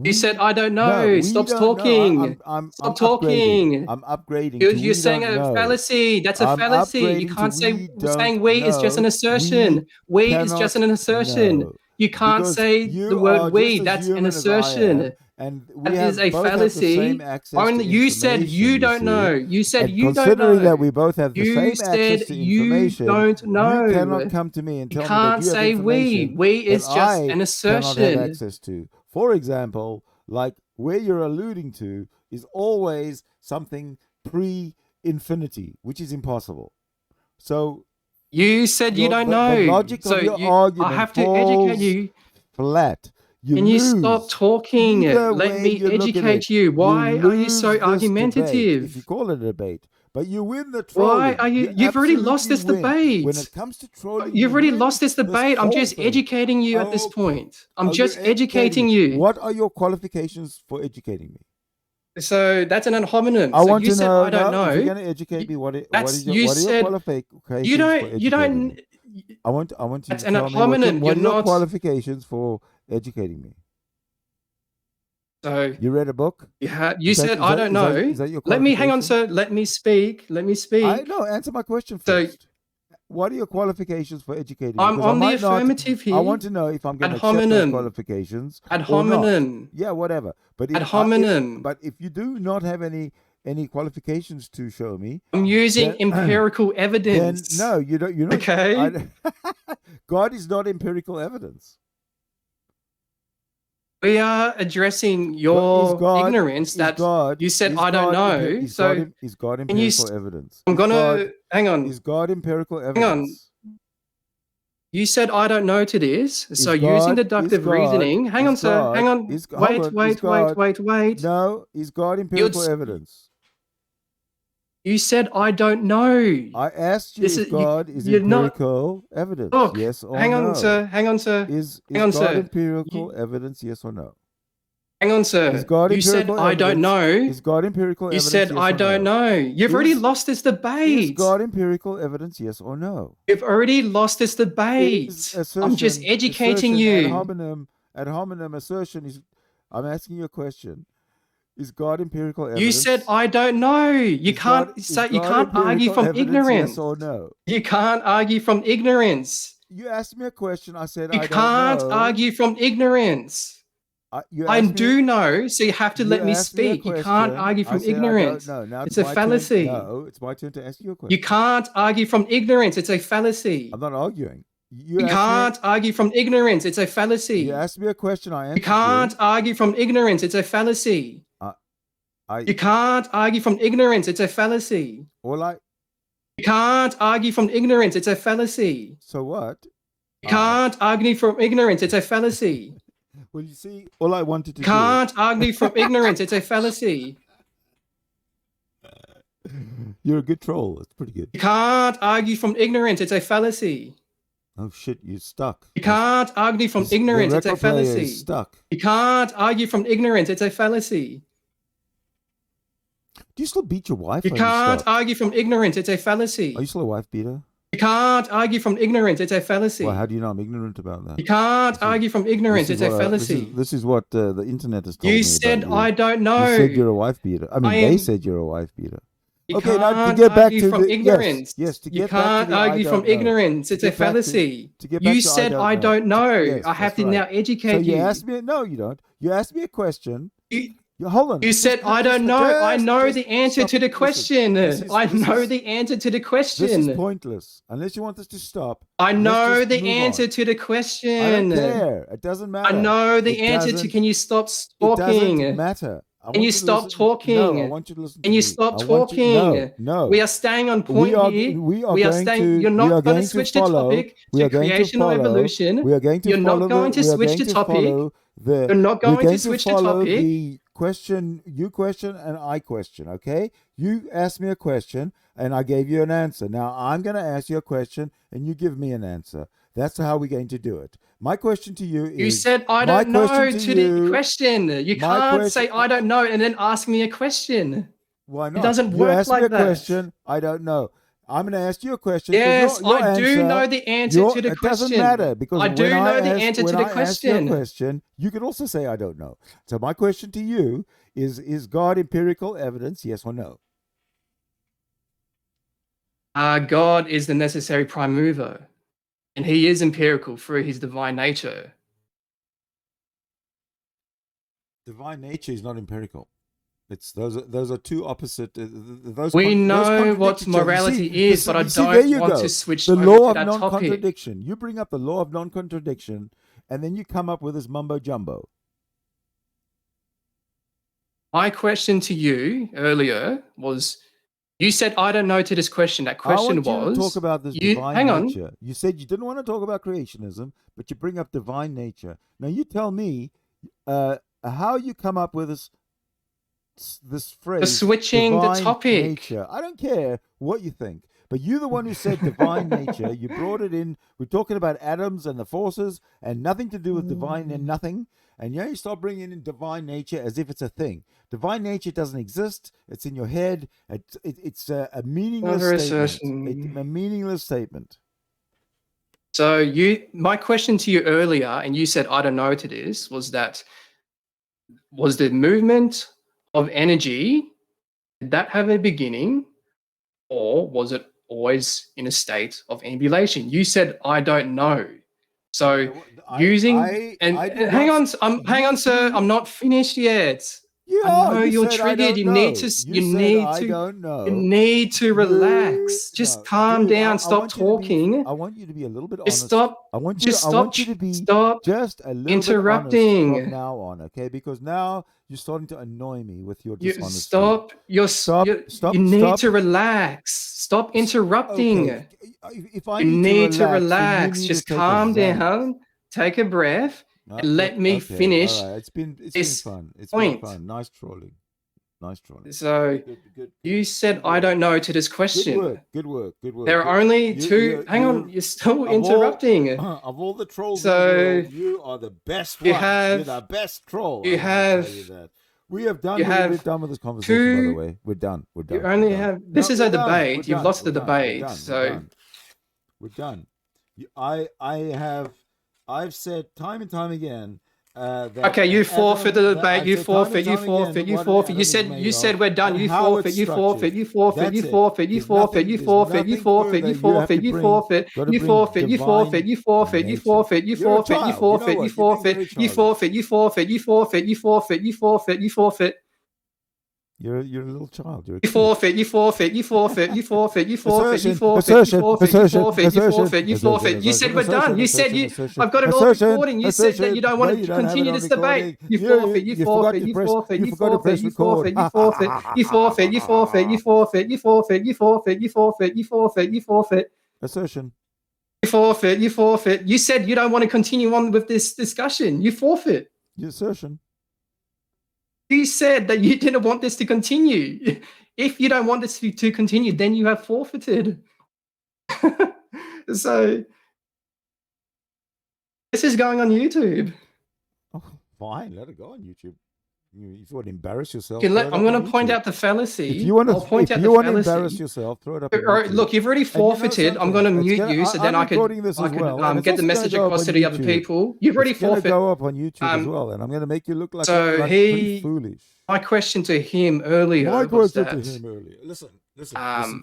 Speaker 1: You said, I don't know. Stop talking. Stop talking.
Speaker 2: I'm upgrading.
Speaker 1: You're saying a fallacy. That's a fallacy. You can't say saying we is just an assertion. We is just an assertion. You can't say the word we. That's an assertion.
Speaker 2: And
Speaker 1: that is a fallacy. Only you said you don't know. You said you don't know.
Speaker 2: Considering that we both have the same access to information,
Speaker 1: you don't know.
Speaker 2: You cannot come to me and tell me that
Speaker 1: you can't say we. We is just an assertion.
Speaker 2: Cannot have access to. For example, like where you're alluding to is always something pre-infinity, which is impossible. So
Speaker 1: you said you don't know.
Speaker 2: The logic of your argument
Speaker 1: I have to educate you.
Speaker 2: Flat.
Speaker 1: Can you stop talking? Let me educate you. Why are you so argumentative?
Speaker 2: If you call it a debate. But you win the trolling.
Speaker 1: Why are you? You've already lost this debate.
Speaker 2: When it comes to trolling,
Speaker 1: you've already lost this debate. I'm just educating you at this point. I'm just educating you.
Speaker 2: What are your qualifications for educating me?
Speaker 1: So that's an ad hominem.
Speaker 2: I want to know.
Speaker 1: I don't know.
Speaker 2: If you're going to educate me, what are your qualifications?
Speaker 1: You don't.
Speaker 2: I want you to
Speaker 1: tell
Speaker 2: me what are your qualifications for educating me.
Speaker 1: So
Speaker 2: you read a book?
Speaker 1: You said I don't know.
Speaker 2: Is that your
Speaker 1: Let me hang on, sir. Let me speak.
Speaker 2: Answer my question first. What are your qualifications for educating me?
Speaker 1: I'm on the affirmative here.
Speaker 2: I want to know if I'm going to accept those qualifications.
Speaker 1: Ad hominem.
Speaker 2: Yeah, whatever. But
Speaker 1: ad hominem.
Speaker 2: But if you do not have any qualifications to show me,
Speaker 1: I'm using empirical evidence.
Speaker 2: Then, no, you don't. You're not.
Speaker 1: Okay.
Speaker 2: God is not empirical evidence.
Speaker 1: We are addressing your ignorance that you said I don't know.
Speaker 2: Is God empirical evidence?
Speaker 1: I'm going to hang on.
Speaker 2: Is God empirical
Speaker 1: on.
Speaker 2: evidence?
Speaker 1: You said I don't know to this.
Speaker 2: Is
Speaker 1: So
Speaker 2: God-
Speaker 1: using
Speaker 2: is
Speaker 1: deductive
Speaker 2: God-
Speaker 1: reasoning. Hang on,
Speaker 2: is
Speaker 1: sir.
Speaker 2: God-
Speaker 1: Hang on.
Speaker 2: is- hold on, is
Speaker 1: Wait.
Speaker 2: God- No, is God empirical
Speaker 1: You'd-
Speaker 2: evidence?
Speaker 1: You said I don't know.
Speaker 2: I asked you
Speaker 1: This
Speaker 2: if
Speaker 1: is-
Speaker 2: God is
Speaker 1: you're not-
Speaker 2: empirical evidence.
Speaker 1: Look,
Speaker 2: Yes or
Speaker 1: hang on,
Speaker 2: no?
Speaker 1: sir. Hang on, sir.
Speaker 2: Is
Speaker 1: Hang on,
Speaker 2: God
Speaker 1: sir.
Speaker 2: empirical evidence? Yes or no?
Speaker 1: Hang on, sir.
Speaker 2: Is God
Speaker 1: You said
Speaker 2: empirical
Speaker 1: I don't
Speaker 2: evidence?
Speaker 1: know.
Speaker 2: Is God empirical
Speaker 1: You
Speaker 2: evidence?
Speaker 1: said
Speaker 2: yes
Speaker 1: I
Speaker 2: or
Speaker 1: don't
Speaker 2: no?
Speaker 1: know. You've already lost this
Speaker 2: Is
Speaker 1: debate.
Speaker 2: God empirical evidence? Yes or no?
Speaker 1: You've already lost this debate.
Speaker 2: Is
Speaker 1: I'm just
Speaker 2: assertion-
Speaker 1: educating
Speaker 2: assertion
Speaker 1: you.
Speaker 2: ad hominem assertion is. I'm asking you a question. Is God empirical evidence?
Speaker 1: You said I don't know. You
Speaker 2: Is
Speaker 1: can't
Speaker 2: God- is
Speaker 1: say you
Speaker 2: God
Speaker 1: can't argue
Speaker 2: empirical
Speaker 1: from
Speaker 2: evidence,
Speaker 1: ignorance.
Speaker 2: Yes or no?
Speaker 1: You can't argue from ignorance.
Speaker 2: You asked me a question. I said
Speaker 1: You
Speaker 2: I don't
Speaker 1: can't
Speaker 2: know.
Speaker 1: argue from ignorance.
Speaker 2: You
Speaker 1: I
Speaker 2: asked me-
Speaker 1: do know, so you have to
Speaker 2: you
Speaker 1: let me
Speaker 2: asked me a
Speaker 1: speak. You can't
Speaker 2: question.
Speaker 1: argue
Speaker 2: I
Speaker 1: from
Speaker 2: said I don't
Speaker 1: ignorance.
Speaker 2: know. Now
Speaker 1: It's a
Speaker 2: my turn.
Speaker 1: fallacy.
Speaker 2: No, it's my turn to ask you a question.
Speaker 1: You can't argue from ignorance. It's a fallacy.
Speaker 2: I'm not arguing.
Speaker 1: You
Speaker 2: asked
Speaker 1: can't argue from ignorance. It's a fallacy.
Speaker 2: You asked me a question. I answered
Speaker 1: You can't argue from ignorance. It's a fallacy. You can't argue from ignorance. It's a fallacy. You can't argue from ignorance. It's a fallacy.
Speaker 2: So what?
Speaker 1: You can't argue from ignorance. It's a fallacy.
Speaker 2: Well, you see, all I wanted to
Speaker 1: You can't argue from ignorance. It's a fallacy.
Speaker 2: You're a good troll. It's pretty good.
Speaker 1: You can't argue from ignorance. It's a fallacy.
Speaker 2: Oh shit, you're stuck.
Speaker 1: You can't argue from ignorance. It's a fallacy.
Speaker 2: Stuck.
Speaker 1: You can't argue from ignorance. It's a fallacy.
Speaker 2: Do you still beat your wife?
Speaker 1: You can't argue from ignorance. It's a fallacy.
Speaker 2: Are you still a wife beater?
Speaker 1: You can't argue from ignorance. It's a fallacy.
Speaker 2: Well, how do you know I'm ignorant about that?
Speaker 1: You can't argue from ignorance. It's a fallacy.
Speaker 2: This is what the internet has told me.
Speaker 1: You said
Speaker 2: about you.
Speaker 1: I don't know.
Speaker 2: You said you're a wife beater. I mean, they said you're a wife beater.
Speaker 1: You
Speaker 2: Okay, now to
Speaker 1: can't
Speaker 2: get back
Speaker 1: argue
Speaker 2: to
Speaker 1: from
Speaker 2: the
Speaker 1: ignorance.
Speaker 2: yes, to
Speaker 1: You
Speaker 2: get back
Speaker 1: can't
Speaker 2: to the
Speaker 1: argue
Speaker 2: I
Speaker 1: from
Speaker 2: don't know.
Speaker 1: ignorance.
Speaker 2: To
Speaker 1: It's a
Speaker 2: get back to-
Speaker 1: fallacy.
Speaker 2: to get back
Speaker 1: You
Speaker 2: to
Speaker 1: said I don't know.
Speaker 2: Yes,
Speaker 1: I have
Speaker 2: that's
Speaker 1: to now
Speaker 2: right.
Speaker 1: educate
Speaker 2: So
Speaker 1: you.
Speaker 2: you asked me. No, you don't. You asked me a question.
Speaker 1: You,
Speaker 2: Hold on.
Speaker 1: you said I don't know. I know the answer to the question. I know the answer to the
Speaker 2: This is
Speaker 1: question.
Speaker 2: pointless. Unless you want us to stop.
Speaker 1: I
Speaker 2: let's
Speaker 1: know
Speaker 2: just
Speaker 1: the
Speaker 2: move
Speaker 1: answer
Speaker 2: on.
Speaker 1: to the
Speaker 2: I don't
Speaker 1: question.
Speaker 2: care. It doesn't matter.
Speaker 1: I know the
Speaker 2: It
Speaker 1: answer to.
Speaker 2: doesn't-
Speaker 1: Can you stop
Speaker 2: It
Speaker 1: talking?
Speaker 2: doesn't matter. I
Speaker 1: Can
Speaker 2: want
Speaker 1: you
Speaker 2: to
Speaker 1: stop
Speaker 2: listen-
Speaker 1: talking?
Speaker 2: No, I want you to listen to
Speaker 1: Can you
Speaker 2: me.
Speaker 1: stop
Speaker 2: I want you-
Speaker 1: talking?
Speaker 2: No.
Speaker 1: We are staying on point here.
Speaker 2: We are
Speaker 1: We are
Speaker 2: going
Speaker 1: staying.
Speaker 2: to.
Speaker 1: You're
Speaker 2: we
Speaker 1: not
Speaker 2: are
Speaker 1: going
Speaker 2: going
Speaker 1: to switch
Speaker 2: to follow,
Speaker 1: the topic
Speaker 2: we
Speaker 1: to
Speaker 2: are going to
Speaker 1: creation or
Speaker 2: follow,
Speaker 1: evolution.
Speaker 2: We are going to
Speaker 1: You're
Speaker 2: follow
Speaker 1: not going to
Speaker 2: we are
Speaker 1: switch
Speaker 2: going
Speaker 1: the
Speaker 2: to
Speaker 1: topic.
Speaker 2: follow the-
Speaker 1: You're not
Speaker 2: we're
Speaker 1: going to switch the
Speaker 2: follow
Speaker 1: topic.
Speaker 2: the question, you question, and I question. Okay, you asked me a question, and I gave you an answer. Now I'm going to ask you a question, and you give me an answer. That's how we're going to do it. My question to you is:
Speaker 1: You said I
Speaker 2: my
Speaker 1: don't know
Speaker 2: question
Speaker 1: to
Speaker 2: you-
Speaker 1: the question. You
Speaker 2: my
Speaker 1: can't
Speaker 2: question-
Speaker 1: say I don't know and then ask me a question.
Speaker 2: Why not?
Speaker 1: doesn't
Speaker 2: You
Speaker 1: work
Speaker 2: asked
Speaker 1: like
Speaker 2: me a
Speaker 1: that.
Speaker 2: question. I don't know. I'm going to ask you a question. 'cause
Speaker 1: Yes,
Speaker 2: your
Speaker 1: I do
Speaker 2: answer-
Speaker 1: know the answer to the
Speaker 2: It
Speaker 1: question.
Speaker 2: doesn't matter because
Speaker 1: I do
Speaker 2: when
Speaker 1: know the
Speaker 2: ask-
Speaker 1: answer to
Speaker 2: when
Speaker 1: the
Speaker 2: I ask you a
Speaker 1: question.
Speaker 2: question, you can also say I don't know. So my question to you is God empirical evidence? Yes or no?
Speaker 1: God is the necessary prime mover, and he is empirical through his divine nature.
Speaker 2: Divine nature is not empirical. It's those are two opposite. Those
Speaker 1: We
Speaker 2: those
Speaker 1: know
Speaker 2: contradict
Speaker 1: what
Speaker 2: each other.
Speaker 1: morality
Speaker 2: You
Speaker 1: is, but I
Speaker 2: there
Speaker 1: don't
Speaker 2: you
Speaker 1: want
Speaker 2: go.
Speaker 1: to switch
Speaker 2: The
Speaker 1: over
Speaker 2: law
Speaker 1: to
Speaker 2: of
Speaker 1: that topic.
Speaker 2: non-contradiction. You bring up the law of non-contradiction, and then you come up with this mumbo jumbo.
Speaker 1: My question to you earlier was, you said I don't know to this question. That question
Speaker 2: I want you
Speaker 1: was,
Speaker 2: to talk about this
Speaker 1: you,
Speaker 2: divine
Speaker 1: hang on.
Speaker 2: nature. You said you didn't want to talk about creationism, but you bring up divine nature. Now you tell me how you come up with this phrase.
Speaker 1: Switching the
Speaker 2: divine
Speaker 1: topic.
Speaker 2: Nature. I don't care what you think, but you're the one who said divine nature. You brought it in. We're talking about atoms and the forces, and nothing to do with divine and nothing. And you start bringing in divine nature as if it's a thing. Divine nature doesn't exist. It's in your head. It's a meaningless statement. A meaningless statement.
Speaker 1: So my question to you earlier, and you said I don't know to this, was the movement of energy, did that have a beginning, or was it always in a state of ambulation? You said I don't know. So hang on, sir. I'm not finished yet. I know
Speaker 2: You
Speaker 1: you're
Speaker 2: said I
Speaker 1: triggered.
Speaker 2: don't
Speaker 1: You
Speaker 2: know.
Speaker 1: need to.
Speaker 2: You
Speaker 1: You
Speaker 2: said
Speaker 1: need
Speaker 2: I
Speaker 1: to.
Speaker 2: don't know.
Speaker 1: You need to relax. Just
Speaker 2: No,
Speaker 1: calm
Speaker 2: dude.
Speaker 1: down.
Speaker 2: I
Speaker 1: Stop
Speaker 2: want you to be.
Speaker 1: talking.
Speaker 2: I want you to be a little bit
Speaker 1: Just
Speaker 2: honest.
Speaker 1: stop.
Speaker 2: I want you.
Speaker 1: Just
Speaker 2: I
Speaker 1: stop.
Speaker 2: want you to be
Speaker 1: Stop
Speaker 2: just a little bit honest from
Speaker 1: interrupting.
Speaker 2: now on, okay? Because now you're starting to annoy me with your
Speaker 1: You
Speaker 2: dishonesty.
Speaker 1: stop. You're.
Speaker 2: Stop.
Speaker 1: You
Speaker 2: Stop.
Speaker 1: need
Speaker 2: Stop.
Speaker 1: to relax. Stop interrupting.
Speaker 2: Okay. If I
Speaker 1: You
Speaker 2: need to
Speaker 1: need to
Speaker 2: relax, then you
Speaker 1: relax.
Speaker 2: need to
Speaker 1: Just
Speaker 2: take a
Speaker 1: calm
Speaker 2: Xanax.
Speaker 1: down. Take a breath and
Speaker 2: Look,
Speaker 1: let me
Speaker 2: okay, all
Speaker 1: finish
Speaker 2: right. It's been
Speaker 1: this
Speaker 2: fun. It's been
Speaker 1: point.
Speaker 2: fun. Nice trolling. Nice trolling.
Speaker 1: So
Speaker 2: Good.
Speaker 1: you said
Speaker 2: Good
Speaker 1: I
Speaker 2: work.
Speaker 1: don't know to this
Speaker 2: Good
Speaker 1: question.
Speaker 2: work. Good work. Good work.
Speaker 1: There are only two. Hang on, you're still interrupting.
Speaker 2: Of all the trolls in the
Speaker 1: So
Speaker 2: world, you are the best one.
Speaker 1: you
Speaker 2: You're
Speaker 1: have
Speaker 2: the best troll.
Speaker 1: you
Speaker 2: I'm going to tell you
Speaker 1: have
Speaker 2: that. We're done
Speaker 1: you have
Speaker 2: with this conversation, by the
Speaker 1: two.
Speaker 2: way. We're done.
Speaker 1: You
Speaker 2: We're
Speaker 1: only
Speaker 2: done.
Speaker 1: have.
Speaker 2: No,
Speaker 1: This is
Speaker 2: we're
Speaker 1: a
Speaker 2: done.
Speaker 1: debate. You've lost the
Speaker 2: We're
Speaker 1: debate.
Speaker 2: done.
Speaker 1: So
Speaker 2: We're done. I've said time and time again that
Speaker 1: okay, you forfeit the debate.
Speaker 2: I've
Speaker 1: You
Speaker 2: said time and
Speaker 1: forfeit. You
Speaker 2: time again
Speaker 1: forfeit. You
Speaker 2: what an
Speaker 1: forfeit. You
Speaker 2: atom is
Speaker 1: said
Speaker 2: made
Speaker 1: said
Speaker 2: of
Speaker 1: we're done.
Speaker 2: and
Speaker 1: You
Speaker 2: how
Speaker 1: forfeit.
Speaker 2: it's
Speaker 1: You
Speaker 2: structured.
Speaker 1: forfeit. You forfeit.
Speaker 2: That's
Speaker 1: You
Speaker 2: it.
Speaker 1: forfeit. You
Speaker 2: There's
Speaker 1: forfeit. You
Speaker 2: there's
Speaker 1: forfeit. You
Speaker 2: nothing
Speaker 1: forfeit.
Speaker 2: further.
Speaker 1: You
Speaker 2: You have
Speaker 1: forfeit.
Speaker 2: to
Speaker 1: You
Speaker 2: bring,
Speaker 1: forfeit.
Speaker 2: got to
Speaker 1: You
Speaker 2: bring
Speaker 1: forfeit. You forfeit.
Speaker 2: divine
Speaker 1: You forfeit. You
Speaker 2: nature.
Speaker 1: forfeit. You
Speaker 2: You're a
Speaker 1: forfeit. You
Speaker 2: child. You know
Speaker 1: forfeit. You
Speaker 2: what? You're being
Speaker 1: forfeit.
Speaker 2: very
Speaker 1: You
Speaker 2: childish.
Speaker 1: forfeit. You forfeit. You forfeit. You forfeit. You forfeit. You forfeit.
Speaker 2: You're a little child. You're a
Speaker 1: You
Speaker 2: kid.
Speaker 1: forfeit, you forfeit, you forfeit, you forfeit, you forfeit, you
Speaker 2: Assertion,
Speaker 1: forfeit, you
Speaker 2: assertion,
Speaker 1: forfeit, you
Speaker 2: assertion,
Speaker 1: forfeit, you
Speaker 2: assertion,
Speaker 1: forfeit, you
Speaker 2: assertion,
Speaker 1: forfeit. You said we're
Speaker 2: assertion,
Speaker 1: done. You said
Speaker 2: assertion,
Speaker 1: you
Speaker 2: assertion,
Speaker 1: I've got it all
Speaker 2: assertion,
Speaker 1: recording. You said that
Speaker 2: assertion.
Speaker 1: you don't
Speaker 2: No,
Speaker 1: want
Speaker 2: you
Speaker 1: to
Speaker 2: don't have it
Speaker 1: continue
Speaker 2: on
Speaker 1: this debate.
Speaker 2: recording.
Speaker 1: You forfeit, you
Speaker 2: You forgot
Speaker 1: forfeit,
Speaker 2: to
Speaker 1: you
Speaker 2: press.
Speaker 1: forfeit,
Speaker 2: You
Speaker 1: you
Speaker 2: forgot to
Speaker 1: forfeit,
Speaker 2: press
Speaker 1: you
Speaker 2: record.
Speaker 1: forfeit, you forfeit, you forfeit, you forfeit, you forfeit, you forfeit, you forfeit, you forfeit, you forfeit, you forfeit.
Speaker 2: Assertion.
Speaker 1: You forfeit, you forfeit. You said you don't want to continue on with this discussion. You forfeit.
Speaker 2: Your assertion.
Speaker 1: You said that you didn't want this to continue. If you don't want this to continue, then you have forfeited. So this is going on YouTube.
Speaker 2: Oh, fine, let it go on YouTube. If you want to embarrass yourself,
Speaker 1: I'm going to point out the fallacy.
Speaker 2: If you want to embarrass yourself, throw it up.
Speaker 1: All right, look, you've already forfeited. I'm going to mute you so then I could get the message across to the other people. You've already forfeited.
Speaker 2: Go up on YouTube as well, and I'm going to make you look like
Speaker 1: pretty
Speaker 2: foolish.
Speaker 1: My question to him earlier
Speaker 2: Listen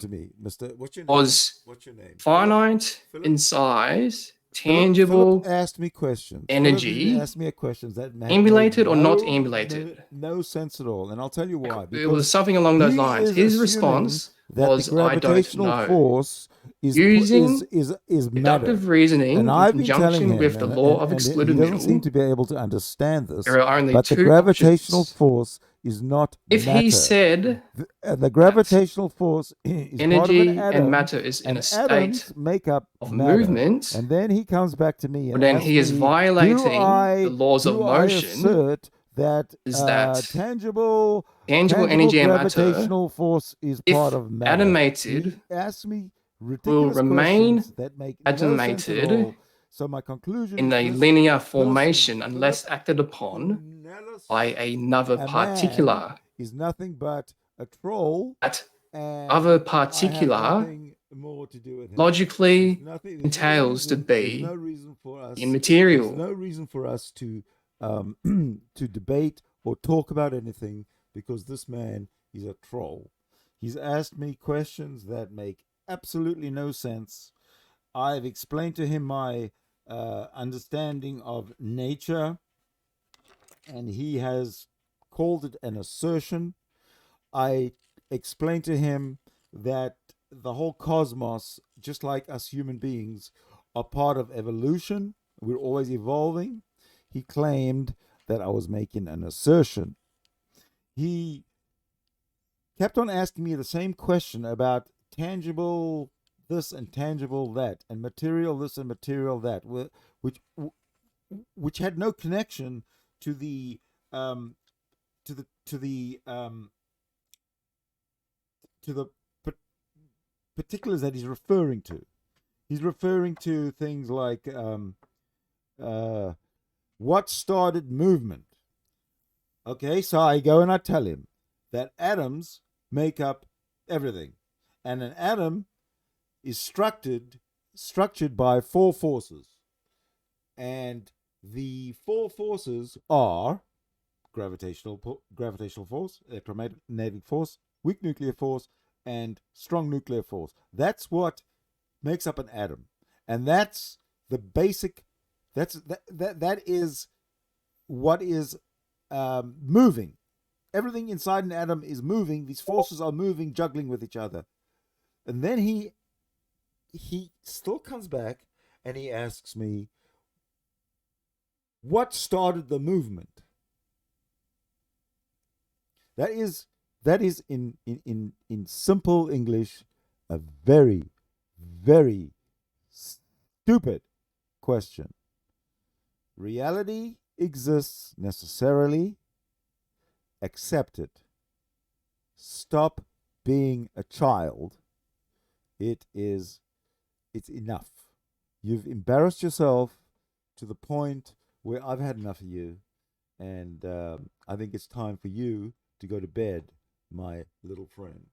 Speaker 2: to me, Mister. What's your name? What's your name?
Speaker 1: Finite in size, tangible.
Speaker 2: Philip asked me questions.
Speaker 1: Energy.
Speaker 2: Asked me a question that
Speaker 1: emulated or not emulated?
Speaker 2: No sense at all, and I'll tell you why.
Speaker 1: It was something along those lines. His response was,
Speaker 2: the gravitational
Speaker 1: I don't know.
Speaker 2: Force is
Speaker 1: Using
Speaker 2: is
Speaker 1: deductive reasoning
Speaker 2: and I've
Speaker 1: in
Speaker 2: been telling
Speaker 1: conjunction
Speaker 2: him,
Speaker 1: with the law of excluded
Speaker 2: he doesn't
Speaker 1: middle.
Speaker 2: seem to be able to understand this.
Speaker 1: There are only
Speaker 2: but
Speaker 1: two
Speaker 2: the gravitational
Speaker 1: options.
Speaker 2: force is not
Speaker 1: if
Speaker 2: matter.
Speaker 1: He said
Speaker 2: the gravitational force is
Speaker 1: energy
Speaker 2: part of an atom,
Speaker 1: and matter is in a state
Speaker 2: make up
Speaker 1: of
Speaker 2: matter.
Speaker 1: movement,
Speaker 2: and then he comes back to me and
Speaker 1: then he is violating the laws of motion.
Speaker 2: Assert that tangible
Speaker 1: energy and
Speaker 2: gravitational force is part of matter.
Speaker 1: Animated,
Speaker 2: ask me
Speaker 1: will remain
Speaker 2: that make
Speaker 1: animated
Speaker 2: no sense at all. So my conclusion
Speaker 1: in a linear formation unless acted upon by another particular.
Speaker 2: Is nothing but a troll.
Speaker 1: That other particular logically entails to be immaterial.
Speaker 2: There's no reason for us to to debate or talk about anything because this man is a troll. He's asked me questions that make absolutely no sense. I've explained to him my understanding of nature, and he has called it an assertion. I explained to him that the whole cosmos, just like us human beings, are part of evolution. We're always evolving. He claimed that I was making an assertion. He kept on asking me the same question about tangible this and tangible that, and material this and material that, which had no connection to the particulars that he's referring to. He's referring to things like what started movement. Okay, so I go and I tell him that atoms make up everything, and an atom is structured by four forces, and the four forces are gravitational force, electromagnetic force, weak nuclear force, and strong nuclear force. That's what makes up an atom, and that's the basic. That is what is moving. everything inside an atom is moving. These forces are moving, juggling with each other. And then he still comes back and he asks me, what started the movement? That is in simple English a very, very stupid question. Reality exists necessarily. Accept it. Stop being a child. It's enough. You've embarrassed yourself to the point where I've had enough of you, and I think it's time for you to go to bed, my little friend.